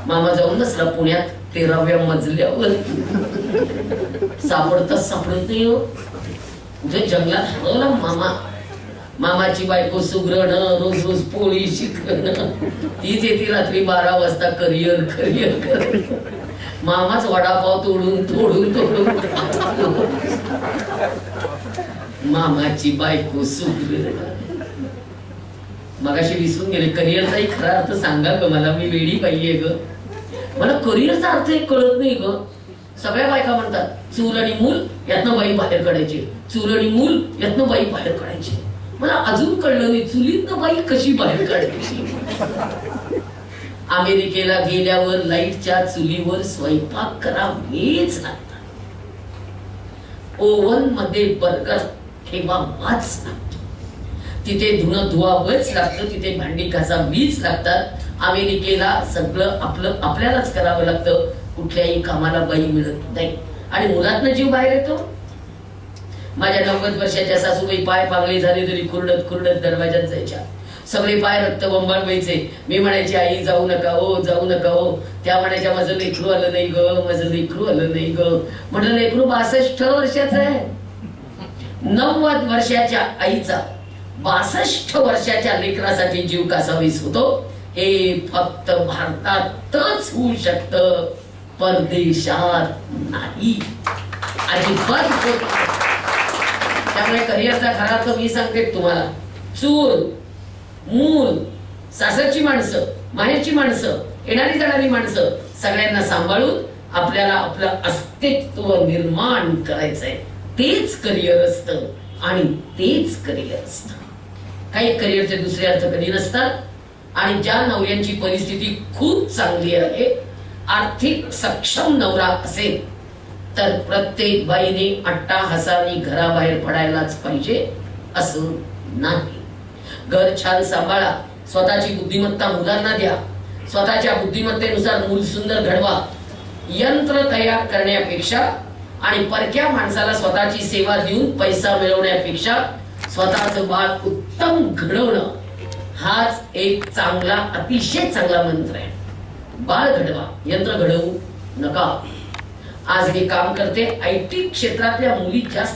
मामा जाऊन बसला पुण्यात 13व्या मजल्यावर. सापडत नाही हो. म्हणजे जंगलात हरवला मामा. मामाची बायको सुगरण, रोज रोज पोळी शिकणं, तीच येते रात्री 12 वाजता करिअर कर. मामाच वडापाव तोडून मामाची बायको सुगरण. मगाशी विसरून गेले. करिअरचा एक खरा अर्थ सांगा ग मला, मी वेडी पाहिजे ग. मला करिअरचा अर्थ एक कळत नाही ग. सगळ्या बायका म्हणतात चूल आणि मूल यातनं बाई बाहेर काढायची, चूल आणि मूल यातनं बाई बाहेर काढायची. मला अजून कळलं नाही चुलीतनं बाई कशी बाहेर काढायची. अमेरिकेला गेल्यावर लाईटच्या चुलीवर स्वयंपाक करावेच लागतात. ओव्हन मध्ये बर्गर ठेवावाच लागतो. तिथे धुणं धुवावंच लागतं, तिथे भांडी घासावीच लागतात. अमेरिकेला सगळं आपल्यालाच करावं लागतं. कुठल्याही कामाला बाई मिळत नाही आणि मुलातनं जीव बाहेर येतो. माझ्या 90 वर्षाच्या सासूबाई पाय पागळे झाले तरी खुरडत दरवाजात जायच्या. सगळे पाय रक्तबंबाळ व्हायचे. मी म्हणायची आई जाऊ नका हो, जाऊ नका हो. त्या म्हणायच्या माझं लेकरू आलं नाही ग, माझं लेकरू आलं नाही ग. म्हटलं लेकरू 62 वर्षाचं आहे. 90 वर्षाच्या आईचा 62 वर्षाच्या लेकरासाठी जीव कासावीस होतो. हे फक्त भारतातच होऊ शकतं, परदेशात नाही. अजिबात होत नाही. त्यामुळे करिअरचा खरा अर्थ मी सांगते तुम्हाला. चूल मूल, सासरची माणसं, माहेरची माणसं, येणारी जाणारी माणसं सगळ्यांना सांभाळून आपल्याला आपलं अस्तित्व निर्माण करायचंय. तेच करिअर असतं आणि तेच करिअर असतं. काही करिअरचे दुसरे अर्थ कधी नसतात. आणि ज्या नवऱ्यांची परिस्थिती खूप चांगली आहे, आर्थिक सक्षम नवरा असेल तर प्रत्येक बाईने अट्टाहासाने घराबाहेर पडायलाच पाहिजे असं नाही. घर छान सांभाळा, स्वतःची बुद्धिमत्ता मुलांना द्या, स्वतःच्या बुद्धिमत्तेनुसार मूल सुंदर घडवा. यंत्र तयार करण्यापेक्षा आणि परक्या माणसाला स्वतःची सेवा देऊन पैसा मिळवण्यापेक्षा स्वतःचं बाळ उत्तम घडवणं हाच एक चांगला, अतिशय चांगला मंत्र आहे. बाळ घडवा, यंत्र घडवू नका. आज मी काम करते, IT क्षेत्रातल्या मुली जास्त